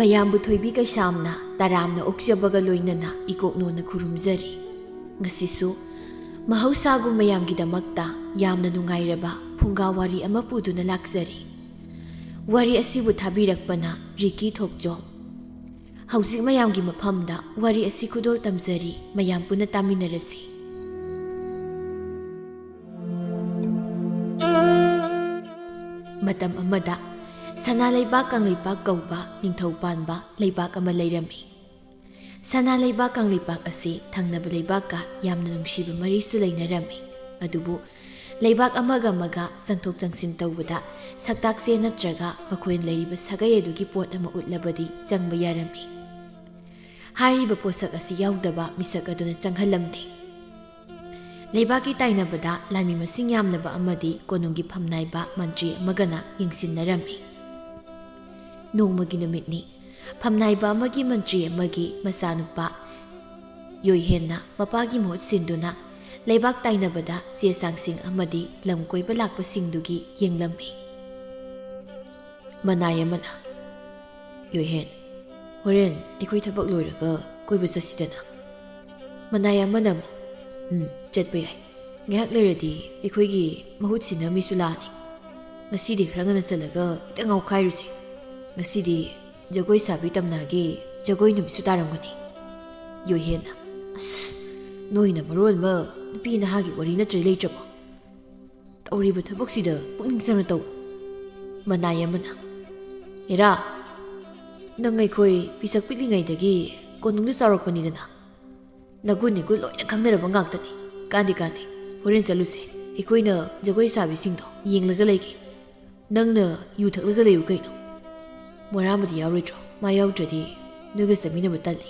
ꯃꯌꯥꯝꯕꯨ ꯊꯣꯏꯕꯤ ꯀꯩꯁꯥꯝꯅ ꯇꯔꯥꯝꯅ ꯑꯣꯛꯆꯕꯒ ꯂꯣꯏꯅꯅ ꯏꯀꯣꯛꯅꯣꯅ ꯈꯨꯔꯨꯝꯖꯔꯤ꯫ ꯉꯁꯤꯁꯨ ꯃꯍꯧꯁꯥꯒꯨꯝ ꯃꯌꯥꯝꯒꯤꯗꯃꯛꯇ ꯌꯥꯝꯅ ꯅꯨꯡꯉꯥꯏꯔꯕ ꯐꯨꯡꯒꯥ ꯋꯥꯔꯤ ꯑꯃ ꯄꯨꯗꯨꯅ ꯂꯥꯛꯆꯔꯤ꯫ ꯋꯥꯔꯤ ꯑꯁꯤꯕꯨ ꯊꯥꯕꯤꯔꯛꯄꯅ ꯔꯤꯀꯤ ꯊꯣꯛꯆꯣꯝ꯫ ꯍꯧꯖꯤꯛ ꯃꯌꯥꯝꯒꯤ ꯃꯐꯝꯗ ꯋꯥꯔꯤ ꯑꯁꯤ ꯈꯨꯗꯣꯜ ꯇꯝꯖꯔꯤ, ꯃꯌꯥꯝ ꯄꯨꯟꯅ ꯇꯥꯃꯤꯟꯅꯔꯁꯤ꯫ ꯃꯇꯝ ꯑꯃꯗ ꯁꯅꯥꯂꯩꯕꯥꯛ ꯀꯪꯂꯩꯄꯥꯛ ꯀꯧꯕ ꯅꯤꯡꯊꯧ ꯄꯥꯟꯕ ꯂꯩꯕꯥꯛ ꯑꯃ ꯂꯩꯔꯝꯃꯤ꯫ ꯁꯅꯥꯂꯩꯕꯥꯛ ꯀꯪꯂꯩꯄꯥꯛ ꯑꯁꯤ ꯊꯪꯅꯕ ꯂꯩꯕꯥꯛꯀ ꯌꯥꯝꯅ ꯅꯨꯡꯁꯤꯕ ꯃꯔꯤꯁꯨ ꯂꯩꯅꯔꯝꯃꯤ꯫ ꯑꯗꯨꯕꯨ ꯂꯩꯕꯥꯛ ꯑꯃꯒ ꯑꯃꯒ ꯆꯪꯊꯣꯛ ꯆꯪꯁꯤꯟ ꯇꯧꯕꯗ ꯁꯛꯇꯥꯛꯆꯦ ꯅꯠꯇ꯭ꯔꯒ ꯃꯈꯣꯏꯅ ꯂꯩꯔꯤꯕ ꯁꯥꯒꯩ ꯑꯗꯨꯒꯤ ꯄꯣꯠ ꯑꯃ ꯎꯠꯂꯕꯗꯤ ꯆꯪꯕ ꯌꯥꯔꯝꯃꯤ꯫ ꯍꯥꯏꯔꯤꯕ ꯄꯣꯠꯁꯛ ꯑꯁꯤ ꯌꯥꯎꯗꯕ ꯃꯤꯁꯛ ꯑꯗꯨꯅ ꯆꯪꯍꯜꯂꯝꯗꯦ꯫ ꯂꯩꯕꯥꯛꯀꯤ ꯇꯥꯏꯅꯕꯗ ꯂꯥꯟꯃꯤ ꯃꯁꯤꯡ ꯌꯥꯝꯂꯕ ꯑꯃꯗꯤ ꯀꯣꯅꯨꯡꯒꯤ ꯐꯝꯅꯥꯏꯕ ꯃꯟꯇ꯭ꯔꯤ ꯑꯃꯒꯅ ꯌꯦꯡꯁꯤꯟꯅꯔꯝꯃꯤ꯫ ꯅꯣꯡꯃꯒꯤ ꯅꯨꯃꯤꯠꯅꯤ꯫ ꯐꯝꯅꯥꯏꯕ ꯑꯃꯒꯤ ꯃꯟꯇ꯭ꯔꯤ ꯑꯃꯒꯤ ꯃꯆꯥꯅꯨꯄꯥ ꯌꯣꯏꯍꯦꯟꯅ ꯃꯄꯥꯒꯤ ꯃꯍꯨꯠ ꯁꯤꯟꯗꯨꯅ ꯂꯩꯕꯥꯛ ꯇꯥꯏꯅꯕꯗ ꯆꯦ ꯆꯥꯡꯁꯤꯡ ꯑꯃꯗꯤ ꯂꯝ ꯀꯣꯏꯕ ꯂꯥꯛꯄꯁꯤꯡꯗꯨꯒꯤ ꯌꯦꯡꯂꯝꯃꯤ꯫ ꯃꯅꯥꯏ ꯑꯃꯅ, "ꯌꯣꯏꯍꯦꯟ, ꯍꯣꯔꯦꯟ ꯑꯩꯈꯣꯏ ꯊꯕꯛ ꯂꯣꯏꯔꯒ ꯀꯣꯏꯕ ꯆꯠꯁꯤꯗꯅ?" ꯃꯅꯥꯏ ꯑꯃꯅ ꯑꯃꯨꯛ, "ꯆꯠꯄ ꯌꯥꯏ꯫ ꯉꯥꯏꯍꯥꯛ ꯂꯩꯔꯗꯤ ꯑꯩꯈꯣꯏꯒꯤ ꯃꯍꯨꯠ ꯁꯤꯟꯅ ꯃꯤꯁꯨ ꯂꯥꯛꯑꯅꯤ꯫ ꯉꯁꯤꯗꯤ ꯈꯔ ꯉꯟꯅ ꯆꯠꯂꯒ ꯈꯤꯇꯪ ꯉꯥꯎꯈꯥꯏꯔꯨꯁꯤ꯫ ꯉꯁꯤꯗꯤ ꯖꯒꯣꯏ ꯁꯥꯕꯤ ꯇꯝꯅꯥꯒꯤ ꯖꯒꯣꯏ ꯅꯨꯃꯤꯠꯁꯨ ꯇꯥꯔꯝꯒꯅꯤ." ꯌꯣꯏꯍꯦꯟꯅ, "ꯑꯁ, ꯅꯣꯏꯅ ꯃꯔꯣꯜ ꯑꯃ ꯅꯨꯄꯤ ꯅꯍꯥꯒꯤ ꯋꯥꯔꯤ ꯅꯠꯇ꯭ꯔꯗꯤ ꯂꯩꯇ꯭ꯔꯕꯣ? ꯇꯧꯔꯤꯕ ꯊꯕꯛꯁꯤꯗ ꯄꯨꯛꯅꯤꯡ ꯆꯪꯅ ꯇꯧ." ꯃꯅꯥꯏ ꯑꯃꯅ, "ꯍꯦꯔꯥ, ꯅꯪ ꯑꯩꯈꯣꯏ ꯄꯤꯁꯛ ꯄꯤꯛꯂꯤꯉꯩꯗꯒꯤ ꯀꯣꯅꯨꯡꯗ ꯆꯥꯎꯔꯛꯄꯅꯤꯗꯅ. ꯅꯒꯨꯟ ꯏꯒꯨꯟ ꯂꯣꯏꯅ ꯈꯪꯅꯔꯕ ꯉꯥꯛꯇꯅꯤ꯫ ꯀꯥꯟꯗꯦ, ꯍꯣꯔꯦꯟ ꯆꯠꯂꯨꯁꯦ꯫ ꯑꯩꯈꯣꯏꯅ ꯖꯒꯣꯏ ꯁꯥꯕꯤꯁꯤꯡꯗꯣ ꯌꯦꯡꯂꯒ ꯂꯩꯒꯦ꯫ ꯅꯪꯅ ꯌꯨ ꯊꯛꯂꯒ ꯂꯩꯌꯨ ꯀꯩꯅꯣ? ꯃꯣꯔꯥꯝꯕꯗꯤ ꯌꯥꯎꯔꯣꯏꯗ꯭ꯔꯣ? ꯃꯥ ꯌꯥꯎꯗ꯭ꯔꯗꯤ ꯅꯣꯏꯒ ꯆꯠꯃꯤꯟꯅꯕ ꯇꯜꯂꯤ."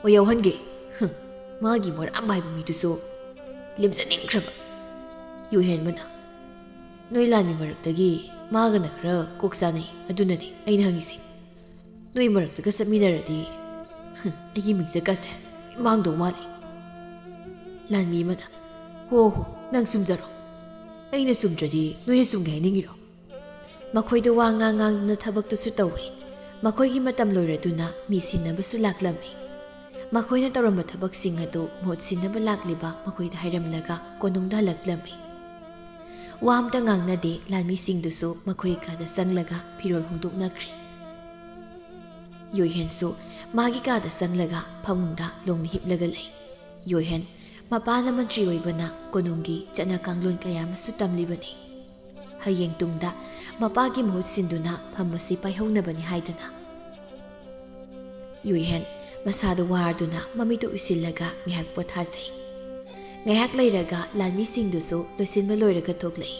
"ꯑꯣ, ꯌꯥꯎꯍꯟꯒꯦ꯫ ꯃꯥꯒꯤ ꯃꯣꯔꯥꯝꯕ ꯍꯥꯏꯕ ꯃꯤꯗꯨꯁꯨ ꯂꯦꯝꯖꯅꯤꯡꯈ꯭ꯔꯕ." ꯌꯣꯏꯍꯦꯟꯕꯅ, "ꯅꯣꯏ ꯂꯥꯟꯃꯤ ꯃꯔꯛꯇꯒꯤ ꯃꯥꯒꯅ ꯈꯔ ꯀꯣꯛ ꯆꯥꯅꯩ, ꯑꯗꯨꯅꯅꯤ ꯑꯩꯅ ꯍꯪꯉꯤꯁꯤ꯫ ꯅꯣꯏ ꯃꯔꯛꯇꯒ ꯆꯠꯃꯤꯟꯅꯔꯗꯤ ꯑꯩꯒꯤ ꯃꯤꯡꯆꯠꯀꯁꯦ ꯃꯥꯡꯗꯧ ꯃꯥꯜꯂꯤ." ꯂꯥꯟꯃꯤ ꯑꯃꯅ, "ꯍꯣ, ꯅꯪ ꯆꯨꯝꯖꯔꯣ. ꯑꯩꯅ ꯆꯨꯝꯗ꯭ꯔꯗꯤ ꯅꯣꯏꯅ ꯆꯨꯝꯒꯦ ꯍꯥꯏꯅꯤꯡꯉꯤꯔꯣ?" ꯃꯈꯣꯏꯗ ꯋꯥ ꯉꯥꯡꯗꯨꯅ ꯊꯕꯛꯇꯨꯁꯨ ꯇꯧꯏ꯫ ꯃꯈꯣꯏꯒꯤ ꯃꯇꯝ ꯂꯣꯏꯔꯗꯨꯅ ꯃꯤ ꯁꯤꯟꯅꯕꯁꯨ ꯂꯥꯛꯂꯝꯃꯤ꯫ ꯃꯈꯣꯏꯅ ꯇꯧꯔꯝꯕ ꯊꯕꯛꯁꯤꯡ ꯑꯗꯨ ꯃꯍꯨꯠ ꯁꯤꯟꯅꯕ ꯂꯥꯛꯂꯤꯕ ꯃꯈꯣꯏꯗ ꯍꯥꯏꯔꯝꯂꯒ ꯀꯣꯅꯨꯡꯗ ꯍꯜꯂꯛꯂꯝꯃꯤ꯫ ꯋꯥ ꯑꯝꯇ ꯉꯥꯡꯅꯗꯦ ꯂꯥꯟꯃꯤꯁꯤꯡꯗꯨꯁꯨ ꯃꯈꯣꯏ ꯀꯥꯗ ꯆꯪꯂꯒ ꯐꯤꯔꯣꯜ ꯍꯣꯡꯗꯣꯛꯅꯈ꯭ꯔꯦ꯫ ꯌꯣꯏꯍꯦꯟꯁꯨ ꯃꯥꯒꯤ ꯀꯥꯗ ꯆꯪꯂꯒ ꯐꯃꯨꯡꯗ ꯂꯣꯡꯅ ꯍꯤꯞꯂꯒ ꯂꯩ꯫ ꯌꯣꯏꯍꯦꯟ ꯃꯄꯥꯅ ꯃꯟꯇ꯭ꯔꯤ ꯑꯣꯏꯕꯅ ꯀꯣꯅꯨꯡꯒꯤ ꯆꯠꯅ ꯀꯥꯡꯂꯣꯟ ꯀꯌꯥ ꯑꯃꯁꯨ ꯇꯝꯂꯤꯕꯅꯤ꯫ ꯍꯌꯦꯡ ꯇꯨꯡꯗ ꯃꯄꯥꯒꯤ ꯃꯍꯨꯠ ꯁꯤꯟꯗꯨꯅ ꯐꯝ ꯑꯁꯤ ꯄꯥꯏꯍꯧꯅꯕꯅꯤ ꯍꯥꯏꯗꯅ꯫ ꯌꯣꯏꯍꯦꯟ ꯃꯁꯥꯗ ꯋꯥꯔꯗꯨꯅ ꯃꯃꯤꯠꯇꯨ ꯎꯏꯁꯤꯜꯂꯒ ꯉꯥꯏꯍꯥꯛ ꯄꯣꯊꯥꯖꯩ꯫ ꯉꯥꯏꯍꯥꯛ ꯂꯩꯔꯒ ꯂꯥꯟꯃꯤꯁꯤꯡꯗꯨꯁꯨ ꯂꯣꯏꯁꯤꯟꯕ ꯂꯣꯏꯔꯒ ꯊꯣꯛꯂꯛꯏ꯫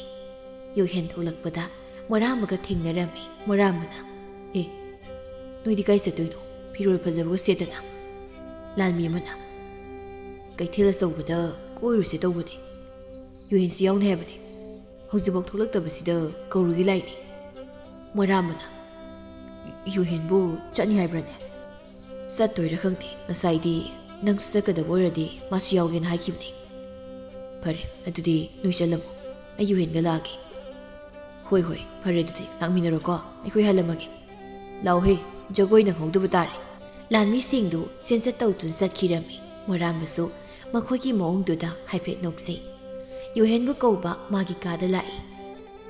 ꯌꯣꯏꯍꯦꯟ ꯊꯣꯛꯂꯛꯄꯗ ꯃꯣꯔꯥꯝꯕꯒ ꯊꯦꯡꯅꯔꯝꯃꯤ꯫ ꯃꯣꯔꯥꯝꯕꯅ, "ꯑꯦ, ꯅꯣꯏꯗꯤ ꯀꯥꯏ ꯆꯠꯇꯣꯏꯅꯣ? ꯐꯤꯔꯣꯜ ꯐꯖꯕꯒ ꯁꯦꯠꯇꯅ?" ꯂꯥꯟꯃꯤ ꯑꯃꯅ, "ꯀꯩꯊꯦꯜ ꯑꯆꯧꯕꯗ ꯀꯣꯏꯔꯨꯁꯦ ꯇꯧꯕꯅꯤ꯫ ꯌꯣꯏꯍꯦꯟꯁꯨ ꯌꯥꯎꯅꯤ ꯍꯥꯏꯕꯅꯤ꯫ ꯍꯧꯖꯤꯛꯐꯥꯎ ꯊꯣꯛꯂꯛꯇꯕꯁꯤꯗ ꯀꯧꯔꯨꯒꯦ ꯂꯥꯛꯏꯅꯤ." ꯃꯣꯔꯥꯝꯕꯅ, "ꯌꯣꯏꯍꯦꯟꯕꯨ ꯆꯠꯅꯤ ꯍꯥꯏꯕ꯭ꯔꯅꯦ?" "ꯆꯠꯇꯣꯏꯔꯥ ꯈꯪꯗꯦ. ꯉꯁꯥꯏꯗꯤ ꯅꯪꯁꯨ ꯆꯠꯀꯗꯕ ꯑꯣꯏꯔꯗꯤ ꯃꯥꯁꯨ ꯌꯥꯎꯒꯦꯅ ꯍꯥꯏꯈꯤꯕꯅꯤ." "ꯐꯔꯦ, ꯑꯗꯨꯗꯤ ꯅꯣꯏ ꯆꯠꯂꯝꯃꯣ. ꯑꯩ ꯌꯣꯏꯍꯦꯟꯒ ꯂꯥꯛꯑꯒꯦ." "ꯍꯣꯏ, ꯐꯔꯦ ꯑꯗꯨꯗꯤ ꯂꯥꯛꯃꯤꯟꯅꯔꯣꯀꯣ. ꯑꯩꯈꯣꯏ ꯍꯜꯂꯝꯃꯒꯦ." "ꯂꯥꯎꯍꯦ, ꯖꯒꯣꯏ ꯅꯪꯍꯧꯗꯕ ꯇꯥꯔꯦ." ꯂꯥꯟꯃꯤꯁꯤꯡꯗꯨ ꯁꯦꯟꯆꯠ ꯇꯧꯗꯨꯅ ꯆꯠꯈꯤꯔꯝꯃꯤ꯫ ꯃꯣꯔꯥꯝꯕꯁꯨ ꯃꯈꯣꯏꯒꯤ ꯃꯑꯣꯡꯗꯨꯗ ꯍꯥꯏꯐꯦꯠ ꯅꯣꯛꯆꯩ꯫ ꯌꯣꯏꯍꯦꯟꯕꯨ ꯀꯧꯕ ꯃꯥꯒꯤ ꯀꯥꯗ ꯂꯥꯛꯏ꯫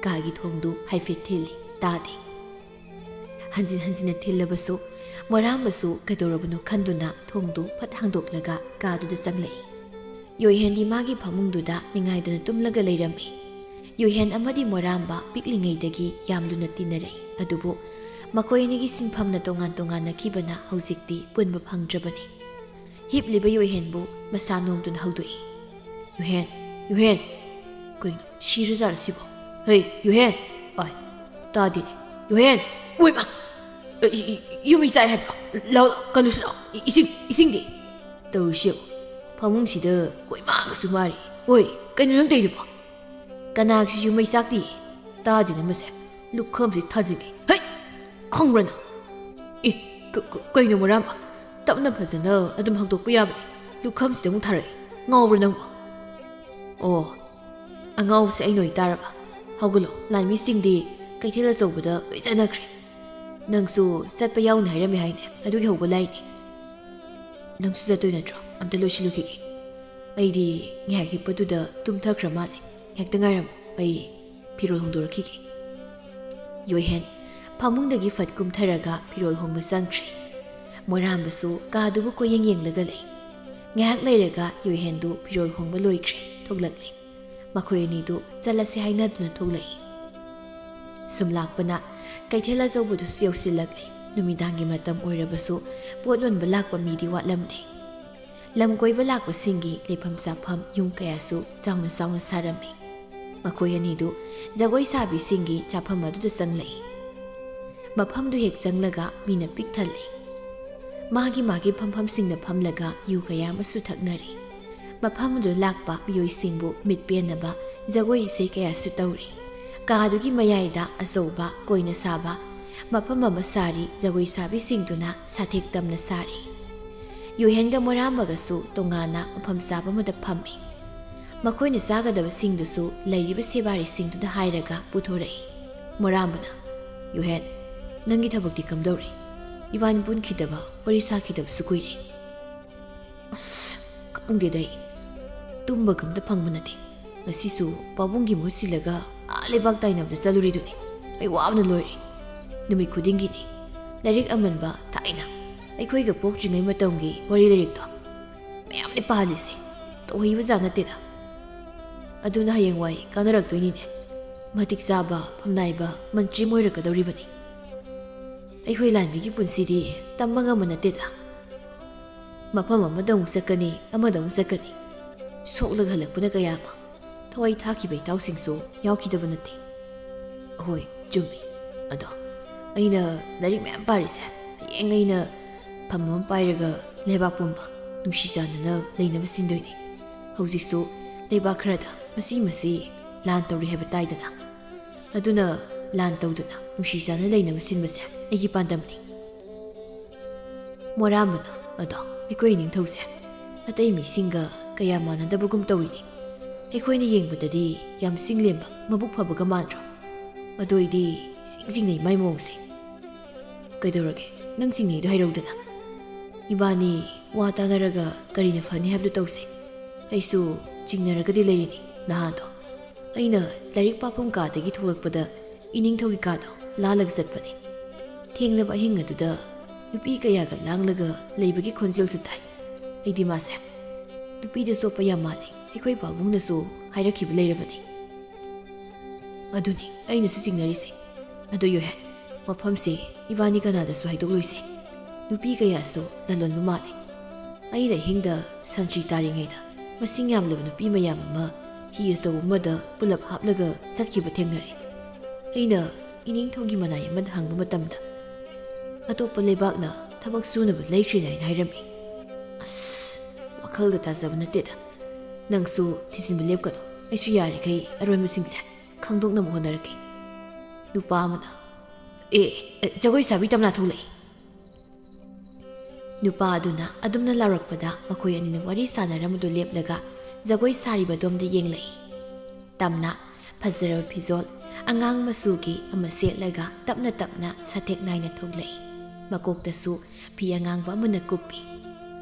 ꯀꯥꯒꯤ ꯊꯣꯡꯗꯨ ꯍꯥꯏꯐꯦꯠ ꯊꯤꯜꯂꯤ, ꯇꯥꯗꯦ꯫ ꯍꯟꯖꯤꯟ ꯍꯟꯖꯤꯟꯅ ꯊꯤꯜꯂꯕꯁꯨ ꯃꯣꯔꯥꯝꯕꯁꯨ ꯀꯩꯗꯧꯔꯕꯅꯣ ꯈꯟꯗꯨꯅ ꯊꯣꯡꯗꯨ ꯐꯠ ꯍꯥꯡꯗꯣꯛꯂꯒ ꯀꯥꯗꯨꯗ ꯆꯪꯂꯛꯏ꯫ ꯌꯣꯏꯍꯦꯟꯗꯤ ꯃꯥꯒꯤ ꯐꯃꯨꯡꯗꯨꯗ ꯅꯤꯡꯉꯥꯏꯗꯅ ꯇꯨꯝꯂꯒ ꯂꯩꯔꯝꯃꯤ꯫ ꯌꯣꯏꯍꯦꯟ ꯑꯃꯗꯤ ꯃꯣꯔꯥꯝꯕ ꯄꯤꯛꯂꯤꯉꯩꯗꯒꯤ ꯌꯥꯝ ꯂꯨꯅ ꯇꯤꯟꯅꯔꯛꯏ꯫ ꯑꯗꯨꯕꯨ ꯃꯈꯣꯏ ꯑꯅꯤꯒꯤ ꯁꯤꯟꯐꯝꯅ ꯇꯣꯉꯥꯟ ꯇꯣꯉꯥꯟꯅꯈꯤꯕꯅ ꯍꯧꯖꯤꯛꯇꯤ ꯄꯨꯟꯕ ꯐꯪꯗ꯭ꯔꯕꯅꯤ꯫ ꯍꯤꯞꯂꯤꯕ ꯌꯣꯏꯍꯦꯟꯕꯨ ꯃꯁꯥ ꯅꯣꯝꯗꯨꯅ ꯍꯧꯗꯣꯛꯏ꯫ "ꯌꯣꯏꯍꯦꯟ, ꯀꯩꯅꯣ ꯁꯤꯔꯖꯥꯠꯂ ꯁꯤꯕꯣ? ꯍꯩ, ꯌꯣꯏꯍꯦꯟ! ꯑꯥꯏ, ꯇꯥꯗꯦꯅꯦ. ꯌꯣꯏꯍꯦꯟ! ꯑꯣꯏꯃꯥ! ꯌꯨꯝꯃꯩ ꯆꯥꯏ ꯍꯥꯏꯕ꯭ꯔꯣ? ꯂꯥꯎ, ꯀꯜꯂꯨꯁꯤ ꯂꯥꯎ. ꯏꯁꯤꯡꯗꯤ?" ꯇꯧꯔꯤꯁꯦꯕ ꯐꯃꯨꯡꯁꯤꯗ ꯀꯣꯏꯃꯥꯡꯁꯨ ꯃꯥꯔꯤ꯫ "ꯍꯣꯏ, ꯀꯩꯅꯣ ꯅꯪ ꯇꯧꯔꯤꯗꯨꯕꯣ? ꯀꯅꯥꯒꯤꯁꯨ ꯌꯨꯝꯃꯩ ꯆꯥꯛꯇꯤ? ꯇꯥꯗꯦꯅ ꯃꯁꯦ. ꯂꯨꯈꯝꯁꯤ ꯊꯥꯖꯤꯟꯒꯦ. ꯍꯩ! ꯈꯪꯕ꯭ꯔꯥ ꯅꯪ?" "ꯑꯦ, ꯀꯩꯅꯣ ꯃꯣꯔꯥꯝꯕ? ꯇꯞꯅ ꯐꯖꯅ ꯑꯗꯨꯝ ꯍꯪꯗꯣꯛꯄ ꯌꯥꯕꯅꯤ. ꯂꯨꯈꯝꯁꯤꯗ ꯑꯃꯨꯛ ꯊꯥꯔꯛꯏ. ꯉꯥꯎꯕ꯭ꯔꯥ ꯅꯪꯕꯣ?" "ꯑꯣ, ꯑꯉꯥꯎꯕꯁꯦ ꯑꯩꯅ ꯑꯣꯏ ꯇꯥꯔꯕ? ꯍꯧꯒꯠꯂꯣ, ꯂꯥꯟꯃꯤꯁꯤꯡꯗꯤ ꯀꯩꯊꯦꯜ ꯑꯆꯧꯕꯗ ꯂꯣꯏ ꯆꯠꯅꯈ꯭ꯔꯦ." ꯅꯪꯁꯨ ꯆꯠꯄ ꯌꯥꯎꯅꯤ ꯍꯥꯏꯔꯝꯃꯦ ꯍꯥꯏꯅꯦ ꯑꯗꯨꯒꯤ ꯍꯧꯕ ꯂꯥꯏꯅꯤ ꯅꯪꯁꯨ ꯆꯠꯇꯣꯏ ꯅꯠꯇ꯭ꯔꯣ ꯑꯝꯇ ꯂꯣꯏꯁꯤꯜꯂꯨꯈꯤꯒꯦ ꯑꯩꯗꯤ ꯉꯥꯏꯍꯥꯛ ꯍꯤꯞꯄꯗꯨꯗ ꯇꯨꯝꯊꯈ꯭ꯔ ꯃꯥꯜꯂꯦ ꯉꯥꯏꯍꯥꯛꯇ ꯉꯥꯏꯔꯝꯃꯣ ꯑꯩ ꯐꯤꯔꯣꯜ ꯍꯣꯡꯗꯣꯔꯛꯈꯤꯒꯦ ꯌꯣꯏꯍꯦꯟ ꯐꯃꯨꯡꯗꯒꯤ ꯐꯠ ꯀꯨꯝꯊꯔꯒ ꯐꯤꯔꯣꯜ ꯍꯣꯡꯕ ꯆꯪꯈ꯭ꯔꯦ ꯃꯣꯏꯔꯥꯝꯕꯁꯨ ꯀꯥꯗꯨꯕꯨ ꯀꯣꯌꯦꯡ ꯌꯦꯡꯂꯒ ꯂꯩ ꯉꯥꯏꯍꯥꯛ ꯂꯩꯔꯒ ꯌꯣꯏꯍꯦꯟꯗꯨ ꯐꯤꯔꯣꯜ ꯍꯣꯡꯕ ꯂꯣꯏꯈ꯭ꯔꯦ ꯊꯣꯛꯂꯛꯂꯦ ꯃꯈꯣꯏ ꯑꯅꯤꯗꯨ ꯆꯠꯂꯁꯤ ꯍꯥꯏꯅꯗꯨꯅ ꯊꯣꯛꯂꯛꯏ ꯁꯨꯝ ꯂꯥꯛꯄꯅ ꯀꯩꯊꯦꯜ ꯑꯆꯧꯕꯗꯨꯁꯨ ꯌꯧꯁꯤꯜꯂꯛꯂꯦ ꯅꯨꯃꯤꯗꯥꯡꯒꯤ ꯃꯇꯝ ꯑꯣꯏꯔꯕꯁꯨ ꯄꯣꯠ ꯌꯣꯟꯕ ꯂꯥꯛꯄ ꯃꯤꯗꯤ ꯋꯥꯠꯂꯝꯗꯦ ꯂꯝ ꯀꯣꯏꯕ ꯂꯥꯛꯄꯁꯤꯡꯒꯤ ꯂꯩꯐꯝ ꯆꯥꯐꯝ ꯌꯨꯝ ꯀꯌꯥꯁꯨ ꯆꯥꯎꯅ ꯆꯥꯎꯅ ꯁꯥꯔꯝꯃꯤ ꯃꯈꯣꯏ ꯑꯅꯤꯗꯨ ꯖꯒꯣꯏ ꯁꯥꯕꯤꯁꯤꯡꯒꯤ ꯆꯥꯐꯝ ꯑꯗꯨꯗ ꯆꯪꯂꯛꯏ ꯃꯐꯝꯗꯨ ꯍꯦꯛ ꯆꯪꯂꯒ ꯃꯤꯅ ꯄꯤꯛ ꯊꯜꯂꯤ ꯃꯥꯒꯤ ꯐꯝꯐꯝꯁꯤꯡꯗ ꯐꯝꯂꯒ ꯌꯨ ꯀꯌꯥ ꯑꯃꯁꯨ ꯊꯛꯅꯔꯤ ꯃꯐꯝ ꯑꯗꯨ ꯂꯥꯛꯄ ꯃꯤꯑꯣꯏꯁꯤꯡꯕꯨ ꯃꯤꯠ ꯄꯦꯟꯅꯕ ꯖꯒꯣꯏ ꯏꯁꯩ ꯀꯌꯥꯁꯨ ꯇꯧꯔꯤ ꯀꯥꯗꯨꯒꯤ ꯃꯌꯥꯏꯗ ꯑꯆꯧꯕ ꯀꯣꯏꯅ ꯁꯥꯕ ꯃꯐꯝ ꯑꯃ ꯁꯥꯔꯤ ꯖꯒꯣꯏ ꯁꯥꯕꯤꯁꯤꯡꯗꯨꯅ ꯁꯥꯊꯦꯛ ꯇꯝꯅ ꯁꯥꯔꯤ ꯌꯣꯏꯍꯦꯟꯒ ꯃꯣꯏꯔꯥꯝꯕꯒꯁꯨ ꯇꯣꯉꯥꯟꯅ ꯃꯐꯝ ꯆꯥꯕ ꯑꯃꯗ ꯐꯝꯃꯤ ꯃꯈꯣꯏꯅ ꯆꯥꯒꯗꯕꯁꯤꯡꯗꯨꯁꯨ ꯂꯩꯔꯤꯕ ꯁꯦꯕꯥꯔꯤꯁꯤꯡꯗꯨꯗ ꯍꯥꯏꯔꯒ ꯄꯨꯊꯣꯔꯛꯏ ꯃꯣꯏꯔꯥꯝꯕꯅ ꯌꯣꯏꯍꯦꯟ ꯅꯪꯒꯤ ꯊꯕꯛꯇꯤ ꯀꯝꯗꯧꯔꯤ 이반 분기다바 어리사기다브스 구이래 ꯑꯁ ꯈꯪꯗꯦꯗ ꯑꯩ ꯇꯨꯝꯕꯒ ꯑꯝꯇ ꯐꯪꯕ ꯅꯠꯇꯦ ꯉꯁꯤꯁꯨ ꯄꯥꯕꯨꯡꯒꯤ ꯃꯍꯨꯠ ꯁꯤꯜꯂꯒ ꯂꯩꯕꯥꯛ ꯇꯥꯏꯅꯕꯗ ꯆꯠꯂꯨꯔꯤꯗꯨꯅꯤ ꯑꯩ ꯋꯥꯕꯅ ꯂꯣꯏꯔꯦ ꯅꯨꯃꯤꯠ ꯈꯨꯗꯤꯡꯒꯤꯅꯤ ꯂꯥꯏꯔꯤꯛ ꯑꯃꯟꯕ ꯊꯥꯏꯅ ꯑꯩꯈꯣꯏꯒ ꯄꯣꯛꯇ꯭ꯔꯤꯉꯩ ꯃꯇꯝꯒꯤ ꯋꯥꯔꯤ ꯂꯥꯏꯔꯤꯛꯇꯣ ꯃꯌꯥꯝꯅꯤ ꯄꯥꯍꯜꯂꯤꯁꯦ ꯇꯧꯍꯩꯕꯖꯥꯠ ꯅꯠꯇꯦꯗ ꯑꯗꯨꯅ ꯍꯌꯦꯡꯋꯥꯏ ꯀꯥꯟꯅꯔꯛꯇꯣꯏꯅꯤꯅꯦ ꯃꯇꯤꯛ ꯆꯥꯕ ꯐꯝꯅꯥꯏꯕ ꯃꯟꯇ꯭ꯔꯤ ꯑꯣꯏꯔꯛꯀꯗꯧꯔꯤꯕꯅꯤ ꯑꯩꯈꯣꯏ ꯂꯥꯟꯃꯤꯒꯤ ꯄꯨꯟꯁꯤꯗꯤ ꯇꯝꯕ ꯉꯝꯕ ꯅꯠꯇꯦꯗ ꯃꯐꯝ ꯑꯃꯗ ꯑꯃꯨꯛ ꯆꯠꯀꯅꯤ ꯑꯃꯗ ꯑꯃꯨꯛ ꯆꯠꯀꯅꯤ ꯁꯣꯛꯂꯒ ꯍꯜꯂꯛꯄꯅ ꯀꯌꯥ ꯑꯃ ꯊꯋꯥꯏ ꯊꯥꯈꯤꯕ ꯏꯇꯥꯎꯁꯤꯡꯁꯨ ꯌꯥꯎꯈꯤꯗꯕ ꯅꯠꯇꯦ ꯍꯣꯏ ꯆꯨꯝꯃꯤ ꯑꯗꯣ ꯑꯩꯅ ꯂꯥꯏꯔꯤꯛ ꯃꯌꯥꯝ ꯄꯥꯔꯤꯁꯦ ꯍꯌꯦꯡ ꯑꯩꯅ ꯐꯝ ꯑꯃ ꯄꯥꯏꯔꯒ ꯂꯩꯕꯥꯛ ꯄꯨꯝꯕ ꯅꯨꯡꯁꯤ ꯆꯥꯟꯅꯅ ꯂꯩꯅꯕ ꯁꯤꯟꯗꯣꯏꯅꯤ ꯍꯧꯖꯤꯛꯁꯨ ꯂꯩꯕꯥꯛ ꯈꯔꯗ ꯃꯁꯤ ꯂꯥꯟ ꯇꯧꯔꯤ ꯍꯥꯏꯕ ꯇꯥꯏꯗꯅ ꯑꯗꯨꯅ ꯂꯥꯟ ꯇꯧꯗꯅ ꯅꯨꯡꯁꯤ ꯆꯥꯟꯅ ꯂꯩꯅꯕ ꯁꯤꯟꯕꯁꯦ ꯑꯩꯒꯤ ꯄꯥꯟꯗꯝꯅꯤ ꯃꯣꯏꯔꯥꯝꯕꯅ ꯑꯗꯣ ꯑꯩꯈꯣꯏ ꯅꯤꯡꯊꯧꯁꯦ ꯑꯇꯩ ꯃꯤꯁꯤꯡꯒ ꯀꯌꯥ ꯃꯥꯟꯅꯗꯕꯒꯨꯝ ꯇꯧꯏꯅꯤ ꯑꯩꯈꯣꯏꯅ ꯌꯦꯡꯕꯗꯗꯤ ꯌꯥꯝ ꯁꯤꯡꯂꯦꯝꯕ ꯃꯕꯨꯛ ꯐꯕꯒ ꯃꯥꯟꯗ꯭ꯔꯣ ꯑꯗꯨ ꯑꯣꯏꯗꯤ ꯆꯤꯡꯅꯩ ꯃꯥꯏ ꯃꯑꯣꯡꯁꯦ ꯀꯩꯗꯧꯔꯒꯦ ꯅꯪ ꯆꯤꯡꯅꯩꯗꯣ ꯍꯥꯏꯔꯧꯗꯅ 이반이 와 따나라가 그리나 파니 합도 tꯧꯁꯦ ꯑꯩꯁꯨ ꯆꯤꯡꯅꯔꯒꯗꯤ ꯂꯩꯔꯤꯅꯤ ꯅꯍꯥꯟꯗꯣ ꯑꯩꯅ ꯂꯥꯏꯔꯤꯛ ꯄꯥꯐꯝ ꯀꯥꯗꯒꯤ ꯊꯣꯛꯂꯛꯄꯗ ꯏꯅꯤꯡꯊꯧꯒꯤ ꯀꯥꯗꯣ ꯂꯥꯜꯂꯒ ꯆꯠꯄꯅꯤ ꯊꯦꯡꯂꯕ ꯑꯍꯤꯡ ꯑꯗꯨꯗ ꯅꯨꯄꯤ ꯀꯌꯥꯒ ꯂꯥꯡꯂꯒ ꯂꯩꯕꯒꯤ ꯈꯣꯟꯖꯦꯜꯁꯨ ꯇꯥꯏ ꯑꯩꯗꯤ ꯃꯥꯁꯦ ꯅꯨꯄꯤꯗ ꯆꯣꯞꯄ ꯌꯥꯝ ꯃꯥꯜꯂꯤ ꯑꯩꯈꯣꯏ ꯄꯥꯕꯨꯡꯅꯁꯨ ꯍꯥꯏꯔꯛꯈꯤꯕ ꯂꯩꯔꯕꯅꯤ ꯑꯗꯨꯅꯤ ꯑꯩꯅꯁꯨ ꯆꯤꯡꯅꯔꯤꯁꯦ ꯑꯗꯨ ꯌꯣꯏꯍꯦꯟ ꯃꯐꯝꯁꯦ ꯏꯕꯥꯅꯤ ꯀꯅꯥꯗꯁꯨ ꯍꯥꯏꯗꯣꯛꯂꯣꯏꯁꯦ ꯅꯨꯄꯤ ꯀꯌꯥꯁꯨ ꯂꯂꯣꯟꯕ ꯃꯥꯜꯂꯤ ꯑꯩꯅ ꯑꯍꯤꯡꯗ ꯁꯟꯇ꯭ꯔꯤ ꯇꯥꯔꯤꯉꯩꯗ ꯃꯁꯤꯡ ꯌꯥꯝꯂꯕ ꯅꯨꯄꯤ ꯃꯌꯥꯝ ꯑꯃ ꯍꯤ ꯑꯆꯧꯕ ꯑꯃꯗ ꯄꯨꯂꯞ ꯍꯥꯞꯂꯒ ꯆꯠꯈꯤꯕ ꯊꯦꯡꯅꯔꯦ ꯑꯩꯅ ꯏꯅꯤꯡꯊꯧꯒꯤ ꯃꯅꯥꯏ ꯑꯃꯗ ꯍꯪꯕ ꯃꯇꯝꯗ ꯑꯇꯣꯞꯄ ꯂꯩꯕꯥꯛꯅ ꯊꯕꯛ ꯁꯨꯅꯕ ꯂꯩꯈ꯭ꯔꯦ ꯍꯥꯏꯅ ꯍꯥꯏꯔꯝꯃꯤ ꯑꯁ ꯋꯥꯈꯜꯒ ꯇꯥꯖꯕ ꯅꯠꯇꯦꯗ ꯅꯪꯁꯨ ꯊꯤꯖꯤꯟꯕ ꯂꯦꯞꯀꯅꯨ ꯑꯩꯁꯨ ꯌꯥꯔꯤꯈꯩ ꯑꯔꯣꯟꯕꯁꯤꯡꯁꯦ ꯈꯪꯗꯣꯛꯅꯕ ꯍꯣꯠꯅꯔꯛꯀꯦ ꯅꯨꯄꯥ ꯑꯃꯅ ꯖꯒꯣꯏ ꯁꯥꯕꯤ ꯇꯝꯅꯥ ꯊꯣꯛꯂꯛꯏ ꯅꯨꯄꯥ ꯑꯗꯨꯅ ꯑꯗꯨꯝꯅ ꯂꯥꯎꯔꯛꯄꯗ ꯃꯈꯣꯏ ꯑꯅꯤꯅ ꯋꯥꯔꯤ ꯁꯥꯟꯅꯔꯝꯕꯗꯨ ꯂꯦꯞꯂꯒ ꯖꯒꯣꯏ ꯁꯥꯔꯤꯕꯗꯣꯝꯗ ꯌꯦꯡꯂꯛꯏ ꯇꯝꯅ ꯐꯖꯔꯕ ꯐꯤꯖꯣꯜ ꯑꯉꯥꯡ ꯃꯆꯨꯒꯤ ꯑꯃ ꯁꯦꯠꯂꯒ ꯇꯞꯅ ꯇꯞꯅ ꯁꯥꯊꯦꯛ ꯅꯥꯏꯅ ꯊꯣꯛꯂꯛꯏ ꯃꯀꯣꯛꯇꯁꯨ ꯐꯤ ꯑꯉꯥꯡꯕ ꯑꯃꯅ ꯀꯨꯞꯄꯤ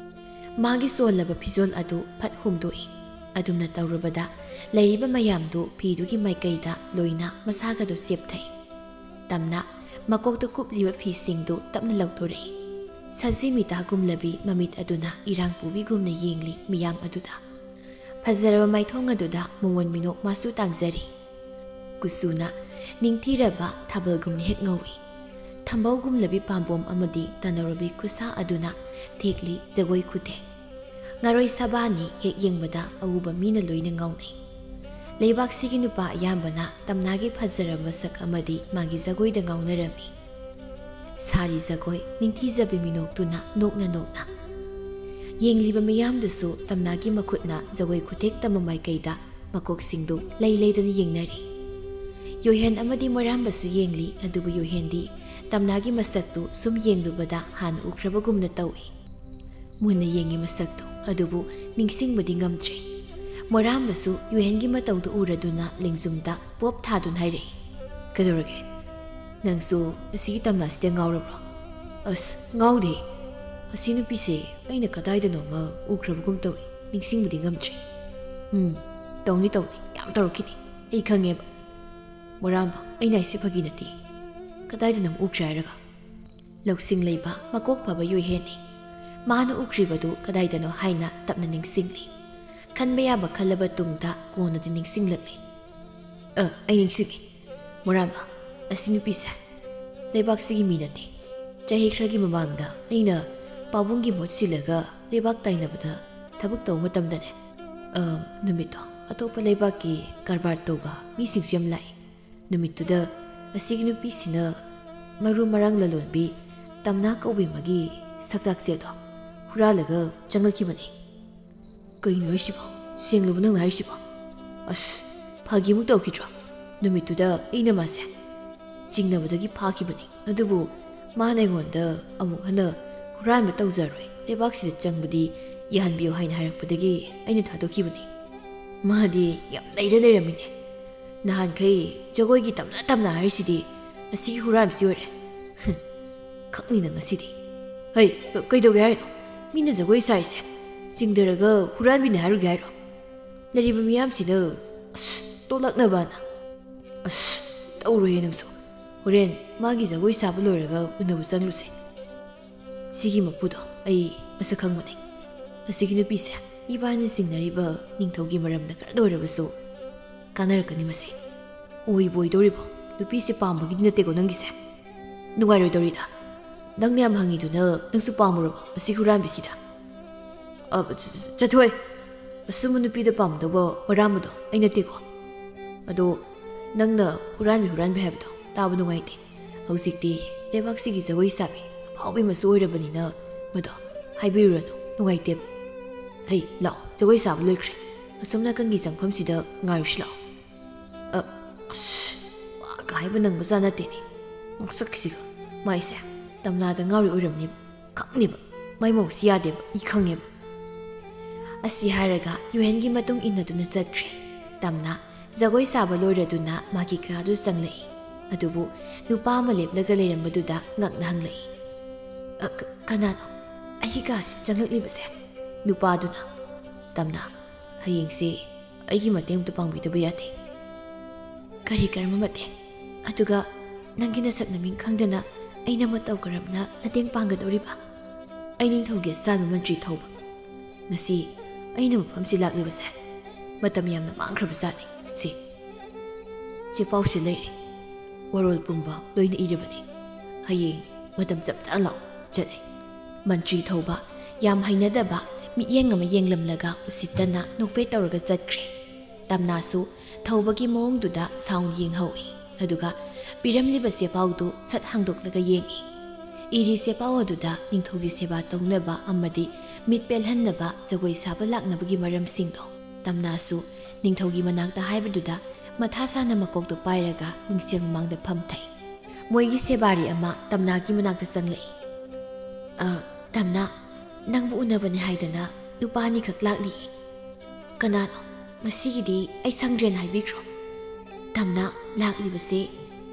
ꯃꯥꯒꯤ ꯆꯣꯜꯂꯕ ꯐꯤꯖꯣꯜ ꯑꯗꯨ ꯐꯠ ꯍꯨꯝꯗꯣꯛꯏ ꯑꯗꯨꯝꯅ ꯇꯧꯔꯨꯕꯗ ꯂꯩꯔꯤꯕ ꯃꯌꯥꯝꯗꯨ ꯐꯤꯗꯨꯒꯤ ꯃꯥꯏꯀꯩꯗ ꯂꯣꯏꯅ ꯃꯁꯥꯒꯗꯨ ꯆꯦꯞꯊꯩ ꯇꯝꯅ ꯃꯀꯣꯛꯇ ꯀꯨꯞꯂꯤꯕ ꯐꯤꯁꯤꯡꯗꯨ ꯇꯞꯅ ꯂꯧꯊꯣꯔꯛꯏ ꯁꯖꯤ ꯃꯤꯇꯥꯒꯨꯝꯂꯕꯤ ꯃꯃꯤꯠ ꯑꯗꯨꯅ ꯏꯔꯥꯡ ꯄꯨꯕꯤꯒꯨꯝꯅ ꯌꯦꯡꯂꯤ ꯃꯤꯌꯥꯝ ꯑꯗꯨꯗ ꯐꯖꯔꯕ ꯃꯥꯏꯊꯣꯡ ꯑꯗꯨꯗ ꯃꯣꯃꯣꯟ ꯃꯤꯅꯣꯛ ꯃꯥꯁꯨ ꯇꯥꯡꯖꯔꯤ ꯀꯨꯆꯨꯅ ꯅꯤꯡꯊꯤꯔꯕ ꯊꯥꯕꯜꯒꯨꯝꯅ ꯍꯦꯛ ꯉꯧꯏ ꯊꯝꯕꯧꯒꯨꯝꯂꯕꯤ ꯄꯥꯝꯕꯣꯝ ꯑꯃꯗꯤ ꯇꯅꯧꯔꯕꯤ ꯈꯨꯠꯁꯥ ꯑꯗꯨꯅ ꯊꯦꯛꯂꯤ ꯖꯒꯣꯏ ꯈꯨꯊꯦꯛ ꯉꯥꯔꯣꯏ ꯁꯕꯥꯅꯤ ꯍꯦꯛ ꯌꯦꯡꯕꯗ ꯑꯎꯕ ꯃꯤꯅ ꯂꯣꯏꯅ ꯉꯥꯎꯅꯩ ꯂꯩꯕꯥꯛꯁꯤꯒꯤ ꯅꯨꯄꯥ ꯑꯌꯥꯝꯕꯅ ꯇꯝꯅꯥꯒꯤ ꯐꯖꯔꯕ ꯃꯁꯛ ꯑꯃꯗꯤ ꯃꯥꯒꯤ ꯖꯒꯣꯏꯗ ꯉꯥꯎꯅꯔꯝꯃꯤ ꯁꯥꯔꯤ ꯖꯒꯣꯏ ꯅꯤꯡꯊꯤꯖꯕꯤ ꯃꯤꯅꯣꯛꯇꯨꯅ ꯅꯣꯛꯅ ꯅꯣꯛꯅ ꯌꯦꯡꯂꯤꯕ ꯃꯤꯌꯥꯝꯗꯨꯁꯨ ꯇꯝꯅꯥꯒꯤ ꯃꯈꯨꯠꯅ ꯖꯒꯣꯏ ꯈꯨꯊꯦꯛ ꯇꯝꯕ ꯃꯥꯏꯀꯩꯗ ꯃꯀꯣꯛꯁꯤꯡꯗꯨ ꯂꯩ ꯂꯩꯗꯅ ꯌꯦꯡꯅꯔꯤ ꯌꯣꯏꯍꯦꯟ ꯑꯃꯗꯤ ꯃꯣꯏꯔꯥꯝꯕꯁꯨ ꯌꯦꯡꯂꯤ ꯑꯗꯨꯕꯨ ꯌꯣꯏꯍꯦꯟꯗꯤ ꯇꯝꯅꯥꯒꯤ ꯃꯁꯛꯇꯨ ꯁꯨꯝ ꯌꯦꯡꯂꯨꯕꯗ ꯍꯥꯟꯅ ꯎꯈ꯭ꯔꯕꯒꯨꯝꯅ ꯇꯧꯏ ꯃꯨꯟꯅ ꯌꯦꯡꯉꯤ ꯃꯁꯛꯇꯨ ꯑꯗꯨꯕꯨ ꯅꯤꯡꯁꯤꯡꯕꯗꯤ ꯉꯝꯗ꯭ꯔꯦ ꯃꯣꯏꯔꯥꯝꯕꯁꯨ ꯌꯣꯏꯍꯦꯟꯒꯤ ꯃꯇꯧꯗꯨ ꯎꯔꯗꯨꯅ ꯂꯦꯡꯖꯨꯝꯗ ꯄꯣꯞ ꯊꯥꯗꯨꯅ ꯍꯥꯏꯔꯛꯏ ꯀꯩꯗꯧꯔꯒꯦ ꯅꯪꯁꯨ ꯑꯁꯤꯒꯤ ꯇꯝꯅꯥꯁꯤꯗ ꯉꯥꯎꯔꯕ꯭ꯔꯣ? ꯑꯁ ꯉꯥꯎꯗꯦ. ꯑꯁꯤ ꯅꯨꯄꯤꯁꯦ ꯑꯩꯅ ꯀꯗꯥꯏꯗꯅꯣꯃ ꯎꯈ꯭ꯔꯕꯒꯨꯝ ꯇꯧꯏ. ꯅꯤꯡꯁꯤꯡꯕꯗꯤ ꯉꯝꯗ꯭ꯔꯦ. ꯇꯧꯅꯤ ꯌꯥꯝ ꯇꯧꯔꯛꯈꯤꯅꯤ. ꯑꯩ ꯈꯪꯉꯦꯕ. ꯃꯣꯔꯥꯝꯕ, ꯑꯩꯅ ꯑꯩꯁꯦ ꯐꯥꯒꯤ ꯅꯠꯇꯦ. ꯀꯗꯥꯏꯗ ꯅꯪ ꯎꯈ꯭ꯔꯦ ꯍꯥꯏꯔꯒ? ꯂꯧꯁꯤꯡ ꯂꯩꯕ ꯃꯀꯣꯛ ꯐꯕ ꯌꯣꯏꯍꯦꯟꯅꯤ. ꯃꯥꯅ ꯎꯈ꯭ꯔꯤꯕꯗꯨ ꯀꯗꯥꯏꯗꯅꯣ ꯍꯥꯏꯅ ꯇꯞꯅ ꯅꯤꯡꯁꯤꯡꯂꯤ. ꯈꯟꯕ ꯌꯥꯕ ꯈꯜꯂꯕ ꯇꯨꯡꯗ ꯀꯣꯟꯅꯗꯤ ꯅꯤꯡꯁꯤꯡꯂꯛꯂꯤ. ꯑꯩ ꯅꯤꯡꯁꯤꯡꯉꯤ. ꯃꯣꯔꯥꯝꯕ, ꯑꯁꯤ ꯅꯨꯄꯤꯁꯦ ꯂꯩꯕꯥꯛꯁꯤꯒꯤ ꯃꯤ ꯅꯠꯇꯦ. ꯆꯍꯤ ꯈꯔꯒꯤ ꯃꯃꯥꯡꯗ ꯑꯩꯅ ꯄꯥꯕꯨꯡꯒꯤ ꯃꯍꯨꯠ ꯁꯤꯜꯂꯒ ꯂꯩꯕꯥꯛ ꯇꯥꯏꯅꯕꯗ ꯊꯕꯛ ꯇꯧꯕ ꯃꯇꯝꯗꯅꯦ. ꯅꯨꯃꯤꯠꯇꯣ ꯑꯇꯣꯞꯄ ꯂꯩꯕꯥꯛꯀꯤ ꯀꯔꯕꯥꯔ ꯇꯧꯕ ꯃꯤꯁꯤꯡꯁꯨ ꯌꯥꯝ ꯂꯥꯛꯏ. ꯅꯨꯃꯤꯠꯇꯨꯗ ꯑꯁꯤꯒꯤ ꯅꯨꯄꯤꯁꯤꯅ ꯃꯔꯨ ꯃꯔꯥꯡ ꯂꯂꯣꯟꯕꯤ ꯇꯝꯅꯥ ꯀꯧꯕꯤ ꯑꯃꯒꯤ ꯁꯛꯇꯥꯛꯁꯦꯗꯣ ꯍꯨꯔꯥꯜꯂꯒ ꯆꯪꯂꯛꯈꯤꯕꯅꯤ. ꯀꯩꯅꯣ ꯍꯥꯏꯁꯤꯕꯣ? ꯁꯦꯡꯂꯕ ꯅꯪꯅ ꯍꯥꯏꯔꯤꯁꯤꯕꯣ? ꯑꯁ ꯐꯥꯒꯤꯃꯨꯛ ꯇꯧꯈꯤꯗ꯭ꯔꯣ? ꯅꯨꯃꯤꯠꯇꯨꯗ ꯑꯩꯅ ꯃꯥꯁꯦ ꯆꯤꯡꯅꯕꯗꯒꯤ ꯐꯥꯈꯤꯕꯅꯤ. ꯑꯗꯨꯕꯨ ꯃꯥꯅ ꯑꯩꯉꯣꯟꯗ ꯑꯃꯨꯛ ꯍꯟꯅ ꯍꯨꯔꯥꯟꯕ ꯇꯧꯖꯔꯣꯏ, ꯂꯩꯕꯥꯛꯁꯤꯗ ꯆꯪꯕꯗꯤ ꯌꯥꯍꯟꯕꯤꯌꯨ ꯍꯥꯏꯅ ꯍꯥꯏꯔꯛꯄꯗꯒꯤ ꯑꯩꯅ ꯊꯥꯗꯣꯛꯈꯤꯕꯅꯤ. ꯃꯥꯗꯤ ꯌꯥꯝ ꯂꯩꯔꯝꯃꯤꯅꯦ. ꯅꯍꯥꯟꯈꯩ ꯖꯒꯣꯏꯒꯤ ꯇꯝꯅ ꯍꯥꯏꯔꯤꯁꯤꯗꯤ ꯑꯁꯤꯒꯤ ꯍꯨꯔꯥꯟꯕꯁꯤ ꯑꯣꯏꯔꯦ. ꯈꯛꯅꯤꯅ ꯉꯁꯤꯗꯤ. ꯍꯩ, ꯀꯩꯗꯧꯒꯦ ꯍꯥꯏꯅꯣ? ꯃꯤꯅ ꯖꯒꯣꯏ ꯁꯥꯔꯤꯁꯦ ꯆꯤꯡꯗꯔꯒ ꯍꯨꯔꯥꯟꯕꯤꯅꯦ ꯍꯥꯏꯔꯨꯒꯦ ꯍꯥꯏꯔꯣ? ꯂꯩꯔꯤꯕ ꯃꯤꯌꯥꯝꯁꯤꯅ ꯇꯣꯂꯛꯅꯕꯅ. ꯑꯁ ꯇꯧꯔꯣꯏꯌꯦ ꯅꯪꯁꯨ. ꯍꯣꯔꯦꯟ ꯃꯥꯒꯤ ꯖꯒꯣꯏ ꯁꯥꯕ ꯂꯣꯏꯔꯒ ꯎꯅꯕ ꯆꯪꯂꯨꯁꯦ. ꯁꯤꯒꯤ ꯃꯄꯨꯗꯣ ꯑꯩ ꯃꯁꯛ ꯈꯪꯕꯅꯤ. ꯑꯁꯤꯒꯤ ꯅꯨꯄꯤꯁꯦ ꯏꯕꯥꯅꯤ ꯆꯤꯡꯅꯔꯤꯕ ꯅꯤꯡꯊꯧꯒꯤ ꯃꯔꯝꯗ ꯈꯔꯗ ꯑꯣꯏꯔꯕꯁꯨ ꯀꯥꯟꯅꯔꯛꯀꯅꯤ ꯃꯁꯤ. ꯑꯣꯏꯕꯨ ꯑꯣꯏꯗꯧꯔꯤꯕꯣ? ꯅꯨꯄꯤꯁꯦ ꯄꯥꯝꯕꯒꯤꯗꯤ ꯅꯠꯇꯦꯀꯣ ꯅꯪꯒꯤꯁꯦ? ꯅꯨꯡꯉꯥꯏꯔꯣꯏꯗꯧꯔꯤꯗ. ꯅꯪꯅ ꯌꯥꯝ ꯍꯪꯉꯤꯗꯨꯅ ꯅꯪꯁꯨ ꯄꯥꯝꯃꯨꯔꯕꯣ ꯑꯁꯤ ꯍꯨꯔꯥꯟꯕꯤꯁꯤꯗ? ꯆꯠꯊꯣꯏ. ꯑꯁꯨꯝꯕ ꯅꯨꯄꯤꯗ ꯄꯥꯝꯗꯧꯕ ꯃꯔꯥꯝꯕꯗꯣ ꯑꯩ ꯅꯠꯇꯦꯀꯣ. ꯑꯗꯣ ꯅꯪꯅ ꯍꯨꯔꯥꯟꯕꯤ ꯍꯥꯏꯕꯗꯣ ꯇꯥꯕ ꯅꯨꯡꯉꯥꯏꯇꯦ. ꯍꯧꯖꯤꯛꯇꯤ ꯂꯩꯕꯥꯛꯁꯤꯒꯤ ꯖꯒꯣꯏ ꯁꯥꯕꯤ ꯑꯐꯥꯎꯕꯤ ꯃꯁꯨ ꯑꯣꯏꯔꯕꯅꯤꯅ ꯃꯗꯣ ꯍꯥꯏꯕꯤꯔꯨꯔꯅꯨ, ꯅꯨꯡꯉꯥꯏꯇꯦꯕ. ꯍꯩ ꯂꯥꯛꯑꯣ, ꯖꯒꯣꯏ ꯁꯥꯕ ꯂꯣꯏꯈ꯭ꯔꯦ. ꯑꯁꯣꯝ ꯅꯥꯀꯟꯒꯤ ꯆꯪꯐꯝꯁꯤꯗ ꯉꯥꯏꯔꯨꯁꯤ ꯂꯥꯛꯑꯣ. ꯋꯥꯒ ꯍꯥꯏꯕ ꯅꯪꯕꯖꯥꯠ ꯅꯠꯇꯦꯅꯦ. ꯃꯁꯛꯁꯤꯒ ꯃꯥꯏꯁꯦ ꯇꯝꯅꯥꯗ ꯉꯥꯎꯔꯤ ꯑꯣꯏꯔꯝꯅꯦꯕ. ꯈꯪꯅꯦꯕ ꯃꯥꯏ ꯃꯧꯁꯤ ꯌꯥꯗꯦꯕ. ꯏ ꯈꯪꯉꯦꯕ. ꯑꯁꯤ ꯍꯥꯏꯔꯒ ꯌꯨꯍꯦꯟꯒꯤ ꯃꯇꯨꯡ ꯏꯟꯅꯗꯨꯅ ꯆꯠꯈ꯭ꯔꯦ. ꯇꯝꯅ ꯖꯒꯣꯏ ꯁꯥꯕ ꯂꯣꯏꯔꯗꯨꯅ ꯃꯥꯒꯤ ꯀꯥꯗꯨ ꯆꯪꯂꯛꯏ. ꯑꯗꯨꯕꯨ ꯅꯨꯄꯥ ꯑꯃ ꯂꯦꯞꯂꯒ ꯂꯩꯔꯝꯕꯗꯨꯗ ꯉꯛꯅ ꯍꯪꯂꯛꯏ. ꯀꯅꯥꯅꯣ ꯑꯩꯒꯤ ꯀꯥꯁꯤ ꯆꯪꯂꯛꯂꯤꯕꯁꯦ? ꯅꯨꯄꯥꯗꯨꯅ. ꯇꯝꯅ, ꯍꯌꯦꯡꯁꯦ ꯑꯩꯒꯤ ꯃꯇꯦꯡ ꯑꯝꯇ ꯄꯥꯡꯕꯤꯗꯕ ꯌꯥꯗꯦ. ꯀꯔꯤ ꯀꯔꯝꯕ ꯃꯇꯦꯡ? ꯑꯗꯨꯒ ꯅꯪꯒꯤ ꯅꯁꯛ ꯅꯃꯤꯡ ꯈꯪꯗꯅ ꯑꯩꯅ ꯃꯇꯧ ꯀꯔꯝꯅ ꯃꯇꯦꯡ ꯄꯥꯡꯒꯗꯧꯔꯤꯕ? ꯑꯩ ꯅꯤꯡꯊꯧꯒꯤ ꯑꯁꯥꯟꯕ ꯃꯟꯇ꯭ꯔꯤ ꯊꯧꯕ. ꯉꯁꯤ ꯑꯩꯅ ꯃꯐꯝꯁꯤ ꯂꯥꯛꯂꯤꯕꯁꯦ ꯃꯇꯝ ꯌꯥꯝꯅ ꯃꯥꯡꯈ꯭ꯔꯕꯖꯥꯠꯅꯤ. ꯁꯤ ꯆꯦꯄꯥꯎꯁꯤ ꯂꯩꯔꯦ. ꯋꯥꯔꯣꯜ ꯄꯨꯝꯕ ꯂꯣꯏꯅ ꯏꯔꯕꯅꯤ. ꯍꯌꯦꯡ ꯃꯇꯝ ꯆꯞ ꯆꯥꯅ ꯂꯥꯛꯑꯣ. ꯆꯠꯂꯦ. ꯃꯟꯇ꯭ꯔꯤ ꯊꯧꯕ ꯌꯥꯝ ꯍꯩꯅꯗꯕ ꯃꯤꯠꯌꯦꯡ ꯑꯃ ꯌꯦꯡꯂꯝꯂꯒ ꯎꯁꯤꯠꯇꯅ ꯅꯣꯛꯐꯦꯠ ꯇꯧꯔꯒ ꯆꯠꯈ꯭ꯔꯦ. ꯇꯝꯅꯥꯁꯨ ꯊꯧꯕꯒꯤ ꯃꯑꯣꯡꯗꯨꯗ ꯁꯥꯎꯟ ꯌꯦꯡꯍꯧꯏ. ꯑꯗꯨꯒ ꯄꯤꯔꯝꯂꯤꯕ ꯆꯦꯄꯥꯎꯗꯨ ꯁꯠ ꯍꯥꯡꯗꯣꯛꯂꯒ ꯌꯦꯡꯏ. ꯏꯔꯤ ꯆꯦꯄꯥꯎ ꯑꯗꯨꯗ ꯅꯤꯡꯊꯧꯒꯤ ꯁꯦꯕꯥ ꯇꯧꯅꯕ ꯑꯃꯗꯤ ꯃꯤꯠ ꯄꯦꯜꯍꯟꯅꯕ ꯖꯒꯣꯏ ꯁꯥꯕ ꯂꯥꯛꯅꯕꯒꯤ ꯃꯔꯝꯁꯤꯡꯗꯣ ꯇꯝꯅꯥꯁꯨ ꯅꯤꯡꯊꯧꯒꯤ ꯃꯅꯥꯛꯇ ꯍꯥꯏꯕꯗꯨꯗ ꯃꯊꯥ ꯁꯥꯅ ꯃꯀꯣꯛꯇꯣ ꯄꯥꯏꯔꯒ ꯃꯤꯡꯁꯦꯜ ꯃꯃꯥꯡꯗ ꯐꯝꯊꯩ. ꯃꯣꯏꯒꯤ ꯁꯦꯕꯥꯔꯤ ꯑꯃ ꯇꯝꯅꯥꯒꯤ ꯃꯅꯥꯛꯇ ꯆꯪꯂꯛꯏ. ꯇꯝꯅꯥ, ꯅꯪꯕꯨ ꯎꯅꯕꯅꯦ ꯍꯥꯏꯗꯅ ꯅꯨꯄꯥ ꯑꯅꯤꯈꯛ ꯂꯥꯛꯂꯤꯌꯦ. ꯀꯅꯥꯅꯣ? ꯉꯁꯤꯒꯤꯗꯤ ꯑꯩ ꯁꯪꯗ꯭ꯔꯦꯅ ꯍꯥꯏꯕꯤꯈ꯭ꯔꯣ. ꯇꯝꯅꯥ, ꯂꯥꯛꯂꯤꯕꯁꯦ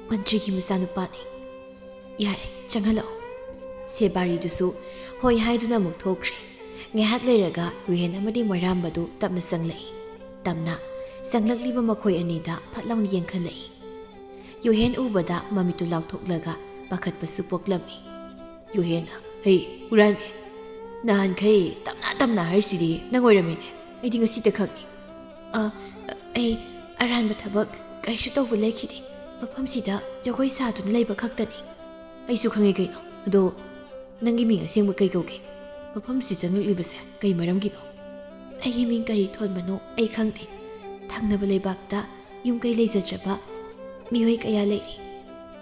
ꯃꯟꯇ꯭ꯔꯤꯒꯤ ꯃꯆꯥꯅꯨꯄꯥꯅꯤ. ꯌꯥꯔꯦ, ꯆꯪꯍꯜꯂꯛꯑꯣ. ꯁꯦꯕꯥꯔꯤꯗꯨꯁꯨ ꯍꯣꯏ ꯍꯥꯏꯗꯨꯅ ꯑꯃꯨꯛ ꯊꯣꯛꯈ꯭ꯔꯦ. ꯉꯥꯏꯍꯥꯛ ꯂꯩꯔꯒ ꯌꯨꯍꯦꯟ ꯑꯃꯗꯤ ꯃꯣꯏꯔꯥꯝꯕꯗꯨ ꯇꯞꯅ ꯆꯪꯂꯛꯏ. ꯇꯝꯅ ꯆꯪꯂꯛꯂꯤꯕ ꯃꯈꯣꯏ ꯑꯅꯤꯗ ꯐꯠ ꯂꯥꯎꯅ ꯌꯦꯡꯈꯠꯂꯛꯏ. ꯌꯨꯍꯦꯟ ꯎꯕꯗ ꯃꯃꯤꯠꯇꯨ ꯂꯥꯎꯊꯣꯛꯂꯒ ꯄꯥꯈꯠꯄꯁꯨ ꯄꯣꯛꯂꯝꯃꯤ. ꯌꯨꯍꯦꯟꯅ, ꯍꯩ ꯍꯨꯔꯥꯟꯕꯤ, ꯅꯍꯥꯟꯈꯩ ꯇꯝꯅ ꯍꯥꯏꯔꯤꯁꯤꯗꯤ ꯅꯪ ꯑꯣꯏꯔꯝꯃꯤꯅꯦ. ꯑꯩꯗꯤ ꯉꯁꯤꯗ ꯈꯪꯉꯤ. ꯑꯩ ꯑꯔꯥꯟꯕ ꯊꯕꯛ ꯀꯔꯤꯁꯨ ꯇꯧꯕ ꯂꯩꯈꯤꯗꯦ. ꯃꯐꯝꯁꯤꯗ ꯖꯒꯣꯏ ꯁꯥꯗꯨꯅ ꯂꯩꯕ ꯈꯛꯇꯅꯤ. ꯑꯩꯁꯨ ꯈꯪꯉꯤ ꯀꯩꯅꯣ. ꯑꯗꯣ ꯅꯪꯒꯤ ꯃꯤꯡ ꯑꯁꯦꯡꯕ ꯀꯩ ꯀꯧꯒꯦ? ꯃꯐꯝꯁꯤ ꯆꯪꯂꯛꯂꯤꯕꯁꯦ ꯀꯩ ꯃꯔꯝꯒꯤꯅꯣ? ꯑꯩꯒꯤ ꯃꯤꯡ ꯀꯔꯤ ꯊꯣꯟꯕꯅꯣ ꯑꯩ ꯈꯪꯗꯦ. ꯊꯪꯅꯕ ꯂꯩꯕꯥꯛꯇ ꯌꯨꯝ ꯀꯩ ꯂꯩꯖꯗ꯭ꯔꯕ ꯃꯤꯑꯣꯏ ꯀꯌꯥ ꯂꯩꯔꯤ.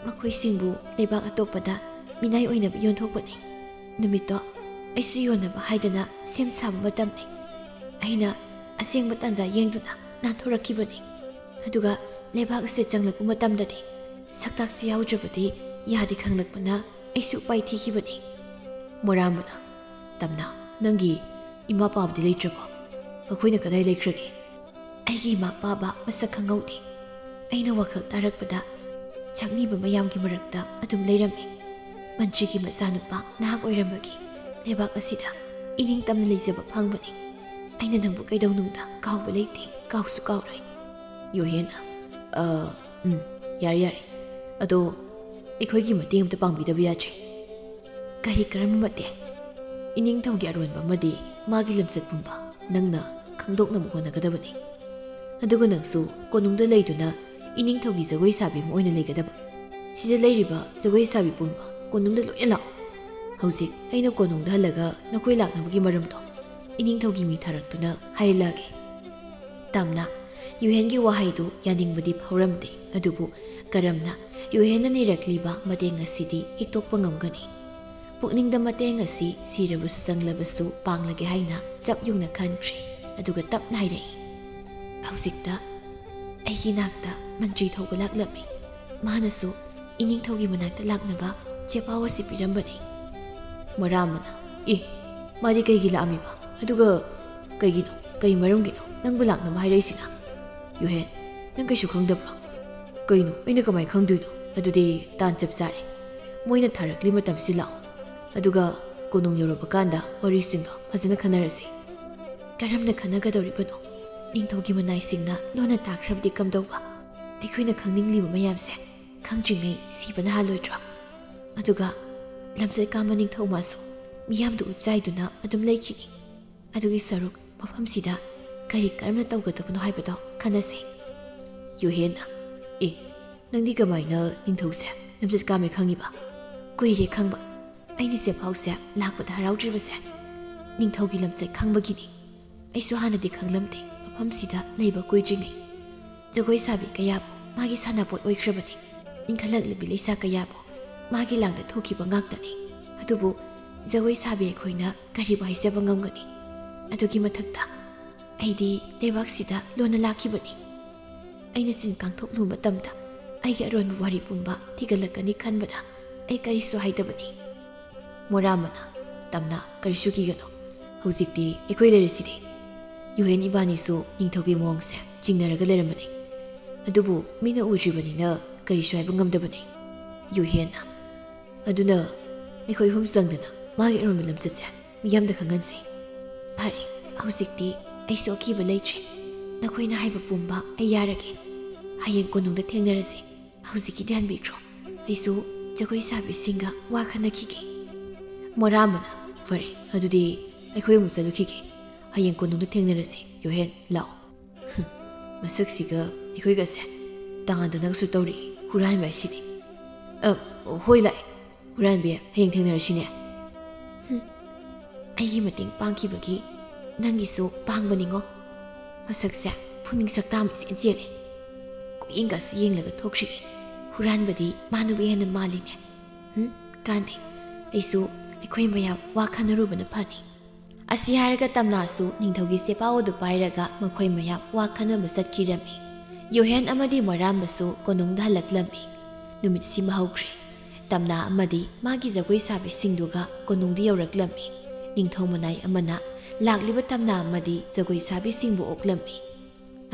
ꯃꯈꯣꯏꯁꯤꯡꯕꯨ ꯂꯩꯕꯥꯛ ꯑꯇꯣꯞꯄꯗ ꯃꯤꯅꯥꯏ ꯑꯣꯏꯅꯕ ꯌꯣꯟꯊꯣꯛꯄꯅꯤ. ꯅꯨꯃꯤꯠꯇꯣ ꯑꯩꯁꯨ ꯌꯣꯟꯅꯕ ꯍꯥꯏꯗꯅ ꯁꯦꯝ ꯁꯥꯕ ꯃꯇꯝꯅꯤ. ꯑꯩꯅ ꯑꯁꯦꯡꯕ ꯇꯥꯟꯖꯥ ꯌꯦꯡꯗꯨꯅ ꯅꯥꯟꯊꯣꯔꯛꯈꯤꯕꯅꯤ. ꯑꯗꯨꯒ ꯂꯩꯕꯥꯛ ꯑꯁꯤ ꯆꯪꯂꯛꯄ ꯃꯇꯝꯗꯗꯤ ꯁꯛꯇꯥꯛꯁꯤ ꯌꯥꯎꯗ꯭ꯔꯕꯗꯤ ꯌꯥꯗꯦ ꯈꯪꯂꯛꯄꯅ ꯑꯩꯁꯨ ꯎꯄꯥꯏ ꯊꯤꯈꯤꯕꯅꯤ. ꯃꯣꯏꯔꯥꯝꯕꯅ, ꯇꯝꯅ, ꯅꯪꯒꯤ ꯏꯃꯥ ꯄꯥꯕꯗꯤ ꯂꯩꯇ꯭ꯔꯕꯣ? ꯃꯈꯣꯏꯅ ꯀꯗꯥꯏ ꯂꯩꯈ꯭ꯔꯒꯦ? ꯑꯩꯒꯤ ꯏꯃꯥ ꯄꯥꯕ ꯃꯁꯛ ꯈꯪꯍꯧꯗꯦ. ꯑꯩꯅ ꯋꯥꯈꯜ ꯇꯥꯔꯛꯄꯗ ꯁꯛꯅꯤꯕ ꯃꯌꯥꯝꯒꯤ ꯃꯔꯛꯇ ꯑꯗꯨꯝ ꯂꯩꯔꯝꯃꯤ꯫ ꯃꯟꯇ꯭ꯔꯤꯒꯤ ꯃꯆꯥꯅꯨꯄꯥ ꯅꯍꯥꯛ ꯑꯣꯏꯔꯝꯕꯒꯤ ꯂꯩꯕꯥꯛ ꯑꯁꯤꯗ ꯏꯅꯤꯡꯇꯝꯅ ꯂꯩꯖꯕ ꯐꯪꯕꯅꯤ꯫ ꯑꯩꯅ ꯅꯪꯕꯨ ꯀꯩꯗꯧꯅꯨꯡꯗ ꯀꯥꯎꯕ ꯂꯩꯇꯦ, ꯀꯥꯎꯁꯨ ꯀꯥꯎꯔꯣꯏ꯫ ꯌꯨꯍꯦꯟꯅ ꯌꯥꯔꯦ ꯑꯗꯣ ꯑꯩꯈꯣꯏꯒꯤ ꯃꯇꯦꯡ ꯑꯝꯇ ꯄꯥꯡꯕꯤꯗꯕ ꯌꯥꯗ꯭ꯔꯦ꯫ ꯀꯔꯤ ꯀꯔꯝꯕ ꯃꯇꯦꯡ? ꯏꯅꯤꯡꯊꯧꯒꯤ ꯑꯔꯣꯟꯕ ꯑꯃꯗꯤ ꯃꯥꯒꯤ ꯂꯝꯆꯠ ꯄꯨꯝꯕ ꯅꯪꯅ ꯈꯪꯗꯣꯛꯅꯕ ꯍꯣꯠꯅꯒꯗꯕꯅꯤ꯫ ꯑꯗꯨꯒ ꯅꯪꯁꯨ ꯀꯣꯅꯨꯡꯗ ꯂꯩꯗꯨꯅ ꯏꯅꯤꯡꯊꯧꯒꯤ ꯖꯒꯣꯏ ꯁꯥꯕꯤ ꯑꯃ ꯑꯣꯏꯅ ꯂꯩꯒꯗꯕ꯫ ꯁꯤꯗ ꯂꯩꯔꯤꯕ ꯖꯒꯣꯏ ꯁꯥꯕꯤ ꯄꯨꯝꯕ ꯀꯣꯅꯨꯡꯗ ꯂꯣꯏꯅ ꯂꯥꯛꯑꯣ꯫ ꯍꯧꯖꯤꯛ ꯑꯩꯅ ꯀꯣꯅꯨꯡꯗ ꯍꯜꯂꯒ ꯅꯈꯣꯏ ꯂꯥꯛꯅꯕꯒꯤ ꯃꯔꯝꯗꯣ ꯏꯅꯤꯡꯊꯧꯒꯤ ꯃꯤ ꯊꯥꯔꯛꯇꯨꯅ ꯍꯥꯏꯍꯜꯂꯛꯑꯒꯦ꯫ ꯇꯝꯅ ꯌꯨꯍꯦꯟꯒꯤ ꯋꯥꯍꯩꯗꯨ ꯌꯥꯅꯤꯡꯕꯗꯤ ꯐꯥꯎꯔꯝꯗꯦ, ꯑꯗꯨꯕꯨ ꯀꯔꯝꯅ ꯌꯨꯍꯦꯟꯅ ꯅꯤꯔꯛꯂꯤꯕ ꯃꯇꯦꯡ ꯑꯁꯤꯗꯤ ꯍꯤꯛꯇꯣꯛꯄ ꯉꯝꯒꯅꯤ? ꯄꯨꯛꯅꯤꯡꯗ ꯃꯇꯦꯡ ꯑꯁꯤ ꯁꯤꯔꯕꯁꯨ ꯆꯪꯂꯕꯁꯨ ꯄꯥꯡꯂꯒꯦ ꯍꯥꯏꯅ ꯆꯞ ꯌꯨꯡꯅ ꯈꯟꯈ꯭ꯔꯦ꯫ ꯑꯗꯨꯒ ꯇꯞꯅ ꯍꯥꯏꯔꯛꯏ, ꯍꯧꯖꯤꯛꯇ ꯑꯩꯒꯤ ꯅꯥꯛꯇ ꯃꯟꯇ꯭ꯔꯤ ꯊꯧꯕ ꯂꯥꯛꯂꯝꯃꯤ꯫ ꯃꯥꯅꯁꯨ ꯏꯅꯤꯡꯊꯧꯒꯤ ꯃꯅꯥꯛꯇ ꯂꯥꯛꯅꯕ ꯆꯦꯄꯥꯎ ꯑꯁꯤ ꯄꯤꯔꯝꯕꯅꯤ꯫ ꯃꯔꯥꯝꯕꯅ ꯃꯥꯗꯤ ꯀꯩꯒꯤ ꯂꯥꯛꯑꯝꯃꯤꯕ? ꯑꯗꯨꯒ ꯀꯩꯒꯤꯅꯣ, ꯀꯩ ꯃꯔꯝꯒꯤꯅꯣ ꯅꯪꯕꯨ ꯂꯥꯛꯅꯕ ꯍꯥꯏꯔꯛꯏꯁꯤꯅ? ꯌꯨꯍꯦꯟ, ꯅꯪ ꯀꯩꯁꯨ ꯈꯪꯗꯕ꯭ꯔꯣ? ꯀꯩꯅꯣ, ꯑꯩꯅ ꯀꯃꯥꯏꯅ ꯈꯪꯗꯣꯏꯅꯣ? ꯑꯗꯨꯗꯤ ꯇꯥꯟ ꯆꯞ ꯆꯥꯔꯦ꯫ ꯃꯣꯏꯅ ꯊꯥꯔꯛꯂꯤ ꯃꯇꯝꯁꯤ ꯂꯥꯛꯑꯣ, ꯑꯗꯨꯒ ꯀꯣꯅꯨꯡ ꯌꯧꯔꯕ ꯀꯥꯟꯗ ꯋꯥꯔꯤꯁꯤꯡꯗꯣ ꯐꯖꯅ ꯈꯟꯅꯔꯁꯤ꯫ ꯀꯔꯝꯅ ꯈꯟꯅꯒꯗꯧꯔꯤꯕꯅꯣ? ꯅꯤꯡꯊꯧꯒꯤ ꯃꯅꯥꯏꯁꯤꯡꯅ ꯂꯣꯟꯅ ꯇꯥꯈ꯭ꯔꯕꯗꯤ ꯀꯝꯗꯧꯕ? ꯑꯩꯈꯣꯏꯅ ꯈꯪꯅꯤꯡꯂꯤꯕ ꯃꯌꯥꯝꯁꯦ ꯈꯪꯗ꯭ꯔꯤꯉꯩ ꯁꯤꯕꯅ ꯍꯥꯜꯂꯣꯏꯗ꯭ꯔꯣ? ꯑꯗꯨꯒ ꯂꯝꯆꯠ ꯀꯥꯝꯕ ꯅꯤꯡꯊꯧ ꯃꯥꯁꯨ ꯃꯤꯌꯥꯝꯗ ꯎꯠꯆꯥꯏꯗꯨꯅ ꯑꯗꯨꯝ ꯂꯩꯈꯤꯅꯤ꯫ ꯑꯗꯨꯒꯤ ꯁꯔꯨꯛ ꯃꯐꯝꯁꯤꯗ ꯀꯔꯝꯅ ꯇꯧꯒꯗꯕꯅꯣ ꯍꯥꯏꯕꯗꯣ ꯈꯟꯅꯁꯤ꯫ ꯌꯨꯍꯦꯟꯅ ꯅꯪꯗꯤ ꯀꯃꯥꯏꯅ ꯅꯤꯡꯊꯧꯁꯦ ꯂꯝꯆꯠ ꯀꯥꯝꯃꯦ ꯈꯪꯉꯤꯕ? ꯀꯨꯏꯔꯦ ꯈꯪꯕ꯫ ꯑꯩꯅ ꯆꯦꯐꯥꯎꯁꯦ ꯂꯥꯛꯄꯗ ꯍꯔꯥꯎꯗ꯭ꯔꯤꯕꯁꯦ ꯅꯤꯡꯊꯧꯒꯤ ꯂꯝꯆꯠ ꯈꯪꯕꯒꯤꯅꯤ꯫ ꯑꯩꯁꯨ ꯍꯥꯟꯅꯗꯤ ꯈꯪꯂꯝꯗꯦ, ꯃꯐꯝꯁꯤꯗ ꯂꯩꯕ ꯀꯨꯏꯗ꯭ꯔꯤꯉꯩ ꯖꯒꯣꯏ ꯁꯥꯕꯤ ꯀꯌꯥꯕꯨ ꯃꯥꯒꯤ ꯁꯥꯟꯅꯄꯣꯠ ꯑꯣꯏꯈ꯭ꯔꯕꯅꯤ꯫ ꯏꯟꯈꯠꯂꯛꯂꯤꯕꯤ ꯂꯩꯁꯥ ꯀꯌꯥꯕꯨ ꯃꯥꯒꯤ ꯂꯥꯡꯗ ꯊꯣꯛꯈꯤꯕ ꯉꯥꯛꯇꯅꯤ꯫ ꯑꯗꯨꯕꯨ ꯖꯒꯣꯏ ꯁꯥꯕꯤ ꯑꯩꯈꯣꯏꯅ ꯀꯔꯤꯕꯨ ꯍꯥꯏꯖꯕ ꯉꯝꯒꯅꯤ? ꯑꯗꯨꯒꯤ ꯃꯊꯛꯇ ꯑꯩꯗꯤ ꯂꯩꯕꯥꯛꯁꯤꯗ ꯂꯣꯟꯅ ꯂꯥꯛꯈꯤꯕꯅꯤ꯫ ꯑꯩꯅ ꯆꯤꯟ ꯀꯥꯡꯊꯣꯛꯂꯨꯕ ꯃꯇꯝꯗ ꯑꯩꯒꯤ ꯑꯔꯣꯟꯕ ꯋꯥꯔꯤ ꯄꯨꯝꯕ ꯊꯤꯒꯠꯂꯛꯀꯅꯤ ꯈꯟꯕꯗ ꯑꯩ ꯀꯔꯤꯁꯨ ꯍꯥꯏꯗꯕꯅꯤ꯫ ꯃꯣꯔꯥꯝꯕꯅ ꯇꯝꯅ ꯀꯔꯤꯁꯨ ꯀꯤꯒꯅꯨ, ꯍꯧꯖꯤꯛꯇꯤ ꯑꯩꯈꯣꯏ ꯂꯩꯔꯤꯁꯤꯗꯤ꯫ ꯌꯨꯍꯦꯟ ꯏꯕꯥꯅꯤꯁꯨ ꯅꯤꯡꯊꯧꯒꯤ ꯃꯑꯣꯡꯁꯦ ꯆꯤꯡꯅꯔꯒ ꯂꯩꯔꯝꯕꯅꯤ, ꯑꯗꯨꯕꯨ ꯃꯤꯅ ꯎꯗ꯭ꯔꯤꯕꯅꯤꯅ ꯀꯔꯤꯁꯨ ꯍꯥꯏꯕ ꯉꯝꯗꯕꯅꯤ꯫ ꯌꯨꯍꯦꯟꯅ ꯑꯗꯨꯅ ꯑꯩꯈꯣꯏ ꯑꯍꯨꯝ ꯆꯪꯗꯅ ꯃꯥꯒꯤ ꯑꯔꯣꯟꯕ ꯂꯝꯆꯠꯁꯦ ꯃꯤꯌꯥꯝꯗ ꯈꯪꯍꯟꯁꯤ꯫ ꯐꯔꯦ, ꯍꯧꯖꯤꯛꯇꯤ ꯑꯩꯁꯨ ꯑꯀꯤꯕ ꯂꯩꯇ꯭ꯔꯦ꯫ ꯅꯈꯣꯏꯅ ꯍꯥꯏꯕ ꯄꯨꯝꯕ ꯑꯩ ꯌꯥꯔꯒꯦ꯫ ꯍꯌꯦꯡ ꯀꯣꯅꯨꯡꯗ ꯊꯦꯡꯅꯔꯁꯤ꯫ ꯍꯧꯖꯤꯛꯀꯤꯗꯤ ꯍꯟꯕꯤꯈ꯭ꯔꯣ, ꯑꯩꯁꯨ ꯖꯒꯣꯏ ꯁꯥꯕꯤꯁꯤꯡꯒ ꯋꯥ ꯈꯟꯅꯈꯤꯒꯦ꯫ ꯃꯣꯔꯥꯝꯕꯅ ꯐꯔꯦ, ꯑꯗꯨꯗꯤ ꯑꯩꯈꯣꯏ ꯑꯃꯨꯛ ꯆꯠꯂꯨꯈꯤꯒꯦ꯫ ꯍꯌꯦꯡ ꯀꯣꯅꯨꯡꯗ ꯊꯦꯡꯅꯔꯁꯤ꯫ ꯌꯨꯍꯦꯟ ꯂꯥꯛꯑꯣ꯫ ꯃꯁꯛꯁꯤꯒ ꯑꯩꯈꯣꯏꯒꯁꯦ ꯇꯥꯡꯗꯅꯒꯁꯨ ꯇꯧꯔꯤ ꯍꯨꯔꯥꯟꯕ ꯍꯥꯏꯁꯤꯗꯤ꯫ ꯍꯣꯏ ꯂꯥꯛꯑꯦ ꯍꯨꯔꯥꯟꯕꯤ, ꯍꯌꯦꯡ ꯊꯦꯡꯅꯔꯁꯤꯅꯦ꯫ ꯑꯩꯒꯤ ꯃꯇꯦꯡ ꯄꯥꯡꯈꯤꯕꯒꯤ ꯅꯪꯒꯤꯁꯨ ꯄꯥꯡꯕꯅꯤꯉꯣ꯫ ꯃꯁꯛꯁꯦ ꯄꯨꯛꯅꯤꯡ ꯁꯛꯇꯥꯝ ꯏꯆꯦꯟ ꯆꯦꯜꯂꯦ꯫ ꯀꯨꯌꯦꯡꯒꯁꯨ ꯌꯦꯡꯂꯒ ꯊꯣꯛꯈ꯭ꯔꯤꯅꯦ꯫ ꯍꯨꯔꯥꯟꯕꯗꯤ ꯃꯥꯅꯕꯨ ꯍꯦꯟꯅ ꯃꯥꯜꯂꯤꯅꯦ꯫ ꯀꯥꯟꯗꯦ, ꯑꯩꯁꯨ ꯑꯩꯈꯣꯏ ꯃꯌꯥꯝ ꯋꯥ ꯈꯟꯅꯔꯨꯕꯅ ꯐꯅꯤ꯫ ꯑꯁꯤ ꯍꯥꯏꯔꯒ ꯇꯝꯅꯥꯁꯨ ꯅꯤꯡꯊꯧꯒꯤ ꯆꯦꯄꯥꯎ ꯑꯗꯨ ꯄꯥꯏꯔꯒ ꯃꯈꯣꯏ ꯃꯌꯥꯝ ꯋꯥ ꯈꯟꯅꯕ ꯆꯠꯈꯤꯔꯝꯃꯤ꯫ ꯌꯨꯍꯦꯟ ꯑꯃꯗꯤ ꯃꯣꯔꯥꯝꯕꯁꯨ ꯀꯣꯅꯨꯡꯗ ꯍꯜꯂꯛꯂꯝꯃꯤ꯫ ꯅꯨꯃꯤꯠꯁꯤꯃ ꯍꯧꯈ꯭ꯔꯦ꯫ ꯇꯝꯅꯥ ꯑꯃꯗꯤ ꯃꯥꯒꯤ ꯖꯒꯣꯏ ꯁꯥꯕꯤꯁꯤꯡꯗꯨꯒ ꯀꯣꯅꯨꯡꯗ ꯌꯧꯔꯛꯂꯝꯃꯤ꯫ ꯅꯤꯡꯊꯧ ꯃꯅꯥꯏ ꯑꯃꯅ ꯂꯥꯛꯂꯤꯕ ꯇꯝꯅꯥ ꯑꯃꯗꯤ ꯖꯒꯣꯏ ꯁꯥꯕꯤꯁꯤꯡꯕꯨ ꯑꯣꯛꯂꯝꯃꯤ꯫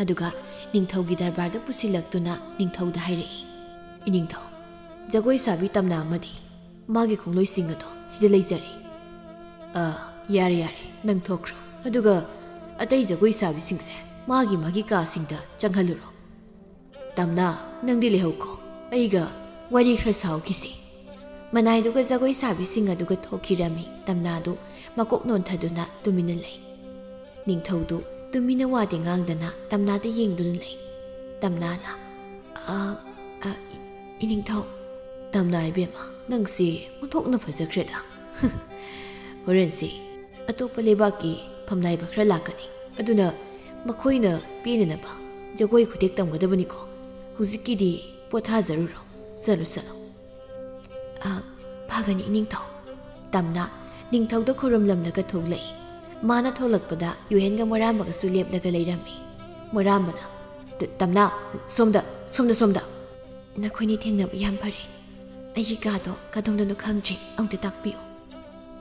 ꯑꯗꯨꯒ ꯅꯤꯡꯊꯧꯒꯤ ꯗꯔꯕꯥꯔꯗ ꯄꯨꯁꯤꯜꯂꯛꯇꯨꯅ ꯅꯤꯡꯊꯧꯗ ꯍꯥꯏꯔꯛꯏ, ꯏꯅꯤꯡꯊꯧ, ꯖꯒꯣꯏ ꯁꯥꯕꯤ ꯇꯝꯅꯥ ꯑꯃꯗꯤ ꯃꯥꯒꯤ ꯈꯣꯡꯂꯣꯏꯁꯤꯡ ꯑꯗꯣ ꯁꯤꯗ ꯂꯩꯖꯔꯤ꯫ ꯌꯥꯔꯦ ꯅꯪ ꯊꯣꯛꯈ꯭ꯔꯣ, ꯑꯗꯨꯒ ꯑꯇꯩ ꯖꯒꯣꯏ ꯁꯥꯕꯤꯁꯤꯡꯁꯦ ꯃꯥꯒꯤ ꯀꯥꯁꯤꯡꯗ ꯆꯪꯍꯜꯂꯨꯔꯣ꯫ ꯇꯝꯅꯥ, ꯅꯪꯗꯤ ꯂꯩꯍꯧꯀꯣ, ꯑꯩꯒ ꯋꯥꯔꯤ ꯈꯔ ꯁꯥꯍꯧꯈꯤꯁꯤ꯫ ꯃꯅꯥꯏꯗꯨꯒ ꯖꯒꯣꯏ ꯁꯥꯕꯤꯁꯤꯡ ꯑꯗꯨꯒ ꯊꯣꯛꯈꯤꯔꯝꯃꯤ꯫ ꯇꯝꯅꯥꯗꯨ ꯃꯀꯣꯛ ꯅꯣꯟꯊꯗꯨꯅ ꯇꯨꯃꯤꯟꯅ ꯂꯩ꯫ ꯅꯤꯡꯊꯧꯗꯨ ꯇꯨꯃꯤꯟꯅ ꯋꯥꯗꯤ ꯉꯥꯡꯗꯅ ꯇꯝꯅꯥꯗ ꯌꯦꯡꯗꯨꯅ ꯂꯩ꯫ ꯇꯝꯅꯥꯅ ꯏꯅꯤꯡꯊꯧ꯫ ꯇꯝꯅꯥ ꯏꯕꯦꯝꯃ, ꯅꯪꯁꯤ ꯑꯣꯟꯊꯣꯛꯅ ꯐꯖꯈ꯭ꯔꯦꯗ꯫ ꯍꯣꯔꯦꯟꯁꯤ ꯑꯇꯣꯞꯄ ꯂꯩꯕꯥꯛꯀꯤ ꯐꯝꯅꯥꯏꯕ ꯈꯔ ꯂꯥꯛꯀꯅꯤ, ꯑꯗꯨꯅ ꯃꯈꯣꯏꯅ ꯄꯦꯟꯅꯅꯕ ꯖꯒꯣꯏ ꯈꯨꯊꯦꯛ ꯇꯝꯒꯗꯕꯅꯤꯀꯣ꯫ ꯍꯧꯖꯤꯛꯀꯤꯗꯤ ꯄꯣꯊꯥꯖꯔꯨꯔꯣ, ꯆꯠꯂꯨ꯫ ꯐꯒꯅꯤ ꯏꯅꯤꯡꯊꯧ꯫ ꯇꯝꯅꯥ ꯅꯤꯡꯊꯧꯗ ꯈꯨꯔꯨꯝꯂꯝꯂꯒ ꯊꯣꯛꯂꯛꯏ꯫ ꯃꯥꯅ ꯊꯣꯛꯂꯛꯄꯗ ꯌꯨꯍꯦꯟꯒ ꯃꯣꯔꯥꯝꯕꯒꯁꯨ ꯂꯦꯞꯂꯒ ꯂꯩꯔꯝꯃꯤ꯫ ꯃꯣꯔꯥꯝꯕꯅ ꯇꯝꯅꯥ, ꯁꯣꯝꯗ꯫ ꯅꯈꯣꯏꯅꯤ ꯊꯦꯡꯅꯕ ꯌꯥꯝ ꯐꯔꯦ꯫ ꯑꯩꯒꯤ ꯀꯥꯗꯣ ꯀꯗꯣꯝꯗꯅꯣ ꯈꯪꯗ꯭ꯔꯤ, ꯑꯝꯇ ꯇꯥꯛꯄꯤꯌꯨ꯫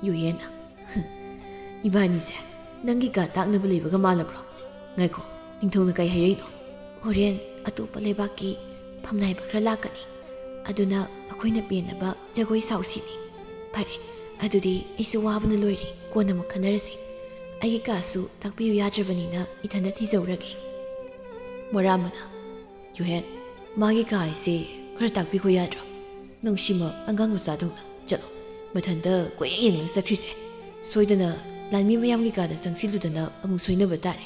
ꯌꯨꯍꯦꯟꯅ ꯏꯕꯥꯅꯤꯁꯦ ꯅꯪꯒꯤ ꯀꯥ ꯇꯥꯛꯅꯕ ꯂꯩꯕꯒ ꯃꯥꯜꯂꯕ꯭ꯔꯣ? ꯉꯥꯏꯈꯣ, ꯅꯤꯡꯊꯧꯅ ꯀꯩ ꯍꯥꯏꯔꯛꯏꯅꯣ? ꯍꯣꯔꯦꯟ ꯑꯇꯣꯞꯄ ꯂꯩꯕꯥꯛꯀꯤ ꯐꯝꯅꯥꯏꯕ ꯈꯔ ꯂꯥꯛꯀꯅꯤ, ꯑꯗꯨꯅ ꯑꯩꯈꯣꯏꯅ ꯄꯦꯟꯅꯕ ꯖꯒꯣꯏ ꯁꯥꯎꯁꯤꯅꯤ꯫ ꯐꯔꯦ, ꯑꯗꯨꯗꯤ ꯑꯩꯁꯨ ꯋꯥꯕꯅ ꯂꯣꯏꯔꯦ, ꯀꯣꯟꯅ ꯑꯃꯨꯛ ꯈꯟꯅꯔꯁꯤ꯫ ꯑꯩꯒꯤ ꯀꯥꯁꯨ ꯇꯥꯛꯄꯤꯌꯨ ꯌꯥꯗ꯭ꯔꯕꯅꯤꯅ ꯏꯊꯟꯗ ꯊꯤꯖꯧꯔꯒꯦ꯫ ꯃꯣꯔꯥꯃꯅ: ꯌꯨꯍꯦꯟ, ꯃꯥꯒꯤ ꯀꯥ ꯍꯥꯏꯁꯦ ꯈꯔ ꯇꯥꯛꯄꯤꯈꯣ ꯌꯥꯗ꯭ꯔꯣ? ꯅꯨꯡꯁꯤꯃꯛ ꯑꯉꯥꯡ ꯃꯆꯥꯗꯧꯅ ꯆꯠꯂꯣ, ꯃꯊꯟꯇ ꯀꯣꯏꯌꯦꯡ ꯌꯦꯡꯂꯒ ꯆꯠꯈ꯭ꯔꯤꯁꯦ꯫ ꯁꯣꯏꯗꯅ ꯂꯥꯟꯃꯤ ꯃꯌꯥꯝꯒꯤ ꯀꯥꯗ ꯆꯪꯁꯤꯜꯂꯨꯗꯅ ꯑꯃꯨꯛ ꯁꯣꯏꯅꯕ ꯇꯥꯔꯦ꯫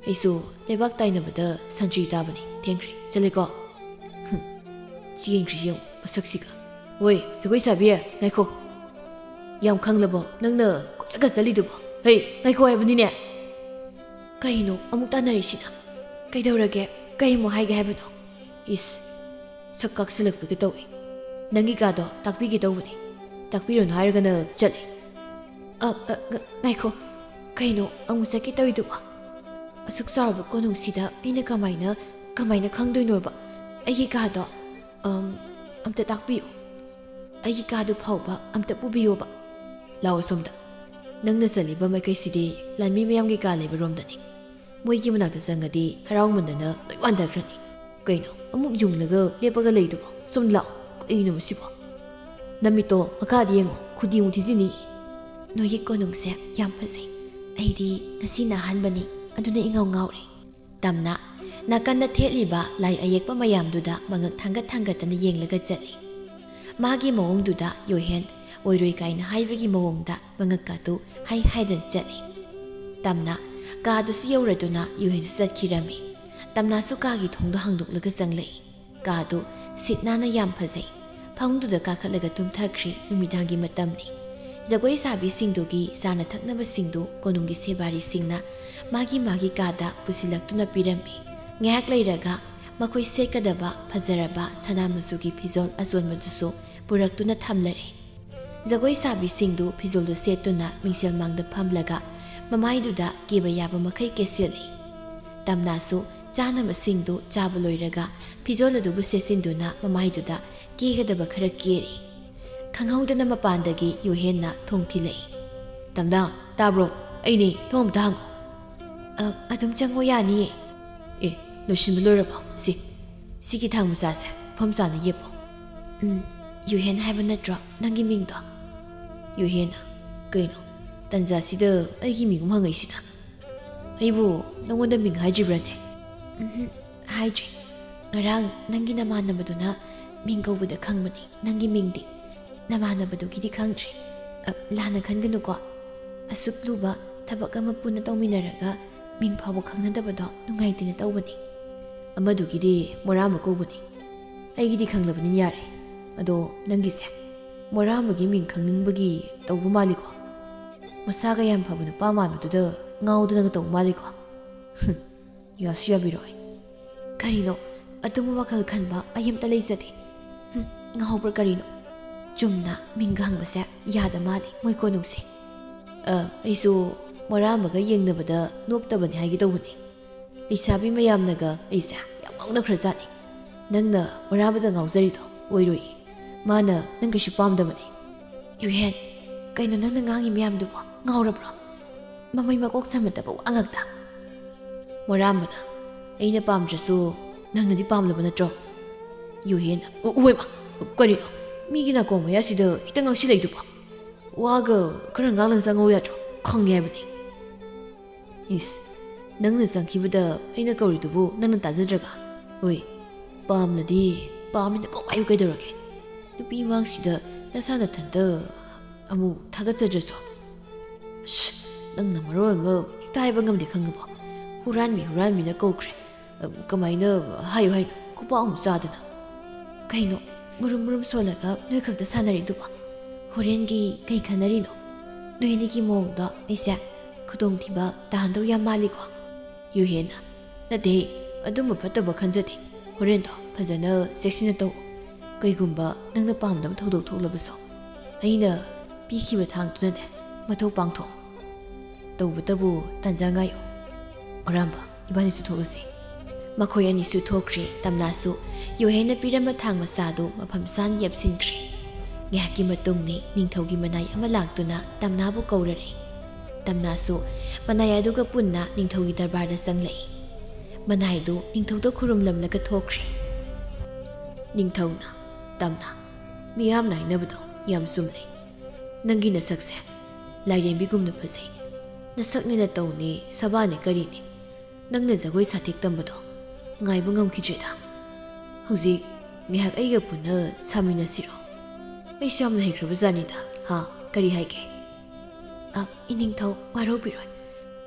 ꯑꯩꯁꯨ ꯂꯩꯕꯥꯛ ꯇꯥꯏꯅꯕꯗ ꯁꯟꯇ꯭ꯔꯤ ꯇꯥꯕꯅꯤ, ꯊꯦꯡꯈ꯭ꯔꯦ, ꯆꯠꯂꯦꯀꯣ꯫ ꯆꯦꯟꯈ꯭ꯔꯤꯁꯤ ꯌꯦꯡꯉꯨ ꯃꯁꯛꯁꯤꯒ꯫ ꯍꯣꯏ ꯖꯒꯣꯏ ꯁꯥꯕꯤ, ꯉꯥꯏꯈꯣ꯫ ꯌꯥꯝ ꯈꯪꯂꯕꯣ ꯅꯪꯅ ꯀꯣꯆꯠꯀ ꯆꯠꯂꯤꯗꯨꯕꯣ? ꯍꯩ, ꯉꯥꯏꯈꯣ ꯍꯥꯏꯕꯅꯤꯅꯦ꯫ ꯀꯩꯅꯣ ꯑꯃꯨꯛ ꯇꯥꯟꯅꯔꯤꯁꯤꯅ? ꯀꯩꯗꯧꯔꯒꯦ? ꯀꯩ ꯑꯃꯨꯛ ꯍꯥꯏꯒꯦ ꯍꯥꯏꯕꯅꯣ? ꯏꯁ, ꯁꯛ ꯀꯥꯛꯁꯤꯜꯂꯛꯄꯒ ꯇꯧꯏ꯫ ꯅꯪꯒꯤ ꯀꯥꯗꯣ ꯇꯥꯛꯄꯤꯒꯦ ꯇꯧꯕꯅꯤ, ꯇꯥꯛꯄꯤꯔꯣꯅ ꯍꯥꯏꯔꯒꯅ ꯆꯠꯂꯦ꯫ ꯉꯥꯏꯈꯣ, ꯀꯩꯅꯣ ꯑꯃꯨꯛ ꯆꯠꯀꯦ ꯇꯧꯏꯗꯨꯕꯣ? ꯑꯁꯨꯛ ꯆꯥꯎꯔꯕ ꯀꯣꯅꯨꯡꯁꯤꯗ ꯑꯩꯅ ꯀꯃꯥꯏꯅ ꯈꯪꯗꯣꯏꯅꯣꯕ? ꯑꯩꯒꯤ ꯀꯥꯗꯣ ꯑꯝꯇ ꯇꯥꯛꯄꯤꯌꯨ, ꯑꯩꯒꯤ ꯀꯥꯗꯨ ꯐꯥꯎꯕ ꯑꯝꯇ ꯄꯨꯕꯤꯌꯣꯕ꯫ ꯂꯥꯛꯑꯣ ꯁꯣꯝꯗ꯫ ꯅꯪꯅ ꯆꯠꯂꯤꯕ ꯃꯥꯏꯀꯩꯁꯤꯗꯤ ꯂꯥꯟꯃꯤ ꯃꯌꯥꯝꯒꯤ ꯀꯥ ꯂꯩꯕꯔꯣꯝꯗꯅꯤ꯫ ꯃꯣꯏꯒꯤ ꯃꯅꯥꯛꯇ ꯆꯪꯉꯗꯤ ꯍꯔꯥꯎꯃꯟꯗꯅ ꯂꯣꯏ ꯋꯥꯟꯊꯈ꯭ꯔꯅꯤ꯫ ꯀꯩꯅꯣ ꯑꯃꯨꯛ ꯌꯨꯡꯂꯒ ꯂꯦꯞꯄꯒ ꯂꯩꯗꯨꯕꯣ? ꯁꯨꯝ ꯂꯥꯛꯑꯣ, ꯀꯩꯅꯣ ꯃꯁꯤꯕꯣ? ꯅꯃꯤꯠꯇꯣ ꯃꯈꯥꯗ ꯌꯦꯡꯉꯣ, ꯈꯨꯗꯤ ꯑꯃꯨꯛ ꯊꯤꯖꯤꯟꯅꯤ꯫ ꯅꯣꯏꯒꯤ ꯀꯣꯅꯨꯡꯁꯦ ꯌꯥꯝ ꯐꯖꯩ, ꯑꯩꯗꯤ ꯉꯁꯤꯅ ꯑꯍꯥꯟꯕꯅꯤ, ꯑꯗꯨꯅ ꯏꯉꯥꯎ ꯉꯥꯎꯔꯦ꯫ ꯇꯝꯅ ꯅꯥꯀꯟꯗ ꯊꯦꯠꯂꯤꯕ ꯂꯥꯏ ꯑꯌꯦꯛꯄ ꯃꯌꯥꯝꯗꯨꯗ ꯃꯉꯛ ꯊꯥꯡꯒꯠꯇꯅ ꯌꯦꯡꯂꯒ ꯆꯠꯂꯤ꯫ ꯃꯥꯒꯤ ꯃꯑꯣꯡꯗꯨꯗ ꯌꯣꯍꯦꯟ ꯑꯣꯏꯔꯣꯏ ꯀꯥꯏꯅ ꯍꯥꯏꯕꯒꯤ ꯃꯑꯣꯡꯗ ꯃꯉꯛꯀꯥꯗꯨ ꯍꯥꯏꯗꯅ ꯆꯠꯂꯤ꯫ ꯇꯝꯅ ꯀꯥꯗꯨꯁꯨ ꯌꯧꯔꯗꯨꯅ ꯌꯣꯍꯦꯟꯁꯨ ꯆꯠꯈꯤꯔꯝꯃꯤ꯫ ꯇꯝꯅꯁꯨ ꯀꯥꯒꯤ ꯊꯣꯡꯗꯣ ꯍꯥꯡꯗꯣꯛꯂꯒ ꯆꯪꯂꯛꯏ꯫ ꯀꯥꯗꯨ ꯁꯤꯠ ꯅꯥꯟꯅ ꯌꯥꯝ ꯐꯖꯩ꯫ ꯐꯃꯨꯡꯗꯨꯗ ꯀꯥꯈꯠꯂꯒ ꯇꯨꯝꯊꯈ꯭ꯔꯤ꯫ ꯅꯨꯃꯤꯗꯥꯡꯒꯤ ꯃꯇꯝꯅꯤ꯫ ꯖꯒꯣꯏ ꯁꯥꯕꯤꯁꯤꯡꯗꯨꯒꯤ ꯆꯥꯅ ꯊꯛꯅꯕꯁꯤꯡꯗꯨ ꯀꯣꯅꯨꯡꯒꯤ ꯁꯦꯕꯥꯔꯤꯁꯤꯡꯅ ꯃꯥꯒꯤ ꯀꯥꯗ ꯄꯨꯁꯤꯜꯂꯛꯇꯨꯅ ꯄꯤꯔꯝꯃꯤ꯫ ꯉꯥꯏꯍꯥꯛ ꯂꯩꯔꯒ ꯃꯈꯣꯏ ꯁꯦꯠꯀꯗꯕ ꯐꯖꯔꯕ ꯁꯅꯥ ꯃꯆꯨꯒꯤ ꯐꯤꯖꯣꯜ ꯑꯆꯣꯟꯕꯗꯨꯁꯨ ꯄꯨꯔꯛꯇꯨꯅ ꯊꯝꯂꯔꯦ꯫ ꯖꯒꯣꯏ ꯁꯥꯕꯤꯁꯤꯡꯗꯨ ꯐꯤꯖꯣꯜꯗꯨ ꯁꯦꯠꯇꯨꯅ ꯃꯤꯡꯁꯦꯜ ꯃꯥꯡꯗ ꯐꯝꯂꯒ ꯃꯃꯥꯏꯗꯨꯗ ꯀꯦꯕ ꯌꯥꯕ ꯃꯈꯩ ꯀꯦꯁꯤꯜꯂꯤ꯫ ꯇꯝꯅꯁꯨ ꯆꯥꯅꯕꯁꯤꯡꯗꯨ ꯆꯥꯕ ꯂꯣꯏꯔꯒ ꯐꯤꯖꯣꯜ ꯑꯗꯨꯕꯨ ꯁꯦꯠꯆꯤꯟꯗꯨꯅ ꯃꯃꯥꯏꯗꯨꯗ ꯀꯦꯒꯗꯕ ꯈꯔ ꯀꯦꯔꯤ꯫ ꯈꯪꯍꯧꯗꯅ ꯃꯄꯥꯟꯗꯒꯤ ꯌꯣꯍꯦꯟꯅ ꯊꯣꯡ ꯊꯤꯜꯂꯛꯏ꯫ ꯇꯝꯅ, ꯇꯥꯕ꯭ꯔꯣ? ꯑꯩꯅꯦ, ꯊꯣꯡ ꯑꯝꯇ ꯍꯥꯡꯉꯣ꯫ ꯑꯗꯨꯝ ꯆꯪꯉꯣ, ꯌꯥꯅꯤꯌꯦ꯫ ꯑꯦ, ꯂꯣꯏꯁꯤꯟꯕ ꯂꯣꯏꯔꯕꯣ? ꯁꯤꯒꯤ ꯊꯥꯡ ꯃꯆꯥꯁꯦ ꯃꯐꯝ ꯆꯥꯅ ꯌꯦꯞꯄꯣ꯫ ꯌꯨꯍꯦꯟ ꯍꯥꯏꯕ ꯅꯠꯇ꯭ꯔꯣ ꯅꯪꯒꯤ ꯃꯤꯡꯗꯣ? ꯌꯨꯍꯦꯟꯅ: ꯀꯩꯅꯣ ꯇꯟꯖꯥꯁꯤꯗ ꯑꯩꯒꯤ ꯃꯤꯡ ꯑꯃ ꯍꯪꯉꯛꯏꯁꯤꯅ? ꯑꯩꯕꯨ ꯅꯪꯉꯣꯟꯗ ꯃꯤꯡ ꯍꯥꯏꯗ꯭ꯔꯤꯕ꯭ꯔꯅꯦ? ꯍꯥꯏꯗ꯭ꯔꯤ꯫ ꯉꯔꯥꯡ ꯅꯪꯒꯤ ꯅꯃꯥꯟꯅꯕꯗꯨꯅ ꯃꯤꯡ ꯀꯧꯕꯗ ꯈꯪꯕꯅꯤ, ꯅꯪꯒꯤ ꯃꯤꯡꯗꯤ ꯅꯃꯥꯟꯅꯕꯗꯨꯒꯤꯗꯤ ꯈꯪꯗ꯭ꯔꯤ꯫ ꯂꯥꯟꯅ ꯈꯟꯒꯅꯨꯀꯣ, ꯑꯁꯨꯛ ꯂꯨꯕ ꯊꯕꯛ ꯑꯃ ꯄꯨꯟꯅ ꯇꯧꯃꯤꯟꯅꯔꯒ ꯃꯤꯡ ꯐꯥꯎꯕ ꯈꯪꯅꯗꯕꯗꯣ ꯅꯨꯡꯉꯥꯏꯇꯦꯅ ꯇꯧꯕꯅꯤ꯫ ꯑꯃꯗꯨꯒꯤꯗꯤ ꯃꯣꯔꯥꯃ ꯀꯧꯕꯅꯤ, ꯑꯩꯒꯤꯗꯤ ꯈꯪꯂꯕꯅꯤ ꯌꯥꯔꯦ꯫ ꯑꯗꯣ ꯅꯪꯒꯤꯁꯦ ꯃꯣꯔꯥꯃꯒꯤ ꯃꯤꯡ ꯈꯪꯅꯤꯡꯕꯒꯤ ꯇꯧꯕ ꯃꯥꯜꯂꯤꯀꯣ? ꯃꯁꯥꯒ ꯌꯥꯝ ꯐꯕ ꯅꯨꯄꯥ ꯃꯥꯟꯕꯗꯨꯗ ꯉꯥꯎꯗꯅꯒ ꯇꯧꯕ ꯃꯥꯜꯂꯤꯀꯣ? ꯌꯥꯁꯨ ꯌꯥꯕꯤꯔꯣꯏ꯫ ꯀꯔꯤꯅꯣ ꯑꯗꯨꯝꯕ ꯋꯥꯈꯜ ꯈꯟꯕ ꯑꯩ ꯑꯝꯇ ꯂꯩꯖꯗꯦ꯫ ꯉꯥꯎꯕ꯭ꯔꯥ ꯀꯔꯤꯅꯣ? ꯆꯨꯝꯅ ꯃꯤꯡꯒ ꯍꯪꯕꯁꯦ ꯌꯥꯗ ꯃꯥꯜꯂꯤ ꯃꯣꯏ ꯀꯣꯅꯨꯡꯁꯦ꯫ ꯑꯩꯁꯨ ꯃꯣꯔꯥꯃꯒ ꯌꯦꯡꯅꯕꯗ ꯅꯣꯞꯇꯕꯅꯤ ꯍꯥꯏꯒꯦ ꯇꯧꯕꯅꯤ꯫ ꯂꯩꯁꯥꯕꯤ ꯃꯌꯥꯝꯅꯒ ꯑꯩꯁꯦ ꯌꯥꯝ ꯉꯥꯎꯅꯈ꯭ꯔꯖꯥꯠꯅꯤ꯫ ꯅꯪꯅ ꯃꯣꯔꯥꯃꯗ ꯉꯥꯎꯖꯔꯤꯗꯣ ꯑꯣꯏꯔꯣꯏ, ꯃꯥꯅ ꯅꯪ ꯀꯩꯁꯨ ꯄꯥꯝꯗꯕꯅꯤ꯫ ꯌꯨꯍꯦꯟ, ꯀꯩꯅꯣ ꯅꯪꯅ ꯉꯥꯡꯉꯤ ꯃꯌꯥꯝꯗꯨꯕꯣ? ꯉꯥꯎꯔꯕ꯭ꯔꯣ? ꯃꯃꯩ ꯃꯀꯣꯛ ꯆꯝꯃꯗꯕ ꯋꯥ ꯉꯥꯛꯇ꯫ ꯃꯣꯔꯥꯃꯅ: ꯑꯩꯅ ꯄꯥꯝꯗ꯭ꯔꯁꯨ ꯅꯪꯅꯗꯤ ꯄꯥꯝꯂꯕ ꯅꯠꯇ꯭ꯔꯣ? ꯌꯨꯍꯦꯟꯅ: ꯎꯋꯦꯕ, ꯀꯔꯤꯅꯣ ꯃꯤꯒꯤ ꯅꯥꯀꯣꯡ ꯃꯌꯥꯁꯤꯗ ꯍꯦꯛꯇ ꯉꯥꯡꯁꯤꯜꯂꯛꯏꯗꯨꯕꯣ? ꯋꯥꯒ ꯈꯔ ꯉꯥꯡꯂꯒ ꯆꯪꯉꯧ ꯌꯥꯗ꯭ꯔꯣ? ꯈꯪꯉꯦ ꯍꯥꯏꯕꯅꯤ꯫ ꯏꯁ, ꯅꯪꯅ ꯆꯪꯈꯤꯕꯗ ꯑꯩꯅ ꯀꯧꯔꯤꯗꯨꯕꯨ ꯅꯪꯅ ꯇꯥꯖꯗ꯭ꯔꯒ? ꯍꯣꯏ, ꯄꯥꯝꯂꯗꯤ ꯄꯥꯝꯃꯤꯅ ꯀꯧ ꯍꯥꯏꯌꯨ, ꯀꯩꯗꯧꯔꯒꯦ? ꯅꯨꯄꯤ ꯃꯥꯡꯁꯤꯗ ꯅꯁꯥ ꯅꯊꯟꯇ ꯑꯃꯨꯛ ꯊꯥꯒꯠꯆꯗ꯭ꯔꯁꯨ? ꯅꯪꯅ ꯃꯔꯣꯜ ꯑꯃ ꯍꯦꯛꯇ ꯍꯥꯏꯕ ꯉꯝꯗꯦ ꯈꯪꯉꯕꯣ? ꯍꯨꯔꯥꯟꯕꯤꯅ ꯀꯧꯈ꯭ꯔꯦ, ꯀꯃꯥꯏꯅ ꯍꯥꯏꯌꯨ ꯍꯥꯏꯅꯣ? ꯈꯨꯄꯥꯛ ꯑꯃꯨꯛ ꯆꯥꯗꯅ꯫ ꯀꯩꯅꯣ ꯃꯨꯔꯨꯝ ꯁꯣꯜꯂꯒ ꯅꯣꯏ ꯈꯛꯇ ꯁꯥꯟꯅꯔꯤꯗꯨꯕꯣ? ꯍꯣꯔꯦꯟꯒꯤ ꯀꯩ ꯈꯟꯅꯔꯤꯅꯣ? ꯅꯣꯏ ꯑꯅꯤꯒꯤ ꯃꯑꯣꯡꯗꯣ ꯑꯩꯁꯦ ꯈꯨꯗꯣꯡꯊꯤꯕ ꯇꯥꯍꯟꯗꯧ ꯌꯥꯝ ꯃꯥꯜꯂꯤꯀꯣ? ꯌꯨꯍꯦꯟꯅ: ꯅꯠꯇꯦ, ꯑꯗꯨꯝꯕ ꯐꯠꯇꯕ ꯈꯟꯖꯗꯦ꯫ ꯍꯣꯔꯦꯟꯗꯣ ꯐꯖꯅ ꯆꯦꯛꯁꯤꯟꯅ ꯇꯧ꯫ ꯀꯩꯒꯨꯝꯕ ꯅꯪꯅ ꯄꯥꯝꯗꯕ ꯊꯧꯗꯣꯛ ꯊꯣꯛꯂꯕꯁꯨ ꯑꯩꯅ ꯄꯤꯈꯤꯕ ꯊꯥꯡꯗꯨꯅꯅꯦ ꯃꯊꯧ ꯄꯥꯡꯊꯣꯛ꯫ ꯇꯧꯕꯇꯕꯨ ꯇꯥꯟꯖꯥ ꯉꯥꯏꯌꯨ꯫ ꯑꯔꯥꯝꯕ, ꯏꯕꯥꯅꯤꯁꯨ ꯊꯣꯛꯂꯁꯤ꯫ ꯃꯈꯣꯏ ꯑꯅꯤꯁꯨ ꯊꯣꯛꯈ꯭ꯔꯤ꯫ ꯇꯝꯅꯁꯨ ꯌꯣꯍꯦꯟꯅ ꯄꯤꯔꯝꯕ ꯊꯥꯡ ꯃꯆꯥꯗꯨ ꯃꯐꯝ ꯆꯥꯅ ꯌꯦꯞꯁꯤꯟꯈ꯭ꯔꯤ꯫ ꯉꯥꯏꯍꯥꯛꯀꯤ ꯃꯇꯨꯡꯅꯤ ꯅꯤꯡꯊꯧꯒꯤ ꯃꯅꯥꯏ ꯑꯃ ꯂꯥꯛꯇꯨꯅ ꯇꯝꯅꯕꯨ ꯀꯧꯔꯔꯤ꯫ ꯇꯝꯅꯁꯨ ꯃꯅꯥꯏ ꯑꯗꯨꯒ ꯄꯨꯟꯅ ꯅꯤꯡꯊꯧꯒꯤ ꯗꯔꯕꯥꯔꯗ ꯆꯪꯂꯛꯏ꯫ ꯃꯅꯥꯏꯗꯨ ꯅꯤꯡꯊꯧꯗ ꯈꯨꯔꯨꯝꯂꯝꯂꯒ ꯊꯣꯛꯈ꯭ꯔꯤ꯫ ꯅꯤꯡꯊꯧꯅ: ꯇꯝꯅ ꯃꯤꯌꯥꯝꯅ ꯍꯥꯏꯅꯕꯗꯣ ꯌꯥꯝ ꯆꯨꯝꯂꯦ ꯅꯪꯒꯤ ꯅꯁꯛꯁꯦ ꯂꯥꯏꯔꯦꯝꯕꯤꯒꯨꯝꯅ ꯐꯖꯩ ꯅꯁꯛꯅꯤꯅ ꯇꯧꯅꯤ ꯁꯕꯥꯅꯤ ꯀꯔꯤꯅꯤ ꯅꯪꯅ ꯖꯒꯣꯏ ꯁꯥꯊꯦꯛ ꯇꯝꯕꯗꯣ ꯉꯥꯏꯕ ꯉꯝꯈꯤꯗ꯭ꯔꯦꯗ ꯍꯧꯖꯤꯛ ꯉꯥꯏꯍꯥꯛ ꯑꯩꯒ ꯄꯨꯟꯅ ꯁꯥꯃꯤꯟꯅꯁꯤꯔꯣ ꯑꯩꯁꯨ ꯌꯥꯝꯅ ꯍꯩꯈ꯭ꯔꯕꯖꯥꯠꯅꯤꯗ ꯍꯥ ꯀꯔꯤ ꯍꯥꯏꯒꯦ ꯏꯅꯤꯡꯊꯧ ꯋꯥꯔꯧꯕꯤꯔꯣꯏ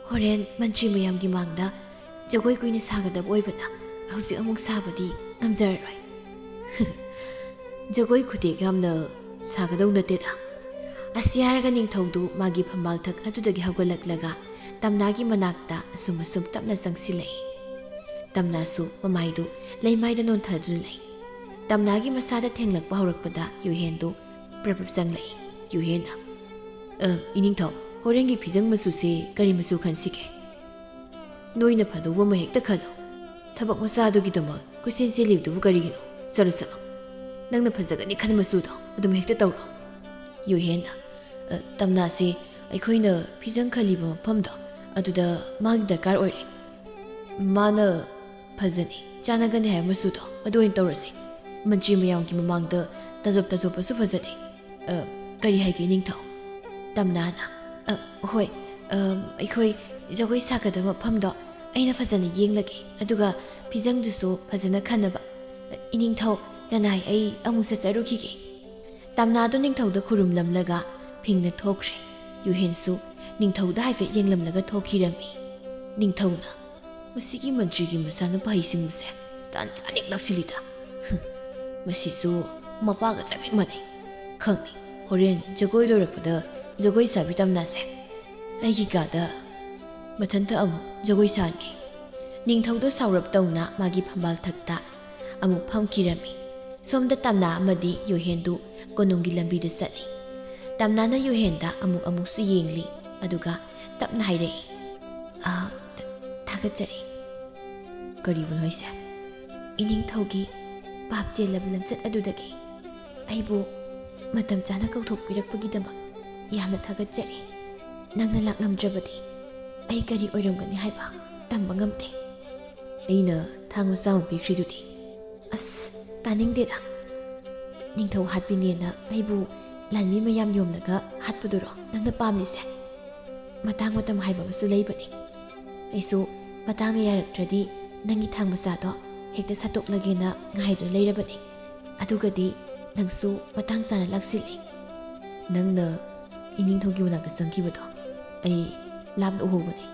ꯍꯣꯔꯦꯟ ꯃꯟꯇ꯭ꯔꯤ ꯃꯌꯥꯝꯒꯤ ꯃꯥꯡꯗ ꯖꯒꯣꯏ ꯀꯨꯏꯅ ꯁꯥꯒꯗꯕ ꯑꯣꯏꯕꯅ ꯍꯧꯖꯤꯛ ꯑꯃꯨꯛ ꯁꯥꯕꯗꯤ ꯉꯝꯖꯔꯔꯣꯏ ꯖꯒꯣꯏ ꯈꯨꯊꯦꯛ ꯌꯥꯝꯅ ꯁꯥꯒꯗꯧ ꯅꯠꯇꯦꯗ ꯑꯁꯤ ꯍꯥꯏꯔꯒ ꯅꯤꯡꯊꯧꯗꯨ ꯃꯥꯒꯤ ꯐꯝꯕꯥꯜꯊꯛ ꯑꯗꯨꯗꯒꯤ ꯍꯧꯒꯠꯂꯛꯂꯒ ꯇꯝꯅꯥꯒꯤ ꯃꯅꯥꯛꯇ ꯑꯁꯨꯝ ꯇꯞꯅ ꯆꯪꯁꯤꯜꯂꯛꯏ ꯇꯝꯅꯥꯁꯨ ꯃꯃꯥꯏꯗꯨ ꯂꯩꯃꯥꯏꯗ ꯅꯣꯟꯊꯗꯨꯅ ꯂꯩ ꯇꯝꯅꯥꯒꯤ ꯃꯁꯥꯗ ꯊꯦꯡꯂꯛꯄ ꯍꯧꯔꯛꯄꯗ ꯌꯨꯍꯦꯟꯗꯨ ꯄ꯭ꯔꯞ ꯆꯪꯂꯛꯏ ꯌꯨꯍꯦꯟꯅ ꯏꯅꯤꯡꯊꯧ ꯍꯣꯔꯦꯟꯒꯤ ꯐꯤꯖꯪ ꯃꯆꯨꯁꯦ ꯀꯔꯤ ꯃꯆꯨ ꯈꯟꯁꯤꯒꯦ ꯅꯣꯏꯅ ꯐꯗꯧꯕ ꯑꯃ ꯍꯦꯛꯇ ꯈꯜꯂꯣ ꯊꯕꯛ ꯃꯆꯥꯗꯨꯒꯤꯗꯃꯛ ꯀꯣꯏꯆꯦꯟ ꯆꯦꯜꯂꯤꯕꯗꯨꯕꯨ ꯀꯔꯤꯒꯤꯅꯣ ꯆꯠꯂꯣ ꯅꯪꯅ ꯐꯖꯒꯅꯤ ꯈꯟ ꯃꯆꯨꯗꯣ ꯑꯗꯨꯝ ꯍꯦꯛꯇ ꯇꯧꯔꯣ ꯌꯨꯍꯦꯟꯅ ꯇꯝꯅꯥꯁꯦ ꯑꯩꯈꯣꯏꯅ ꯐꯤꯖꯪ ꯈꯜꯂꯤꯕ ꯃꯐꯝꯗꯣ ꯑꯗꯨꯗ ꯃꯥꯒꯤ ꯗꯔꯀꯥꯔ ꯑꯣꯏꯔꯦ ꯃꯥꯅ ꯐꯖꯅꯤ ꯆꯥꯟꯅꯒꯅꯤ ꯍꯥꯏꯕ ꯃꯆꯨꯗꯣ ꯑꯗꯨ ꯑꯣꯏꯅ ꯇꯧꯔꯁꯤ ꯃꯟꯇ꯭ꯔꯤ ꯃꯌꯥꯝꯒꯤ ꯃꯃꯥꯡꯗ ꯇꯥꯖꯣꯞꯄꯁꯨ ꯐꯖꯗꯦ ꯀꯔꯤ ꯍꯥꯏꯒꯦ ꯅꯤꯡꯊꯧ ꯇꯝꯅꯥꯅ ꯍꯣꯏ ꯑꯩꯈꯣꯏ ꯖꯒꯣꯏ ꯁꯥꯒꯗꯕ ꯃꯐꯝꯗꯣ ꯑꯩꯅ ꯐꯖꯅ ꯌꯦꯡꯂꯒꯦ ꯑꯗꯨꯒ ꯐꯤꯖꯪꯗꯨꯁꯨ ꯐꯖꯅ ꯈꯟꯅꯕ ꯏꯅꯤꯡꯊꯧ ꯅꯅꯥꯏ ꯑꯩ ꯑꯃꯨꯛ ꯆꯠꯆꯔꯨꯈꯤꯒꯦ ꯇꯝꯅꯥꯗꯣ ꯅꯤꯡꯊꯧꯗ ꯈꯨꯔꯨꯝꯂꯝꯂꯒ ꯐꯤꯡꯅ ꯊꯣꯛꯈ꯭ꯔꯦ ꯌꯨꯍꯦꯟꯁꯨ ꯅꯤꯡꯊꯧꯗ ꯍꯥꯏꯐꯦꯠ ꯌꯦꯡꯂꯝꯂꯒ ꯊꯣꯛꯈꯤꯔꯝꯃꯤ ꯅꯤꯡꯊꯧꯅ ꯃꯁꯤꯒꯤ ꯃꯟꯇ꯭ꯔꯤꯒꯤ ꯃꯆꯥꯅꯨꯄꯥ ꯍꯩꯁꯤꯡꯕꯁꯦ ꯇꯥꯟ ꯆꯥꯅꯤꯛ ꯂꯥꯛꯁꯤꯜꯂꯤꯗ ꯃꯁꯤꯁꯨ ꯃꯄꯥꯒ ꯆꯞ ꯃꯥꯟꯅꯩ ꯈꯪꯅꯤ ꯍꯣꯔꯦꯟ ꯖꯒꯣꯏ ꯂꯣꯏꯔꯛꯄꯗ ꯖꯒꯣꯏ ꯁꯥꯕꯤ ꯇꯝꯅꯥꯁꯦ ꯑꯩꯒꯤ ꯀꯥꯗ ꯃꯊꯟꯇ ꯑꯃꯨꯛ ꯖꯒꯣꯏ ꯁꯥꯍꯟꯒꯦ ꯅꯤꯡꯊꯧꯗꯣ ꯁꯥꯎꯔꯞ ꯇꯧꯅ ꯃꯥꯒꯤ ꯐꯝꯕꯥꯜ ꯊꯛꯇ ꯑꯃꯨꯛ ꯐꯝꯈꯤꯔꯝꯃꯤ ꯁꯣꯝꯗ ꯇꯝꯅꯥ ꯑꯃꯗꯤ ꯌꯨꯍꯦꯟꯗꯨ ꯀꯣꯅꯨꯡꯒꯤ ꯂꯝꯕꯤꯗ ꯆꯠꯂꯤ ꯇꯝꯅꯥꯅ ꯌꯨꯍꯦꯟꯗ ꯑꯃꯨꯛꯁꯨ ꯌꯦꯡꯂꯤ ꯑꯗꯨꯒ ꯇꯞꯅ ꯍꯥꯏꯔꯛꯏ ꯊꯥꯒꯠꯆꯔꯤ ꯀꯔꯤꯕꯨꯅꯣ ꯍꯥꯏꯁꯦ ꯏꯅꯤꯡꯊꯧꯒꯤ ꯄꯥꯞ ꯆꯦꯜꯂꯕ ꯂꯝꯆꯠ ꯑꯗꯨꯗꯒꯤ ꯑꯩꯕꯨ ꯃꯇꯝ ꯆꯥꯅ ꯀꯧꯊꯣꯛꯄꯤꯔꯛꯄꯒꯤꯗꯃꯛ ꯌꯥꯝꯅ ꯊꯥꯒꯠꯆꯔꯤ ꯅꯪꯅ ꯂꯥꯛꯂꯝꯗ꯭ꯔꯕꯗꯤ ꯑꯩ ꯀꯔꯤ ꯑꯣꯏꯔꯝꯒꯅꯤ ꯍꯥꯏꯕ ꯇꯝꯕ ꯉꯝꯗꯦ ꯑꯩꯅ ꯊꯥꯡ ꯃꯆꯥ ꯑꯃ ꯄꯤꯈ꯭ꯔꯤꯗꯨꯗꯤ ꯇꯥꯅꯤꯡꯗꯦꯗ ꯅꯤꯡꯊꯧ ꯍꯥꯠꯄꯤꯅꯦꯅ ꯑꯩꯕꯨ ꯂꯥꯟꯃꯤ ꯃꯌꯥꯝ ꯌꯣꯝꯂꯒ ꯍꯥꯠꯄꯗꯨꯔꯣ ꯅꯪꯅ ꯄꯥꯝꯂꯤꯁꯦ ꯃꯇꯥꯡ ꯃꯇꯝ ꯍꯥꯏꯕ ꯑꯃꯁꯨ ꯂꯩꯕꯅꯤ ꯑꯩꯁꯨ ꯃꯇꯥꯡꯅ ꯌꯥꯔꯛꯇ꯭ꯔꯗꯤ ꯅꯪꯒꯤ ꯊꯥꯡ ꯃꯆꯥꯗꯣ ꯍꯦꯛꯇ ꯁꯠꯇꯣꯛꯂꯒꯦꯅ ꯉꯥꯏꯗꯨꯅ ꯂꯩꯔꯕꯅꯤ ꯑꯗꯨꯒꯗꯤ ꯅꯪꯁꯨ ꯃꯇꯥꯡ ꯆꯥꯅ ꯂꯥꯛꯁꯤꯜꯂꯤ ꯅꯪꯅ ꯏꯅꯤꯡꯊꯧꯒꯤ ꯃꯅꯥꯛꯇ ꯆꯪꯈꯤꯕꯗꯣ ꯑꯩ ꯂꯥꯞꯅ ꯎꯍꯧꯕꯅꯤ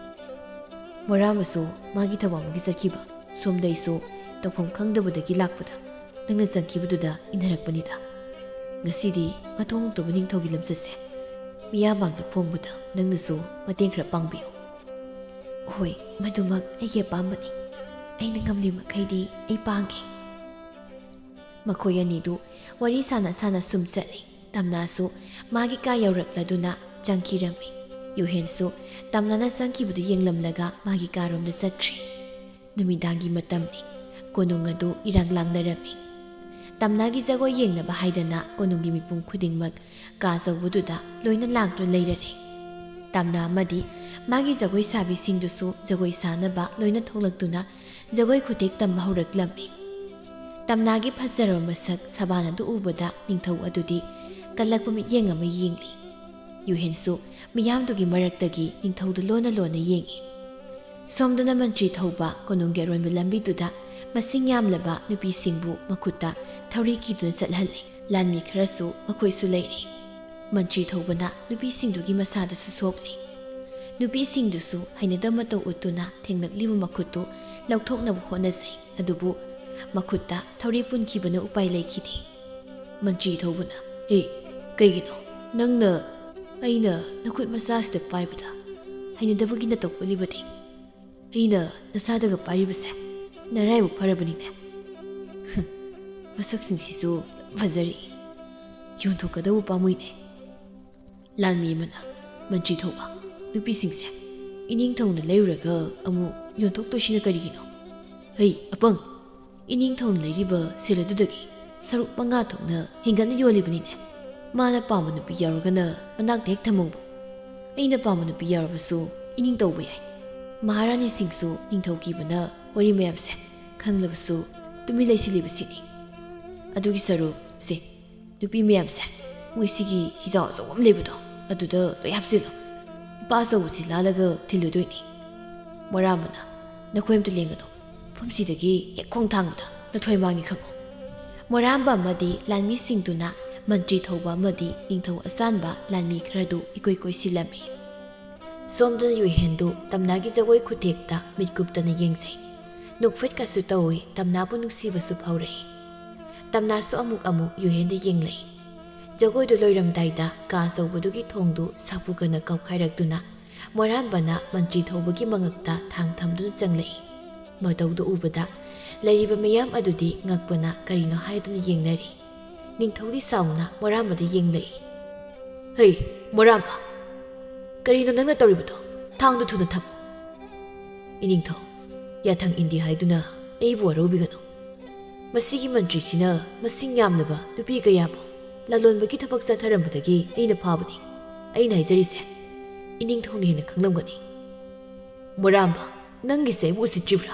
ꯃꯣꯔꯥꯃꯁꯨ ꯃꯥꯒꯤ ꯊꯕꯛ ꯑꯃꯒꯤ ꯆꯠꯈꯤꯕ ꯁꯣꯝꯗꯩꯁꯨ ꯇꯧꯐꯝ ꯈꯪꯗꯕꯗꯒꯤ ꯂꯥꯛꯄꯗ ꯅꯪꯅ ꯆꯪꯈꯤꯕꯗꯨꯗ ꯏꯟꯅꯔꯛꯄꯅꯤꯗ ꯉꯁꯤꯗꯤ ꯃꯊꯣꯡ ꯍꯨꯛꯇꯕ ꯅꯤꯡꯊꯧꯒꯤ ꯂꯝꯆꯠꯁꯦ ꯃꯤꯌꯥꯝꯃꯥꯡꯗ ꯐꯣꯡꯕꯗ ꯅꯪꯅꯁꯨ ꯃꯇꯦꯡ ꯈꯔ ꯄꯥꯡꯕꯤꯌꯨ ꯍꯣꯏ ꯃꯗꯨꯃꯛ ꯑꯩꯒꯤ ꯑꯄꯥꯝꯕꯅꯤ ꯑꯩꯅ ꯉꯝꯂꯤ ꯃꯈꯩꯗꯤ ꯑꯩ ꯄꯥꯡꯒꯦ ꯃꯈꯣꯏ ꯑꯅꯤꯗꯨ ꯋꯥꯔꯤ ꯁꯥꯟꯅ ꯁꯨꯝ ꯆꯠꯂꯤ ꯇꯝꯅꯥꯁꯨ ꯃꯥꯒꯤ ꯀꯥ ꯌꯧꯔꯛꯂꯗꯨꯅ ꯆꯪꯈꯤꯔꯝꯃꯤ ꯌꯨꯍꯦꯟꯁꯨ ꯇꯝꯅꯥꯅ ꯆꯪꯈꯤꯕꯗꯨ ꯌꯦꯡꯂꯝꯂꯒ ꯃꯥꯒꯤ ꯀꯥꯔꯣꯝꯗ ꯆꯠꯈ꯭ꯔꯤ ꯅꯨꯃꯤꯗꯥꯡꯒꯤ ꯃꯇꯝꯅꯤ ꯀꯣꯅꯨꯡ ꯑꯗꯨ ꯏꯔꯥꯡ ꯂꯥꯡꯅꯔꯝꯃꯤ ꯇꯝꯅꯥꯒꯤ ꯖꯒꯣꯏ ꯌꯦꯡꯅꯕ ꯍꯥꯏꯗꯅ ꯀꯣꯅꯨꯡꯒꯤ ꯃꯤꯄꯨꯝ ꯈꯨꯗꯤꯡꯃꯛ ꯀꯥ ꯑꯆꯧꯕꯗꯨꯗ ꯂꯣꯏꯅ ꯂꯥꯛꯇꯨꯅ ꯂꯩꯔꯔꯦ ꯇꯝꯅꯥ ꯑꯃꯗꯤ ꯃꯥꯒꯤ ꯖꯒꯣꯏ ꯁꯥꯕꯤꯁꯤꯡꯗꯨꯁꯨ ꯖꯒꯣꯏ ꯁꯥꯅꯕ ꯂꯣꯏꯅ ꯊꯣꯛꯂꯛꯇꯨꯅ ꯖꯒꯣꯏ ꯈꯨꯊꯦꯛ ꯇꯝꯕ ꯍꯧꯔꯛꯂꯝꯃꯤ ꯇꯝꯅꯥꯒꯤ ꯐꯖꯔꯕ ꯃꯁꯛ ꯁꯕꯥꯟ ꯑꯗꯨ ꯎꯕꯗ ꯅꯤꯡꯊꯧ ꯑꯗꯨꯗꯤ ꯀꯜꯂꯛꯄ ꯃꯤꯠꯌꯦꯡ ꯑꯃ ꯌꯦꯡꯂꯤ ꯌꯨꯍꯦꯟꯁꯨ ꯃꯤꯌꯥꯝꯗꯨꯒꯤ ꯃꯔꯛꯇꯒꯤ ꯅꯤꯡꯊꯧꯗ ꯂꯣꯟꯅ ꯌꯦꯡꯉꯤ ꯁꯣꯝꯗꯅ ꯃꯟꯇ꯭ꯔꯤ ꯊꯧꯕ ꯀꯣꯅꯨꯡꯒꯤ ꯑꯔꯣꯟꯕ ꯂꯝꯕꯤꯗꯨꯗ ꯃꯁꯤꯡ ꯌꯥꯝꯂꯕ ꯅꯨꯄꯤꯁꯤꯡꯕꯨ ꯃꯈꯨꯠꯇ ꯊꯧꯔꯤ ꯀꯤꯗꯨꯅ ꯆꯠꯍꯜꯂꯤ ꯂꯥꯟꯃꯤ ꯈꯔꯁꯨ ꯃꯈꯣꯏꯁꯨ ꯂꯩꯔꯤ ꯃꯟꯇ꯭ꯔꯤ ꯊꯧꯕꯅ ꯅꯨꯄꯤꯁꯤꯡꯗꯨꯒꯤ ꯃꯁꯥꯗꯁꯨ ꯁꯣꯛꯂꯤ ꯅꯨꯄꯤꯁꯤꯡꯗꯨꯁꯨ ꯍꯩꯅꯗꯕ ꯃꯇꯧ ꯎꯠꯇꯨꯅ ꯊꯦꯡꯂꯛꯂꯤꯕ ꯃꯈꯨꯠꯇꯨ ꯂꯧꯊꯣꯛꯅꯕ ꯍꯣꯠꯅꯖꯩ ꯑꯗꯨꯕꯨ ꯃꯈꯨꯠꯇ ꯊꯧꯔꯤ ꯄꯨꯟꯈꯤꯕꯅ ꯎꯄꯥꯏ ꯂꯩꯈꯤꯗꯦ ꯃꯟꯇ꯭ꯔꯤ ꯊꯧꯕꯅ ꯀꯩꯒꯤꯅꯣ ꯅꯪꯅ ꯑꯩꯅ ꯅꯈꯨꯠ ꯃꯆꯥꯁꯤꯗ ꯄꯥꯏꯕꯗ ꯍꯩꯅꯗꯕꯒꯤ ꯅꯇꯧ ꯎꯠꯂꯤꯕꯅꯤ ꯑꯩꯅ ꯅꯁꯥꯗꯒ ꯄꯥꯏꯔꯤꯕꯁꯦ ꯅꯔꯥꯏꯕꯛ ꯐꯔꯕꯅꯤꯅꯦ ꯃꯁꯛꯁꯤꯡꯁꯤꯁꯨ ꯐꯖꯔꯤ ꯌꯣꯟꯊꯣꯛꯀꯗꯕ ꯄꯥꯝꯃꯨꯏꯅꯦ ꯂꯥꯟꯃꯤ ꯑꯃꯅ ꯃꯟꯇ꯭ꯔꯤ ꯊꯧꯕ ꯅꯨꯄꯤꯁꯤꯡꯁꯦ ꯏꯅꯤꯡꯊꯧꯅ ꯂꯩꯔꯨꯔꯒ ꯑꯃꯨꯛ ꯌꯣꯟꯊꯣꯛꯇꯣꯏꯁꯤꯅ ꯀꯔꯤꯒꯤꯅꯣ ꯑꯄꯪ ꯏꯅꯤꯡꯊꯧꯅ ꯂꯩꯔꯤꯕ ꯁꯦꯜ ꯑꯗꯨꯗꯒꯤ ꯁꯔꯨꯛ 5 ꯊꯣꯛꯅ ꯍꯦꯟꯒꯠꯅ ꯌꯣꯜꯂꯤꯕꯅꯤꯅꯦ ꯃꯥꯅ ꯄꯥꯝꯕ ꯅꯨꯄꯤ ꯌꯥꯎꯔꯒꯅ ꯃꯅꯥꯛꯇ ꯍꯦꯛ ꯊꯝꯍꯧꯕ ꯑꯩꯅ ꯄꯥꯝꯕ ꯅꯨꯄꯤ ꯌꯥꯎꯔꯕꯁꯨ ꯏꯅꯤꯡ ꯇꯧꯕ ꯌꯥꯏ ꯃꯍꯥꯔꯥꯅꯤꯁꯤꯡꯁꯨ ꯅꯤꯡꯊꯧ ꯀꯤꯕꯅ ꯋꯥꯔꯤ ꯃꯌꯥꯝꯁꯦ ꯈꯪꯂꯕꯁꯨ ꯇꯨꯃꯤꯟ ꯂꯩꯁꯤꯜꯂꯤꯕꯁꯤꯅꯤ ꯑꯗꯨꯒꯤ ꯁꯔꯨꯛ ꯁꯤ ꯅꯨꯄꯤ ꯃꯌꯥꯝꯁꯦ ꯃꯣꯏ ꯁꯤꯒꯤ ꯍꯤꯖꯥꯎ ꯑꯆꯧꯕ ꯑꯃ ꯂꯩꯕꯗꯣ ꯑꯗꯨꯗ ꯂꯣꯏ ꯍꯥꯞꯆꯤꯜꯂꯣ ꯏꯄꯥ ꯑꯆꯧꯕꯁꯤ ꯂꯥꯜꯂꯒ ꯊꯤꯜꯂꯨꯗꯣꯏꯅꯤ ꯃꯣꯔꯥꯝꯕꯅ ꯅꯈꯣꯏ ꯑꯝꯇ ꯂꯦꯡꯒꯅꯨ ꯃꯐꯝꯁꯤꯗꯒꯤ ꯍꯦꯛ ꯈꯣꯡ ꯊꯥꯡꯕꯗ ꯅꯊꯣꯏ ꯃꯥꯡꯅꯤ ꯈꯪꯉꯨ ꯃꯣꯔꯥꯝꯕ ꯑꯃꯗꯤ ꯂꯥꯟꯃꯤꯁꯤꯡꯗꯨꯅ ꯃꯟꯇ꯭ꯔꯤ ꯊꯧꯕ ꯑꯃꯗꯤ ꯅꯤꯡꯊꯧ ꯑꯆꯥꯟꯕ ꯂꯥꯟꯃꯤ ꯈꯔꯗꯨ ꯏꯀꯣꯏ ꯀꯣꯏꯁꯤꯜꯂꯝꯃꯤ ꯁꯣꯝꯗꯅ ꯌꯨꯍꯦꯟꯗꯨ ꯇꯝꯅꯥꯒꯤ ꯖꯒꯣꯏ ꯈꯨꯊꯦꯛꯇ ꯃꯤꯠꯀꯨꯞꯇꯅ ꯌꯦꯡꯖꯩ ꯅꯣꯛꯐꯦꯠꯀꯁꯨ ꯇꯧꯏ ꯇꯝꯅꯥꯕꯨ ꯅꯨꯡꯁꯤꯕꯁꯨ ꯐꯥꯎꯔꯛꯏ ꯇꯝꯅꯥꯁꯨ ꯑꯃꯨꯛ ꯌꯨꯍꯦꯟꯗ ꯌꯦꯡꯂꯛꯏ ꯖꯒꯣꯏꯗꯨ ꯂꯣꯏꯔꯝꯗꯥꯏꯗ ꯀꯥ ꯑꯆꯧꯕꯗꯨꯒꯤ ꯊꯣꯡꯗꯨ ꯁꯥꯄꯨꯀꯅ ꯀꯥꯎꯈꯥꯏꯔꯛꯇꯨꯅ ꯃꯣꯔꯥꯝꯕꯅ ꯃꯟꯇ꯭ꯔꯤ ꯊꯧꯕꯒꯤ ꯃꯉꯛꯇ ꯊꯥꯡ ꯊꯝꯗꯨꯅ ꯆꯪꯂꯛꯏ ꯃꯇꯧꯗꯨ ꯎꯕꯗ ꯂꯩꯔꯤꯕ ꯃꯤꯌꯥꯝ ꯑꯗꯨꯗꯤ ꯉꯛꯄꯅ ꯀꯔꯤꯅꯣ ꯍꯥꯏꯗꯨꯅ ꯌꯦꯡꯅꯔꯤ ꯅꯤꯡꯊꯧꯗꯤ ꯁꯥꯎꯅ ꯃꯣꯔꯥꯝꯕꯗ ꯌꯦꯡꯂꯛꯏ ꯍꯩ ꯃꯣꯔꯥꯝꯕ ꯀꯔꯤꯅꯣ ꯅꯪꯅ ꯇꯧꯔꯤꯕꯗꯣ ꯊꯥꯡꯗꯨ ꯊꯨꯅ ꯊꯝꯃꯨ ꯏꯅꯤꯡꯊꯧ ꯌꯥꯊꯪ ꯏꯟꯗꯦ ꯍꯥꯏꯗꯨꯅ ꯑꯩꯕꯨ ꯋꯥꯔꯧꯕꯤꯒꯅꯨ ꯃꯁꯤꯒꯤ ꯃꯟꯇ꯭ꯔꯤꯁꯤꯅ ꯃꯁꯤꯡ ꯌꯥꯝꯂꯕ ꯅꯨꯄꯤ ꯀꯌꯥꯕꯨ ꯂꯂꯣꯟꯕꯒꯤ ꯊꯕꯛ ꯆꯠꯊꯔꯝꯕꯗꯒꯤ ꯑꯩꯅ ꯐꯥꯕꯅꯤ ꯑꯩꯅ ꯍꯥꯏꯖꯔꯤꯁꯦ ꯏꯅꯤꯡꯊꯧꯅ ꯍꯦꯟꯅ ꯈꯪꯂꯝꯒꯅꯤ ꯃꯣꯔꯥꯝꯕ ꯅꯪꯒꯤꯁꯦ ꯑꯩꯕꯨ ꯎꯁꯤꯠꯇ꯭ꯔꯤꯕ꯭ꯔꯥ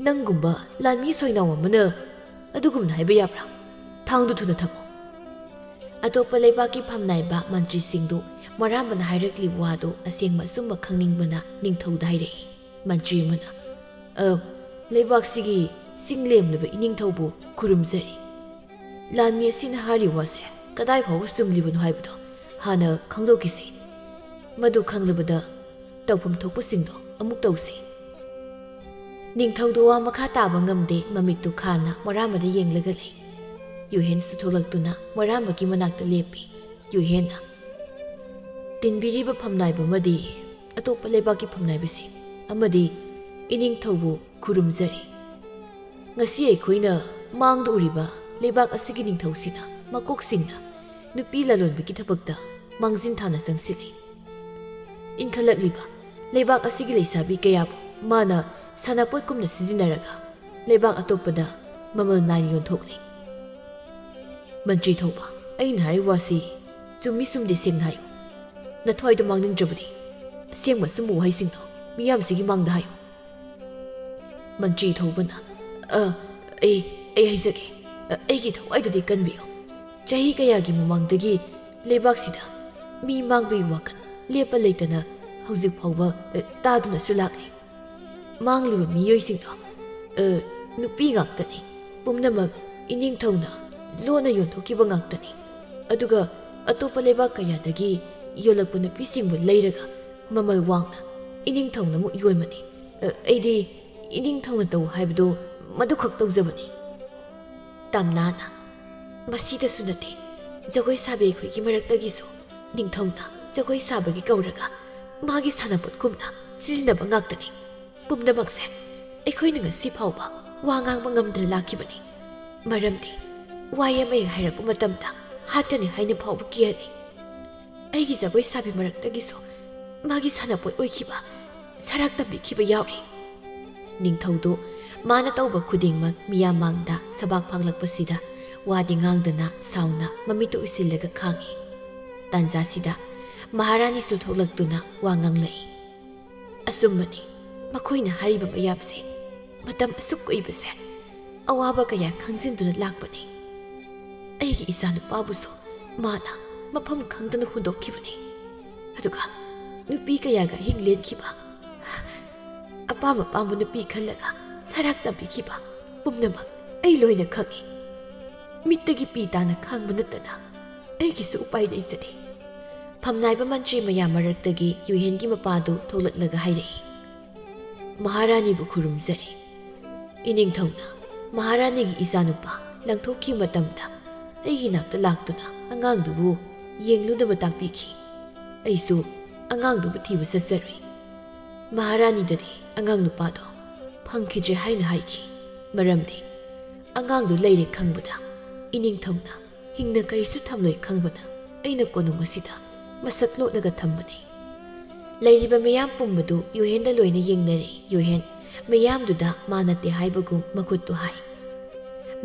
ꯅꯪꯒꯨꯝꯕ ꯂꯥꯟꯃꯤ ꯁꯣꯏꯅꯥꯎ ꯑꯃꯅ ꯑꯗꯨꯒꯨꯝꯅ ꯍꯥꯏꯕ ꯌꯥꯕ꯭ꯔꯥ ꯊꯥꯡꯗꯨ ꯊꯨꯅ ꯊꯝꯃꯨ ꯑꯇꯣꯞꯄ ꯂꯩꯕꯥꯛꯀꯤ ꯐꯝꯅꯥꯏꯕ ꯃꯟꯇ꯭ꯔꯤꯁꯤꯡꯗꯨ ꯃꯣꯔꯥꯝꯕꯅ ꯍꯥꯏꯔꯛꯂꯤꯕ ꯋꯥꯗꯨ ꯑꯁꯦꯡꯕ ꯑꯆꯨꯝꯕ ꯈꯪꯅꯤꯡꯕꯅ ꯅꯤꯡꯊꯧꯗ ꯍꯥꯏꯔꯛꯏ ꯃꯟꯇ꯭ꯔꯤ ꯑꯃꯅ ꯂꯩꯕꯥꯛꯁꯤꯒꯤ ꯆꯤꯡꯂꯦꯝꯂꯕ ꯏꯅꯤꯡꯊꯧꯕꯨ ꯈꯨꯔꯨꯝꯖꯔꯤ ꯂꯥꯟꯃꯤ ꯑꯁꯤꯅ ꯍꯥꯏꯔꯤꯕ ꯋꯥꯁꯦ ꯀꯗꯥꯏ ꯐꯥꯎꯕ ꯆꯨꯝꯂꯤꯕꯅꯣ ꯍꯥꯏꯕꯗꯣ ꯍꯥꯟꯅ ꯈꯪꯗꯣꯛꯈꯤꯁꯤ ꯃꯗꯨ ꯈꯪꯂꯕꯗ ꯇꯧꯐꯝ ꯊꯣꯛꯄꯁꯤꯡꯗꯣ ꯑꯃꯨꯛ ꯇꯧꯁꯤ ꯅꯤꯡꯊꯧꯗꯨ ꯋꯥ ꯃꯈꯥ ꯇꯥꯕ ꯉꯝꯗꯦ ꯃꯃꯤꯠꯇꯨ ꯈꯥꯅ ꯃꯣꯔꯥꯝꯕꯗ ꯌꯦꯡꯂꯒ ꯂꯩ ꯌꯨꯍꯦꯟꯁꯨ ꯊꯣꯛꯂꯛꯇꯨꯅ ꯃꯣꯔꯥꯝꯕꯒꯤ ꯃꯅꯥꯛꯇ ꯂꯦꯞꯄꯤ ꯌꯨꯍꯦꯟꯅ ꯇꯤꯟꯕꯤꯔꯤꯕ ꯐꯝꯅꯥꯏꯕ ꯑꯃꯗꯤ ꯑꯇꯣꯞꯄ ꯂꯩꯕꯥꯛꯀꯤ ꯐꯝꯅꯥꯏꯕꯁꯤꯡ ꯑꯃꯗꯤ ꯏꯅꯤꯡꯊꯧꯕꯨ ꯈꯨꯔꯨꯝꯖꯔꯤ ꯉꯁꯤ ꯑꯩꯈꯣꯏꯅ ꯃꯥꯡꯗ ꯎꯔꯤꯕ ꯂꯩꯕꯥꯛ ꯑꯁꯤꯒꯤ ꯅꯤꯡꯊꯧꯁꯤꯅ ꯃꯀꯣꯛꯁꯤꯡꯅ ꯅꯨꯄꯤ ꯂꯂꯣꯟꯕꯒꯤ ꯊꯕꯛꯇ ꯃꯥꯡꯖꯤꯟ ꯊꯥꯅ ꯆꯪꯁꯤꯜꯂꯤ ꯏꯟꯈꯠꯂꯛꯂꯤꯕ ꯂꯩꯕꯥꯛ ꯑꯁꯤꯒꯤ ꯂꯩꯁꯥꯕꯤ ꯀꯌꯥꯕꯨ ꯃꯥꯅ ꯁꯥꯟꯅꯄꯣꯠꯀꯨꯝꯅ ꯁꯤꯖꯤꯟꯅꯔꯒ ꯂꯩꯕꯥꯛ ꯑꯇꯣꯞꯄꯗ ꯃꯃꯜ ꯅꯥꯏꯅ ꯌꯣꯟꯊꯣꯛꯂꯤ ꯃꯟꯇ꯭ꯔꯤ ꯊꯧꯕ ꯑꯩꯅ ꯍꯥꯏꯔꯤꯕ ꯋꯥꯁꯤ ꯆꯨꯝꯃꯤ ꯆꯨꯝꯗꯦ ꯁꯦꯡꯅ ꯍꯥꯏꯌꯨ ꯅꯊ꯭ꯋꯥꯏꯗꯣ ꯃꯥꯡꯅꯤꯡꯗ꯭ꯔꯕꯗꯤ ꯑꯁꯦꯡꯕ ꯑꯆꯨꯝꯕ ꯋꯥꯍꯩꯁꯤꯡꯗꯣ ꯃꯤꯌꯥꯝꯁꯤꯒꯤ ꯃꯥꯡꯗ ꯍꯥꯏꯌꯨ ꯃꯟꯇ꯭ꯔꯤ ꯊꯧꯕꯅ ꯑꯩ ꯍꯥꯏꯖꯒꯦ ꯑꯩꯒꯤ ꯊꯋꯥꯏꯗꯨꯗꯤ ꯀꯟꯕꯤꯌꯨ ꯆꯍꯤ ꯀꯌꯥꯒꯤ ꯃꯃꯥꯡꯗꯒꯤ ꯂꯩꯕꯥꯛꯁꯤꯗ ꯃꯤ ꯃꯥꯡꯕꯒꯤ ꯋꯥꯈꯜ ꯂꯦꯞꯄ ꯂꯩꯇꯅ ꯍꯧꯖꯤꯛ ꯐꯥꯎꯕ ꯇꯥꯗꯨꯅꯁꯨ ꯂꯥꯛꯂꯤ ꯃꯥꯡꯂꯤꯕ ꯃꯤꯑꯣꯏꯁꯤꯡꯗꯣ ꯅꯨꯄꯤ ꯉꯥꯛꯇꯅꯤ ꯄꯨꯝꯅꯃꯛ ꯏꯅꯤꯡꯊꯧꯅ ꯂꯣꯟꯅ ꯌꯣꯟꯊꯣꯛꯈꯤꯕ ꯉꯥꯛꯇꯅꯤ ꯑꯗꯨꯒ ꯑꯇꯣꯞꯄ ꯂꯩꯕꯥꯛ ꯀꯌꯥꯗꯒꯤ ꯌꯣꯜꯂꯛꯄ ꯅꯨꯄꯤꯁꯤꯡꯕꯨ ꯂꯩꯔꯒ ꯃꯃꯜ ꯋꯥꯡꯅ ꯏꯅꯤꯡꯊꯧꯅ ꯑꯃꯨꯛ ꯌꯣꯟꯕꯅꯤ ꯑꯩꯗꯤ ꯏꯅꯤꯡꯊꯧꯅ ꯇꯧ ꯍꯥꯏꯕꯗꯨ ꯃꯗꯨꯈꯛ ꯇꯧꯖꯕꯅꯤ ꯇꯝꯅꯥꯅ ꯃꯁꯤꯗꯁꯨ ꯅꯠꯇꯦ ꯖꯒꯣꯏ ꯁꯥꯕꯤ ꯑꯩꯈꯣꯏꯒꯤ ꯃꯔꯛꯇꯒꯤꯁꯨ ꯅꯤꯡꯊꯧꯅ ꯖꯒꯣꯏ ꯁꯥꯕꯒꯤ ꯀꯧꯔꯒ ꯃꯥꯒꯤ ꯁꯥꯟꯅꯄꯣꯠꯀꯨꯝꯅ ꯁꯤꯖꯤꯟꯅꯕ ꯉꯥꯛꯇꯅꯤ ꯄꯨꯝꯅꯃꯛꯁꯦ ꯑꯩꯈꯣꯏꯅ ꯉꯁꯤ ꯐꯥꯎꯕ ꯋꯥ ꯉꯥꯡꯕ ꯉꯝꯗꯅ ꯂꯥꯛꯈꯤꯕꯅꯤ ꯃꯔꯝꯗꯤ ꯋꯥ ꯑꯃ ꯍꯥꯏꯔꯛꯄ ꯃꯇꯝꯗ ꯍꯥꯠꯀꯅꯤ ꯍꯥꯏꯅ ꯐꯥꯎꯕ ꯀꯤꯍꯜꯂꯤ ꯑꯩꯒꯤ ꯖꯒꯣꯏ ꯁꯥꯕꯤ ꯃꯔꯛꯇꯒꯤꯁꯨ ꯃꯥꯒꯤ ꯁꯥꯟꯅꯄꯣꯠ ꯑꯣꯏꯈꯤꯕ ꯁꯔꯥꯛ ꯇꯝꯕꯤꯈꯤꯕ ꯌꯥꯎꯔꯤ ꯅꯤꯡꯊꯧꯗꯨ ꯃꯥꯅ ꯇꯧꯕ ꯈꯨꯗꯤꯡꯃꯛ ꯃꯤꯌꯥꯝ ꯃꯥꯡꯗ ꯁꯕꯥꯛ ꯐꯥꯛꯂꯛꯄꯁꯤꯗ ꯋꯥꯗꯤ ꯉꯥꯡꯗꯅ ꯁꯥꯎꯅ ꯃꯃꯤꯠꯇꯨ ꯎꯏꯁꯤꯜꯂꯒ ꯈꯥꯡꯉꯤ ꯇꯥꯟꯖꯥꯁꯤꯗ ꯃꯍꯥꯔꯥꯅꯤꯁꯨ ꯊꯣꯛꯂꯛꯇꯨꯅ ꯋꯥ ꯉꯥꯡꯂꯛꯏ ꯑꯆꯨꯝꯕꯅꯤ ꯃꯈꯣꯏꯅ ꯍꯥꯏꯔꯤꯕ ꯃꯌꯥꯝꯁꯦ ꯃꯇꯝ ꯑꯁꯨꯛ ꯀꯨꯏꯕꯁꯦ ꯑꯋꯥꯕ ꯀꯌా ꯈꯪꯖꯤꯟꯗꯨꯅ ꯂꯥꯛꯄꯅꯤ ꯑꯩꯒꯤ ꯏꯆꯥꯅꯨꯄꯥꯕꯨꯁꯨ ꯃꯥꯅ ꯃꯐꯝ ꯈꯪꯗꯅ ꯍꯨꯟꯗꯣꯛꯈꯤꯕꯅꯤ ꯑꯗꯨꯒ ꯅꯨꯄꯤ ꯀꯌꯥꯒ ꯍꯤꯡ ꯂꯦꯟꯈꯤꯕ ꯑꯄꯥꯝ ꯑꯄꯥꯝꯕ ꯅꯨꯄꯤ ꯈꯜꯂꯒ ꯁꯔꯥꯛ ꯇꯝꯕꯤꯈꯤꯕ ꯄꯨꯝꯅꯃꯛ ꯑꯩ ꯂꯣꯏꯅ ꯈꯪꯏ ꯃꯤꯠꯇꯒꯤ ꯄꯤ ꯇꯥꯅ ꯈꯥꯡꯕ ꯅꯠꯇꯅ ꯑꯩꯒꯤꯁꯨ ꯎꯄꯥꯏ ꯂꯩꯖꯗꯦ ꯐꯝꯅꯥꯏꯕ ꯃꯟꯇ꯭ꯔꯤ ꯃꯌꯥꯝ ꯃꯔꯛꯇꯒꯤ ꯌꯨꯍꯦꯟꯒꯤ ꯃꯄꯥꯗꯨ ꯊꯣꯛꯂꯛꯂꯒ ꯍꯥꯏꯔꯛꯏ ꯃꯍꯥꯔꯥꯅꯤꯕꯨ ꯈꯨꯔꯨꯝꯖꯔꯤ ꯏꯅꯤꯡꯊꯧꯅ ꯃꯍꯥꯔꯥꯅꯤꯒꯤ ꯏꯆꯥꯅꯨꯄꯥ ꯂꯪꯊꯣꯛꯈꯤꯕ ꯃꯇꯝꯗ ꯑꯩꯒꯤ ꯅꯥꯛꯇ ꯂꯥꯛꯇꯨꯅ ꯑꯉꯥꯡꯗꯨꯕꯨ ꯌꯦꯡꯂꯨꯅꯕ ꯇꯥꯛꯄꯤꯈꯤ ꯑꯩꯁꯨ ꯑꯉꯥꯡꯗꯨꯕꯨ ꯊꯤꯕ ꯆꯠꯆꯔꯨꯏ ꯃꯍꯥꯔꯥꯅꯤꯗꯗꯤ ꯑꯉꯥꯡ ꯅꯨꯄꯥꯗꯣ ꯐꯪꯈꯤꯗ꯭ꯔꯦ ꯍꯥꯏꯅ ꯍꯥꯏꯈꯤ ꯃꯔꯝꯗꯤ ꯑꯉꯥꯡꯗꯨ ꯂꯩꯔꯦ ꯈꯪꯕꯗ ꯏꯅꯤꯡꯊꯧꯅ ꯍꯤꯡꯅ ꯀꯔꯤꯁꯨ ꯊꯝꯂꯣꯏ ꯈꯪꯕꯅ ꯑꯩꯅ ꯀꯣꯅꯨꯡ ꯑꯁꯤꯗ ꯃꯁꯛ ꯂꯣꯠꯂꯒ ꯊꯝꯕꯅꯤ ꯂꯩꯔꯤꯕ ꯃꯌꯥꯝ ꯄꯨꯝꯕꯗꯨ ꯌꯨꯍꯦꯟꯗ ꯂꯣꯏꯅ ꯌꯦꯡꯅꯔꯦ ꯌꯨꯍꯦꯟ ꯃꯌꯥꯝꯗꯨꯗ ꯃꯥ ꯅꯠꯇꯦ ꯍꯥꯏꯕꯒꯨꯝ ꯃꯈꯨꯠꯇꯨ ꯍꯥꯏ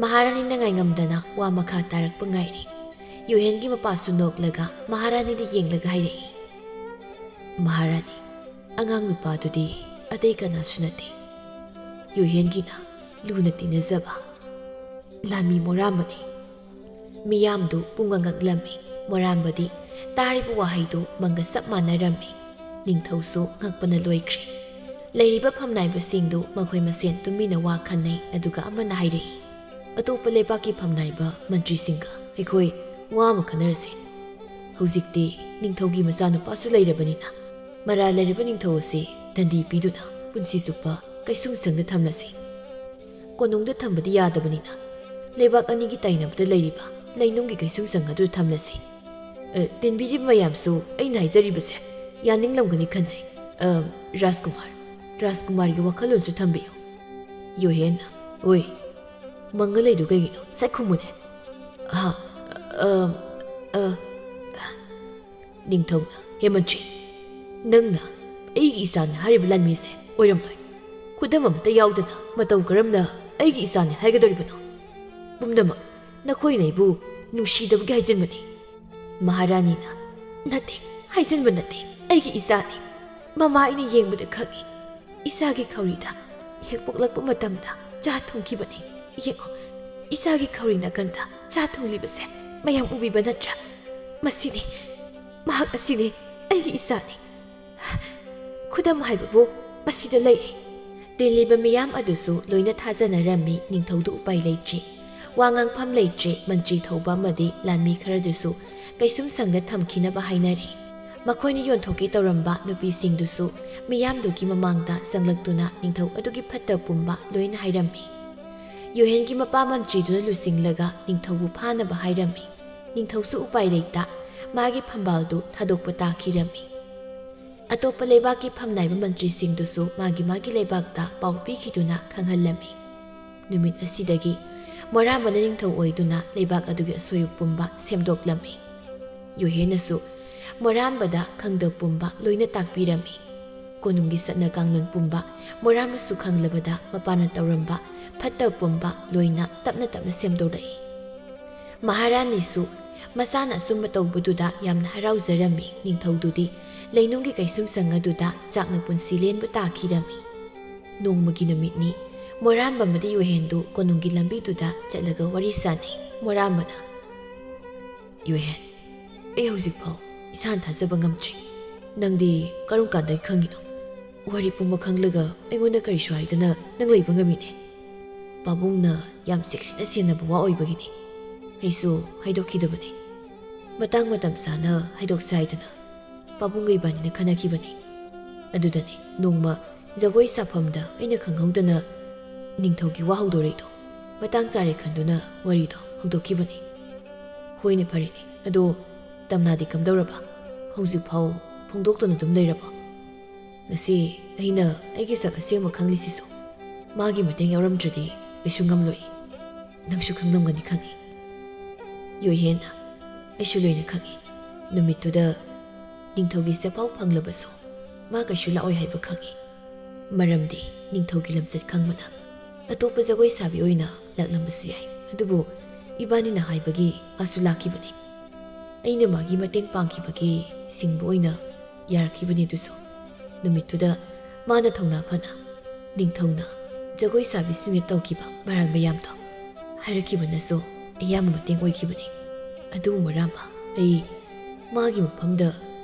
ꯃꯍꯥꯔꯥꯅꯤꯅ ꯉꯥꯏꯉꯝꯗꯅ ꯋꯥ ꯃꯈꯥ ꯇꯥꯔꯛꯄ ꯉꯥꯏꯔꯤ ꯌꯨꯍꯦꯟꯒꯤ ꯃꯄꯥꯁꯨ ꯅꯣꯛꯂꯒ ꯃꯍꯥꯔꯥꯅꯤꯗ ꯌꯦꯡꯂꯒ ꯍꯥꯏꯔꯛꯏ ꯃꯍꯥꯔꯥꯅꯤ ꯑꯉꯥꯡ ꯅꯨꯄꯥꯗꯨꯗꯤ ꯑꯇꯩ ꯀꯅꯥꯁꯨ ꯅꯠꯇꯦ ꯌꯨꯍꯦꯟꯒꯤꯅ ꯂꯨꯅ ꯇꯤꯟꯅꯖꯕ ꯂꯥꯟꯃꯤ ꯃꯣꯔꯥꯝꯕꯅꯤ ꯃꯤꯌꯥꯝꯗꯨ ꯄꯨꯡꯉꯛꯉꯛꯂꯝꯃꯤ ꯃꯣꯔꯥꯝꯕꯗꯤ ꯇꯥꯔꯤꯕ ꯋꯥꯍꯩꯗꯨ ꯃꯪꯒ ꯆꯞ ꯃꯥꯟꯅꯔꯝꯃꯤ ꯅꯤꯡꯊꯧꯁꯨ ꯉꯛꯄꯅ ꯂꯣꯏꯈ꯭ꯔꯦ ꯂꯩꯔꯤꯕ ꯐꯝꯅꯥꯏꯕꯁꯤꯡꯗꯨ ꯃꯈꯣꯏ ꯃꯁꯦꯟ ꯇꯨꯃꯤꯟꯅ ꯋꯥ ꯈꯟꯅꯩ ꯑꯗꯨꯒ ꯑꯃꯅ ꯍꯥꯏꯔꯛꯏ ꯑꯇꯣꯞꯄ ꯂꯩꯕꯥꯛꯀꯤ ꯐꯝꯅꯥꯏꯕ ꯃꯟꯇ꯭ꯔꯤꯁꯤꯡꯒ ꯑꯩꯈꯣꯏ ꯋꯥ ꯑꯃ ꯈꯟꯅꯔꯁꯤ ꯍꯧꯖꯤꯛꯇꯤ ꯅꯤꯡꯊꯧꯒꯤ ꯃꯆꯥꯅꯨꯄꯥꯁꯨ ꯂꯩꯔꯕꯅꯤꯅ ꯃꯔꯥꯜ ꯂꯩꯔꯤꯕ ꯅꯤꯡꯊꯧ ꯑꯁꯤ ꯗꯟꯗꯤ ꯄꯤꯗꯨꯅ ꯄꯨꯟꯁꯤ ꯆꯨꯞꯄ ꯀꯩꯁꯨꯝꯁꯪꯗ ꯊꯝꯂꯁꯤ ꯀꯣꯅꯨꯡꯗ ꯊꯝꯕꯗꯤ ꯌꯥꯗꯕꯅꯤꯅ ꯂꯩꯕꯥꯛ ꯑꯅꯤꯒꯤ ꯇꯥꯏꯅꯕꯗ ꯂꯩꯔꯤꯕ ꯂꯩꯅꯨꯡꯒꯤ ꯀꯩꯁꯨꯝꯁꯪ ꯑꯗꯨ ꯊꯝꯂꯁꯤ ꯇꯤꯟꯕꯤꯔꯤꯕ ꯃꯌꯥꯝꯁꯨ ꯑꯩꯅ ꯍꯥꯏꯖꯔꯤꯕꯁꯦ ꯌꯥꯅꯤꯡꯂꯝꯒꯅꯤ ꯈꯟꯖꯩ ꯔꯥꯖꯀꯨꯃꯥꯔꯒꯤ ꯋꯥꯈꯜꯂꯣꯟꯁꯨ ꯊꯝꯕꯤꯌꯨ ꯌꯣꯍꯦꯟꯅ ꯑꯣꯏ ꯃꯪꯒ ꯂꯩꯗꯨ ꯀꯩꯒꯤꯅꯣ ꯁꯛꯈꯨꯝꯃꯨꯅꯦ ꯅꯤꯡꯊꯧꯅ ꯍꯦꯃꯟꯇ꯭ꯔꯤ ꯅꯪꯅ ꯑꯩꯒꯤ ꯏꯆꯥꯅꯤ ꯍꯥꯏꯔꯤꯕ ꯂꯥꯟꯃꯤꯁꯦ ꯑꯣꯏꯔꯝꯂꯣꯏ ꯈꯨꯗꯝ ꯑꯃꯠꯇ ꯌꯥꯎꯗꯅ ꯃꯇꯧ ꯀꯔꯝꯅ ꯑꯩꯒꯤ ꯏꯆꯥꯅꯤ ꯍꯥꯏꯒꯗꯧꯔꯤꯕꯅꯣ ꯄꯨꯝꯅꯃꯛ ꯅꯈꯣꯏꯅ ꯑꯩꯕꯨ ꯅꯨꯡꯁꯤꯗꯕꯒꯤ ꯍꯥꯏꯖꯤꯟꯕꯅꯤ ꯃꯍꯥꯔꯥꯅꯤꯅ ꯅꯠꯇꯦ ꯍꯥꯏꯖꯤꯟꯕ ꯅꯠꯇꯦ ꯑꯩꯒꯤ ꯏꯆꯥꯅꯤ ꯃꯃꯥ ꯑꯩꯅ ꯌꯦꯡꯕꯗ ꯈꯪꯉꯤ ꯏꯆꯥꯒꯤ ꯈꯧꯔꯤꯗ ꯍꯦꯛ ꯄꯣꯛꯂꯛꯄ ꯃꯇꯝꯗ ꯆꯥ ꯊꯨꯡꯈꯤꯕꯅꯤ ꯌꯦꯡꯉꯣ ꯏꯆꯥꯒꯤ ꯈꯧꯔꯤ ꯅꯥꯀꯟꯗ ꯆꯥ ꯊꯨꯡꯂꯤꯕꯁꯦ ꯃꯌꯥꯝ ꯎꯕꯤꯕ ꯅꯠꯇ꯭ꯔꯥ ꯃꯁꯤꯅꯤ ꯃꯍꯥꯛ ꯑꯁꯤꯅꯤ ꯑꯩꯒꯤ ꯏꯆꯥꯅꯤ ꯈꯨꯗꯝ ꯍꯥꯏꯕꯕꯨ ꯃꯁꯤꯗ ꯂꯩꯔꯦ ꯇꯤꯜꯂꯤꯕ ꯃꯤꯌꯥꯝ ꯑꯗꯨꯁꯨ ꯂꯣꯏꯅ ꯊꯥꯖꯅꯔꯝꯃꯤ ꯅꯤꯡꯊꯧꯗꯨ ꯎꯄꯥꯏ ꯂꯩꯇ꯭ꯔꯤ ꯋꯥ ꯉꯥꯡꯐꯝ ꯂꯩꯇ꯭ꯔꯤ ꯃꯟꯇ꯭ꯔꯤ ꯊꯧꯕ ꯑꯃꯗꯤ ꯂꯥꯟꯃꯤ ꯈꯔꯗꯨꯁꯨ ꯀꯩꯁꯨꯝꯁꯪꯗ ꯊꯝꯈꯤꯅꯕ ꯍꯥꯏꯅꯔꯦ ꯃꯈꯣꯏꯅ ꯌꯣꯟꯊꯣꯛꯀꯦ ꯇꯧꯔꯝꯕ ꯅꯨꯄꯤꯁꯤꯡꯗꯨꯁꯨ ꯃꯤꯌꯥꯝꯗꯨꯒꯤ ꯃꯃꯥꯡꯗ ꯆꯪꯂꯛꯇꯨꯅ ꯅꯤꯡꯊꯧ ꯑꯗꯨꯒꯤ ꯐꯠꯇ ꯄꯨꯝꯕ ꯂꯣꯏꯅ ꯍꯥꯏꯔꯝꯃꯤ ꯌꯣꯍꯦꯟꯒꯤ ꯃꯄꯥ ꯃꯟꯇ꯭ꯔꯤꯗꯨꯅ ꯂꯨꯆꯤꯡꯂꯒ ꯅꯤꯡꯊꯧꯕꯨ ꯐꯥꯅꯕ ꯍꯥꯏꯔꯝꯃꯤ ꯅꯤꯡꯊꯧꯁꯨ ꯎꯄꯥꯏ ꯂꯩꯇ ꯃꯥꯒꯤ ꯐꯝꯕꯥꯜꯗꯨ ꯊꯥꯗꯣꯛꯄ ꯇꯥꯈꯤꯔꯝꯃꯤ ꯑꯇꯣꯞꯄ ꯂꯩꯕꯥꯛꯀꯤ ꯐꯝꯅꯥꯏꯕ ꯃꯟꯇ꯭ꯔꯤꯁꯤꯡꯗꯨꯁꯨ ꯃꯥꯒꯤ ꯂꯩꯕꯥꯛꯇ ꯄꯥꯎ ꯄꯤꯈꯤꯗꯨꯅ ꯈꯪꯍꯜꯂꯝꯃꯤ ꯅꯨꯃꯤꯠ ꯑꯁꯤꯗꯒꯤ ꯃꯣꯔꯥꯝꯕꯅ ꯅꯤꯡꯊꯧ ꯑꯣꯏꯗꯨꯅ ꯂꯩꯕꯥꯛ ꯑꯗꯨꯒꯤ ꯑꯁꯣꯏꯕ ꯄꯨꯝꯕ ꯁꯦꯝꯗꯣꯛꯂꯝꯃꯤ ꯌꯣꯍꯦꯟꯅꯁꯨ ꯃꯣꯔꯥꯝꯕꯗ ꯈꯪꯗ ꯄꯨꯝꯕ ꯂꯣꯏꯅ ꯇꯥꯛꯄꯤꯔꯝꯃꯤ ꯀꯣꯅꯨꯡꯒꯤ ꯆꯠꯅ ꯀꯥꯡꯂꯣꯟ ꯄꯨꯝꯕ ꯃꯣꯔꯥꯝꯕꯁꯨ ꯈꯪꯂꯕꯗ ꯃꯄꯥꯅ ꯇꯧꯔꯝꯕ ꯐꯠꯇ ꯄꯨꯝꯕ ꯂꯣꯏꯅ ꯇꯞꯅ ꯇꯞꯅ ꯁꯦꯝꯗꯣꯔꯛꯏ ꯃꯍꯥꯔꯥꯅꯤꯁꯨ ꯃꯆꯥꯅ ꯑꯆꯨꯝꯕ ꯇꯧꯕꯗꯨꯗ ꯌꯥꯝꯅ ꯍꯔꯥꯎꯖꯔꯝꯃꯤ ꯅꯤꯡꯊꯧꯗꯨꯗꯤ ꯂꯩꯅꯨꯡꯒꯤ ꯀꯩꯁꯨꯝꯁꯪ ꯑꯗꯨꯗ ꯆꯥꯛꯅ ꯄꯨꯟꯁꯤ ꯂꯦꯟꯕ ꯇꯥꯈꯤꯔꯝꯃꯤ ꯅꯣꯡꯃꯒꯤ ꯅꯨꯃꯤꯠꯅꯤ ꯃꯣꯔꯥꯝꯕ ꯑꯃꯗꯤ ꯌꯣꯍꯦꯟꯗꯨ ꯀꯣꯅꯨꯡꯒꯤ ꯂꯝꯕꯤꯗꯨꯗ ꯆꯠꯂꯒ ꯋꯥꯔꯤ ꯁꯥꯟꯅꯩ ꯃꯣꯔꯥꯝꯕꯅ ꯌꯣꯍꯦꯟ ꯑꯩ ꯍꯧꯖꯤꯛꯐꯥꯎ ꯏꯁꯥꯅ ꯊꯥꯖꯕ ꯉꯝꯗ꯭ꯔꯤ ꯅꯪꯗꯤ ꯀꯔꯝ ꯀꯥꯟꯗꯒꯤ ꯈꯪꯉꯤꯅꯣ ꯋꯥꯔꯤ ꯄꯨꯝꯕ ꯈꯪꯂꯒ ꯑꯩꯉꯣꯟꯗ ꯀꯔꯤꯁꯨ ꯍꯥꯏꯗꯅ ꯅꯪ ꯂꯩꯕ ꯉꯝꯃꯤꯅꯦ ꯄꯥꯕꯨꯡꯅ ꯌꯥꯝ ꯆꯦꯛꯁꯤꯟꯅ ꯁꯦꯟꯅꯕ ꯋꯥ ꯑꯣꯏꯕꯒꯤꯅꯤ ꯑꯩꯁꯨ ꯍꯥꯏꯗꯣꯛꯈꯤꯗꯕꯅꯤ ꯃꯇꯥꯡ ꯃꯇꯝ ꯆꯥꯅ ꯍꯥꯏꯗꯣꯛꯁꯦ ꯍꯥꯏꯗꯅ ꯄꯥꯕꯨꯡꯒ ꯏꯕꯥꯅꯤꯅ ꯈꯟꯅꯈꯤꯕꯅꯤ ꯑꯗꯨꯗꯅꯤ ꯅꯣꯡꯃ ꯖꯒꯣꯏ ꯁꯥꯐꯝꯗ ꯑꯩꯅ ꯈꯪꯍꯧꯗꯅ ꯅꯤꯡꯊꯧꯒꯤ ꯋꯥ ꯍꯧꯗꯣꯔꯛꯏꯗꯣ ꯃꯇꯥꯡ ꯆꯥꯔꯦ ꯈꯟꯗꯨꯅ ꯋꯥꯔꯤꯗꯣ ꯍꯧꯗꯣꯛꯈꯤꯕꯅꯤ ꯍꯣꯏꯅꯦ ꯐꯔꯦꯅꯦ ꯑꯗꯣ ꯇꯝꯅꯥꯗꯤ ꯀꯝꯗꯧꯔꯕ ꯍꯧꯖꯤꯛꯐꯥꯎ ꯐꯣꯡꯗꯣꯛꯇꯨꯅ ꯑꯗꯨꯝ ꯂꯩꯔꯕ ꯉꯁꯤ ꯑꯩꯅ ꯑꯩꯒꯤ ꯁꯛ ꯑꯁꯦꯡꯕ ꯈꯪꯂꯤꯁꯤꯁꯨ ꯃꯥꯒꯤ ꯃꯇꯦꯡ ꯌꯥꯎꯔꯝꯗ꯭ꯔꯗꯤ ꯀꯩꯁꯨ ꯉꯝꯂꯣꯏ ꯅꯪꯁꯨ ꯈꯪꯂꯝꯒꯅꯤ ꯈꯪꯉꯤ ꯌꯣꯍꯦꯟꯅ ꯑꯩꯁꯨ ꯂꯣꯏꯅ ꯈꯪꯉꯤ ꯅꯨꯃꯤꯠꯇꯨꯗ ꯅꯤꯡꯊꯧꯒꯤ ꯆꯦꯄꯥꯎ ꯐꯪꯂꯕꯁꯨ ꯃꯥ ꯀꯩꯁꯨ ꯂꯥꯛꯑꯣꯏ ꯍꯥꯏꯕ ꯈꯪꯉꯤ ꯃꯔꯝꯗꯤ ꯅꯤꯡꯊꯧꯒꯤ ꯂꯝꯆꯠ ꯈꯪꯕꯅ ꯑꯇꯣꯞꯄ ꯖꯒꯣꯏ ꯁꯥꯕꯤ ꯑꯣꯏꯅ ꯂꯥꯛꯂꯝꯕꯁꯨ ꯌꯥꯏ ꯑꯗꯨꯕꯨ ꯏꯕꯥꯅꯤꯅ ꯍꯥꯏꯕꯒꯤ ꯃꯥꯁꯨ ꯂꯥꯛꯈꯤꯕꯅꯤ ꯑꯩꯅ ꯃꯥꯒꯤ ꯃꯇꯦꯡ ꯄꯥꯡꯈꯤꯕꯒꯤ ꯁꯤꯡꯕ ꯑꯣꯏꯅ ꯌꯥꯔꯛꯈꯤꯕꯅꯤ ꯑꯗꯨꯁꯨ ꯅꯨꯃꯤꯠꯇꯨꯗ ꯃꯥꯅ ꯊꯧꯅꯥ ꯐꯅ ꯅꯤꯡꯊꯧꯅ ꯖꯒꯣꯏ ꯁꯥꯕꯤꯁꯤꯡꯅ ꯇꯧꯈꯤꯕ ꯃꯔꯥꯜ ꯃꯌꯥꯝꯗꯣ ꯍꯥꯏꯔꯛꯈꯤꯕꯅꯁꯨ ꯑꯌꯥꯝꯕ ꯃꯇꯦꯡ ꯑꯣꯏꯈꯤꯕꯅꯤ ꯑꯗꯨꯕꯨ ꯃꯣꯔꯥꯝꯕ ꯑꯩ ꯃꯥꯒꯤ ꯃꯐꯝꯗ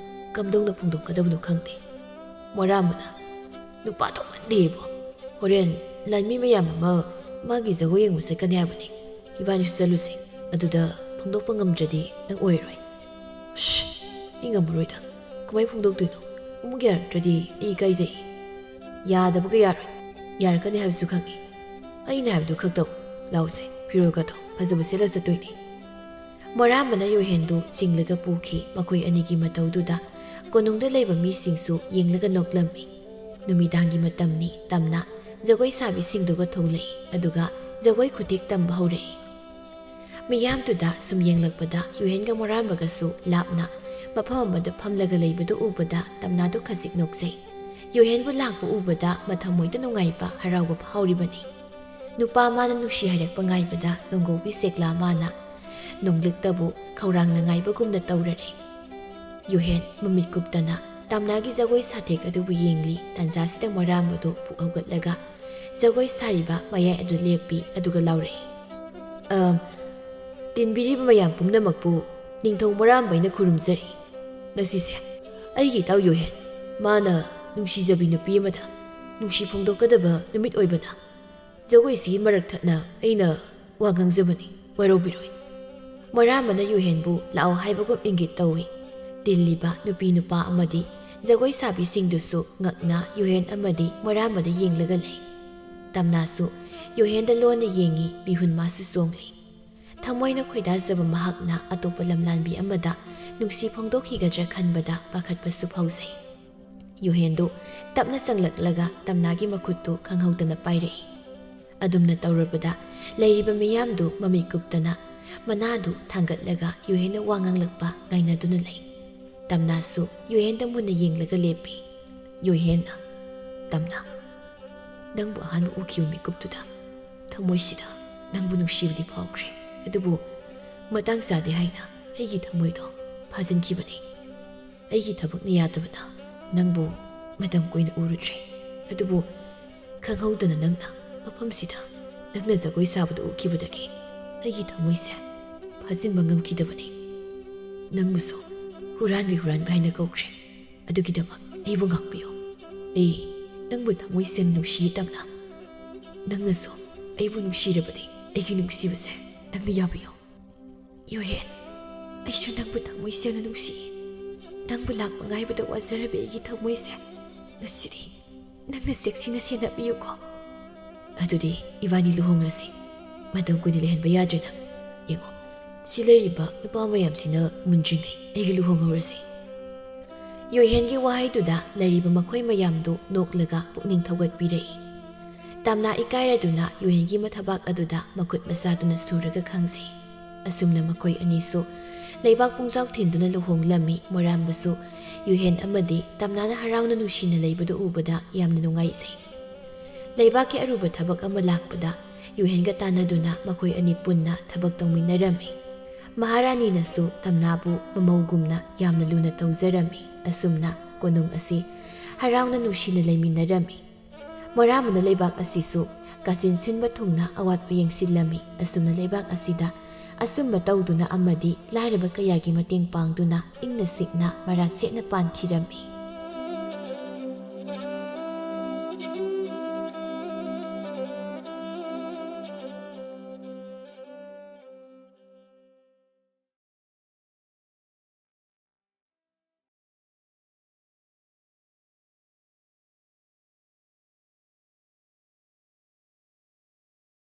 ꯀꯝꯗꯧꯅ ꯐꯣꯡꯗꯣꯛꯀꯗꯕꯅꯣ ꯈꯪꯗꯦ ꯃꯣꯔꯥꯝꯕꯅ ꯅꯨꯄꯥ ꯊꯣꯛꯃꯟꯗꯦꯕꯣ ꯍꯣꯔꯦꯟ ꯂꯥꯟꯃꯤ ꯃꯌꯥꯝ ꯑꯃ ꯃꯥꯒꯤ ꯖꯒꯣꯏ ꯌꯦꯡꯕ ꯆꯠꯀꯅꯤ ꯍꯥꯏꯕꯅꯤ ꯏꯕꯥꯅꯤꯁꯨ ꯆꯠꯂꯨꯁꯤ ꯑꯗꯨꯗ ꯐꯣꯡꯗꯣꯛꯄ ꯉꯝꯗ꯭ꯔꯗꯤ ꯅꯪ ꯑꯣꯏꯔꯣꯏ ꯑꯩ ꯉꯝꯃꯔꯣꯏꯗ ꯀꯃꯥꯏꯅ ꯐꯣꯡꯗꯣꯛꯇꯣꯏꯅꯣ ꯑꯃꯨꯛ ꯌꯥꯔꯛꯇ꯭ꯔꯗꯤ ꯑꯩ ꯏꯀꯥꯏꯖꯩ ꯌꯥꯗꯕꯒ ꯌꯥꯔꯣꯏ ꯌꯥꯔꯛꯀꯅꯤ ꯍꯥꯏꯕꯁꯨ ꯈꯪꯉꯤ ꯑꯩꯅ ꯍꯥꯏꯕꯗꯨ ꯈꯛꯇꯧ ꯂꯥꯎꯁꯦ ꯐꯤꯔꯣꯜꯒꯗꯣ ꯐꯖꯕ ꯁꯦꯠꯂ ꯆꯠꯇꯣꯏꯅꯤ ꯃꯣꯔꯥꯝꯕꯅ ꯌꯣꯍꯦꯟꯗꯨ ꯆꯤꯡꯂꯒ ꯄꯨꯈꯤ ꯃꯈꯣꯏ ꯑꯅꯤꯒꯤ ꯃꯇꯧꯗꯨꯗ ꯀꯣꯅꯨꯡꯗ ꯂꯩꯕ ꯃꯤꯁꯤꯡꯁꯨ ꯌꯦꯡꯂꯒ ꯅꯣꯛꯂꯝꯃꯤ ꯅꯨꯃꯤꯗꯥꯡꯒꯤ ꯃꯇꯝꯅꯤ ꯇꯝꯅ ꯖꯒꯣꯏ ꯁꯥꯕꯤꯁꯤꯡꯗꯨꯒ ꯊꯣꯛꯂꯛꯏ ꯑꯗꯨꯒ ꯖꯒꯣꯏ ꯈꯨꯊꯦꯛ ꯇꯝꯕ ꯍꯧꯔꯛꯏ ꯃꯤꯌꯥꯝꯗꯨꯗ ꯁꯨꯝ ꯌꯦꯡꯂꯛꯄꯗ ꯌꯣꯍꯦꯟꯒ ꯃꯣꯔꯥꯝꯕꯒꯁꯨ ꯂꯥꯞꯅ ꯃꯐꯝ ꯑꯃꯗ ꯐꯝꯂꯒ ꯂꯩꯕꯗꯨ ꯎꯕꯗ ꯇꯝꯅꯥꯗꯨ ꯈꯖꯤꯛ ꯅꯣꯛꯆꯩ ꯌꯣꯍꯦꯟꯕꯨ ꯂꯥꯛꯄ ꯎꯕꯗ ꯃꯊꯃꯣꯏꯗ ꯅꯨꯡꯉꯥꯏꯕ ꯍꯔꯥꯎꯕ ꯐꯥꯎꯔꯤꯕꯅꯤ ꯅꯨꯄꯥ ꯃꯥꯅ ꯅꯨꯡꯁꯤ ꯍꯥꯏꯔꯛꯄ ꯉꯥꯏꯕꯗ ꯅꯣꯡꯒꯧꯕꯤ ꯁꯦꯛꯂꯥ ꯃꯥꯅ ꯅꯣꯡꯂꯤꯛꯇꯕꯨ ꯈꯧꯔꯥꯡꯅ ꯉꯥꯏꯕꯒꯨꯝꯅ ꯇꯧꯔꯔꯦ ꯌꯣꯍꯦꯟ ꯃꯃꯤꯠ ꯀꯨꯞꯇꯅ ꯇꯝꯅꯥꯒꯤ ꯖꯒꯣꯏ ꯁꯥꯊꯦꯛ ꯑꯗꯨꯕꯨ ꯌꯦꯡꯂꯤ ꯇꯟꯖꯥꯁꯤꯗ ꯃꯣꯔꯥꯝꯕꯗꯨ ꯄꯨꯛ ꯍꯧꯒꯠꯂꯒ ꯖꯒꯣꯏ ꯁꯥꯔꯤꯕ ꯃꯌꯥꯏ ꯑꯗꯨ ꯂꯦꯞꯄꯤ ꯑꯗꯨꯒ ꯂꯥꯎꯔꯛꯏ ꯇꯤꯟꯕꯤꯔꯤꯕ ꯃꯌꯥꯝ ꯄꯨꯝꯅꯃꯛꯄꯨ ꯅꯤꯡꯊꯧ ꯃꯣꯔꯥꯝꯕꯩꯅ ꯈꯨꯔꯨꯝꯖꯔꯤ꯫ ꯉꯁꯤꯁꯦ ꯑꯩꯒꯤ ꯏꯇꯥꯎ ꯌꯣꯍꯦꯟ ꯃꯥꯅ ꯅꯨꯡꯁꯤꯖꯕꯤ ꯅꯨꯄꯤ ꯑꯃꯗ ꯅꯨꯡꯁꯤ ꯐꯣꯡꯗꯣꯛꯀꯗꯕ ꯅꯨꯃꯤꯠ ꯑꯣꯏꯕꯅ ꯖꯒꯣꯏꯁꯤꯒꯤ ꯃꯔꯛ ꯊꯠꯅ ꯑꯩꯅ ꯋꯥ ꯉꯥꯡꯖꯕꯅꯤ, ꯋꯥꯔꯧꯕꯤꯔꯣꯏ꯫ ꯃꯣꯔꯥꯝꯕꯅ ꯌꯣꯍꯦꯟꯕꯨ ꯂꯥꯛꯑꯣ ꯍꯥꯏꯕꯒꯨꯝ ꯏꯪꯒꯤꯠ ꯇꯧꯏ꯫ ꯇꯤꯜꯂꯤꯕ ꯅꯨꯄꯤ ꯅꯨꯄꯥ ꯑꯃꯗꯤ ꯖꯒꯣꯏ ꯁꯥꯕꯤꯁꯤꯡꯗꯨꯁꯨ ꯉꯛꯅ ꯌꯣꯍꯦꯟ ꯑꯃꯗꯤ ꯃꯣꯔꯥꯝꯕꯗ ꯌꯦꯡꯂꯒ ꯂꯩ꯫ ꯇꯝꯅꯥꯁꯨ ꯌꯣꯍꯦꯟꯗ ꯂꯣꯟꯅ ꯌꯦꯡꯉꯤ, ꯕꯤꯍꯨꯟ ꯃꯥꯁꯨ ꯆꯣꯡꯂꯤ꯫ ꯊꯃꯣꯏꯅ ꯈꯣꯏꯗꯥꯖꯕ ꯃꯍꯥꯛꯅ ꯑꯇꯣꯞꯄ ꯂꯝꯂꯥꯟꯕꯤ ꯑꯃꯗ ꯅꯨꯡꯁꯤ ꯐꯣꯡꯗꯣꯛꯈꯤꯒꯗ꯭ꯔꯥ ꯈꯟꯕꯗ ꯄꯥꯈꯠꯄꯁꯨ ꯐꯥꯎꯖꯩ꯫ ꯌꯣꯍꯦꯟꯗꯨ ꯇꯞꯅ ꯆꯪꯂꯛꯂꯒ ꯇꯝꯅꯥꯒꯤ ꯃꯈꯨꯠꯇꯨ ꯈꯪꯍꯧꯗꯅ ꯄꯥꯏꯔꯛꯏ꯫ ꯑꯗꯨꯝꯅ ꯇꯧꯔꯕꯗ ꯂꯩꯔꯤꯕ ꯃꯤꯌꯥꯝꯗꯨ ꯃꯃꯤꯠ ꯀꯨꯞꯇꯅ ꯃꯅꯥꯗꯨ ꯊꯥꯡꯒꯠꯂꯒ ꯌꯣꯍꯦꯟꯅ ꯋꯥ ꯉꯥꯡꯂꯛꯄ ꯉꯥꯏꯅꯗꯨꯅ ꯂꯩ꯫ ꯇꯝꯅꯥꯁꯨ ꯌꯣꯍꯦꯟꯗ ꯃꯨꯟꯅ ꯌꯦꯡꯂꯒ ꯂꯦꯞꯄꯤ꯫ ꯌꯣꯍꯦꯟꯅ, ꯇꯝꯅꯥ, ꯅꯪꯕꯨ ꯑꯍꯥꯟꯕ ꯎꯈꯤꯕ ꯃꯤꯀꯨꯞꯇꯨꯗ ꯊꯃꯣꯏꯁꯤꯗ ꯅꯪꯕꯨ ꯅꯨꯡꯁꯤꯕꯗꯤ ꯐꯥꯎꯈ꯭ꯔꯦ, ꯑꯗꯨꯕꯨ ꯃꯇꯥꯡ ꯆꯥꯗꯦ ꯍꯥꯏꯅ ꯑꯩꯒꯤ ꯊꯃꯣꯏꯗꯣ ꯐꯥꯖꯤꯟꯈꯤꯕꯅꯤ꯫ ꯑꯩꯒꯤ ꯊꯕꯛꯅ ꯌꯥꯗꯕꯅ ꯅꯪꯕꯨ ꯃꯇꯝ ꯀꯨꯏꯅ ꯎꯔꯨꯗ꯭ꯔꯦ, ꯑꯗꯨꯕꯨ ꯈꯪꯍꯧꯗꯅ ꯅꯪꯅ ꯃꯐꯝꯁꯤꯗ ꯅꯪꯅ ꯖꯒꯣꯏ ꯁꯥꯕꯗ ꯎꯈꯤꯕꯗꯒꯤ ꯑꯩꯒꯤ ꯊꯃꯣꯏꯁꯦ ꯐꯥꯖꯤꯟꯕ ꯉꯝꯈꯤꯗꯕꯅꯤ꯫ ꯅꯪꯕꯨꯁꯨ ꯍꯨꯔꯥꯟꯕꯤ ꯍꯥꯏꯅ ꯀꯧꯈ꯭ꯔꯦ, ꯑꯗꯨꯒꯤꯗꯃꯛ ꯑꯩꯕꯨ ꯉꯥꯛꯄꯤꯌꯨ꯫ ꯑꯩ ꯅꯪꯕꯨ ꯊꯃꯣꯏ ꯁꯦꯡꯅ ꯅꯨꯡꯁꯤꯌꯦ ꯇꯝꯅꯥ꯫ ꯅꯪꯅꯁꯨ ꯑꯩꯕꯨ ꯅꯨꯡꯁꯤꯔꯕꯗꯤ ꯑꯩꯒꯤ ꯅꯨꯡꯁꯤꯕꯁꯦ ꯅꯪꯅ ꯌꯥꯕꯤꯌꯨ꯫ ꯌꯣꯍꯦꯟ, ꯑꯩꯁꯨ ꯅꯪꯕꯨ ꯊꯃꯣꯏ ꯁꯦꯡꯅ ꯅꯨꯡꯁꯤꯌꯦ꯫ ꯅꯪꯕꯨ ꯂꯥꯛꯄ ꯉꯥꯏꯕꯗ ꯋꯥꯖꯔꯕꯤ ꯑꯩꯒꯤ ꯊꯃꯣꯏꯁꯦ ꯉꯁꯤꯗꯤ ꯅꯪꯅ ꯆꯦꯛꯁꯤꯟꯅ ꯁꯦꯟꯅꯕꯤꯌꯨꯀꯣ꯫ ꯑꯗꯨꯗꯤ ꯏꯕꯥꯅꯤ ꯂꯨꯍꯣꯡꯂꯁꯤ꯫ ꯃꯇꯝ ꯀꯨꯏꯅ ꯂꯩꯍꯟꯕ ꯌꯥꯗ꯭ꯔꯦ ꯅꯪ꯫ ꯌꯦꯡꯉꯣ, ꯁꯤ ꯂꯩꯔꯤꯕ ꯅꯨꯄꯥ ꯃꯌꯥꯝꯁꯤꯅ ꯃꯨꯟꯗ꯭ꯔꯤꯉꯩ ꯑꯩꯒ ꯂꯨꯍꯣꯡꯍꯧꯔꯁꯤ꯫ ꯌꯣꯍꯦꯟꯒꯤ ꯋꯥꯍꯩꯗꯨꯗ ꯂꯩꯔꯤꯕ ꯃꯈꯣꯏ ꯃꯌꯥꯝꯗꯨ ꯅꯣꯛꯂꯒ ꯄꯨꯛꯅꯤꯡ ꯊꯧꯒꯠꯄꯤꯔꯛꯏ꯫ ꯇꯝꯅꯥ ꯏꯀꯥꯏꯔꯗꯨꯅ ꯌꯣꯍꯦꯟꯒꯤ ꯃꯊꯕꯥꯛ ꯑꯗꯨꯗ ꯃꯈꯨꯠ ꯃꯆꯥꯗꯨꯅ ꯁꯨꯔꯒ ꯈꯪꯖꯩ꯫ ꯑꯁꯨꯝꯅ ꯃꯈꯣꯏ ꯑꯅꯤꯁꯨ ꯂꯩꯕꯥꯛ ꯄꯨꯡꯖꯥꯎ ꯊꯤꯟꯗꯨꯅ ꯂꯨꯍꯣꯡꯂꯝꯃꯤ꯫ ꯃꯣꯔꯥꯝꯕꯁꯨ ꯌꯣꯍꯦꯟ ꯑꯃꯗꯤ ꯇꯝꯅꯥꯅ ꯍꯔꯥꯎꯅ ꯅꯨꯡꯁꯤꯅ ꯂꯩꯕꯗꯨ ꯎꯕꯗ ꯌꯥꯝꯅ ꯅꯨꯡꯉꯥꯏꯖꯩ꯫ ꯂꯩꯕꯥꯛꯀꯤ ꯑꯔꯨꯕ ꯊꯕꯛ ꯑꯃ ꯂꯥꯛꯄꯗ ꯌꯣꯍꯦꯟꯒ ꯇꯥꯟꯅꯗꯨꯅ ꯃꯈꯣꯏ ꯑꯅꯤ ꯄꯨꯟꯅ ꯊꯕꯛ ꯇꯧꯃꯤꯟꯅꯔꯝꯃꯤ꯫ ꯃꯍꯥꯔꯥꯅꯤꯅꯁꯨ ꯇꯝꯅꯥꯕꯨ ꯃꯃꯧꯒꯨꯝꯅ ꯌꯥꯝꯅ ꯂꯨꯅ ꯇꯧꯖꯔꯝꯃꯤ꯫ ꯑꯁꯨꯝꯅ ꯀꯣꯅꯨꯡ ꯑꯁꯤ ꯍꯔꯥꯎꯅ ꯅꯨꯡꯁꯤꯅ ꯂꯩꯃꯤꯟꯅꯔꯝꯃꯤ꯫ ꯃꯣꯔꯥꯝꯕꯅ ꯂꯩꯕꯥꯛ ꯑꯁꯤꯁꯨ ꯀꯥꯆꯤꯟ ꯁꯤꯟꯕ ꯊꯨꯡꯅ ꯑꯋꯥꯠꯄ ꯌꯦꯡꯁꯤꯜꯂꯝꯃꯤ꯫ ꯑꯁꯨꯝꯅ ꯂꯩꯕꯥꯛ ꯑꯁꯤꯗ ꯑꯆꯨꯝꯕ ꯇꯧꯗꯨꯅ ꯑꯃꯗꯤ ꯂꯥꯏꯔꯕ ꯀꯌꯥꯒꯤ ꯃꯇꯦꯡ ꯄꯥꯡꯗꯨꯅ ꯏꯪꯅ ꯆꯤꯛꯅ ꯃꯔꯥ ꯆꯦꯠꯅ ꯄꯥꯟꯈꯤꯔꯝꯃꯤ꯫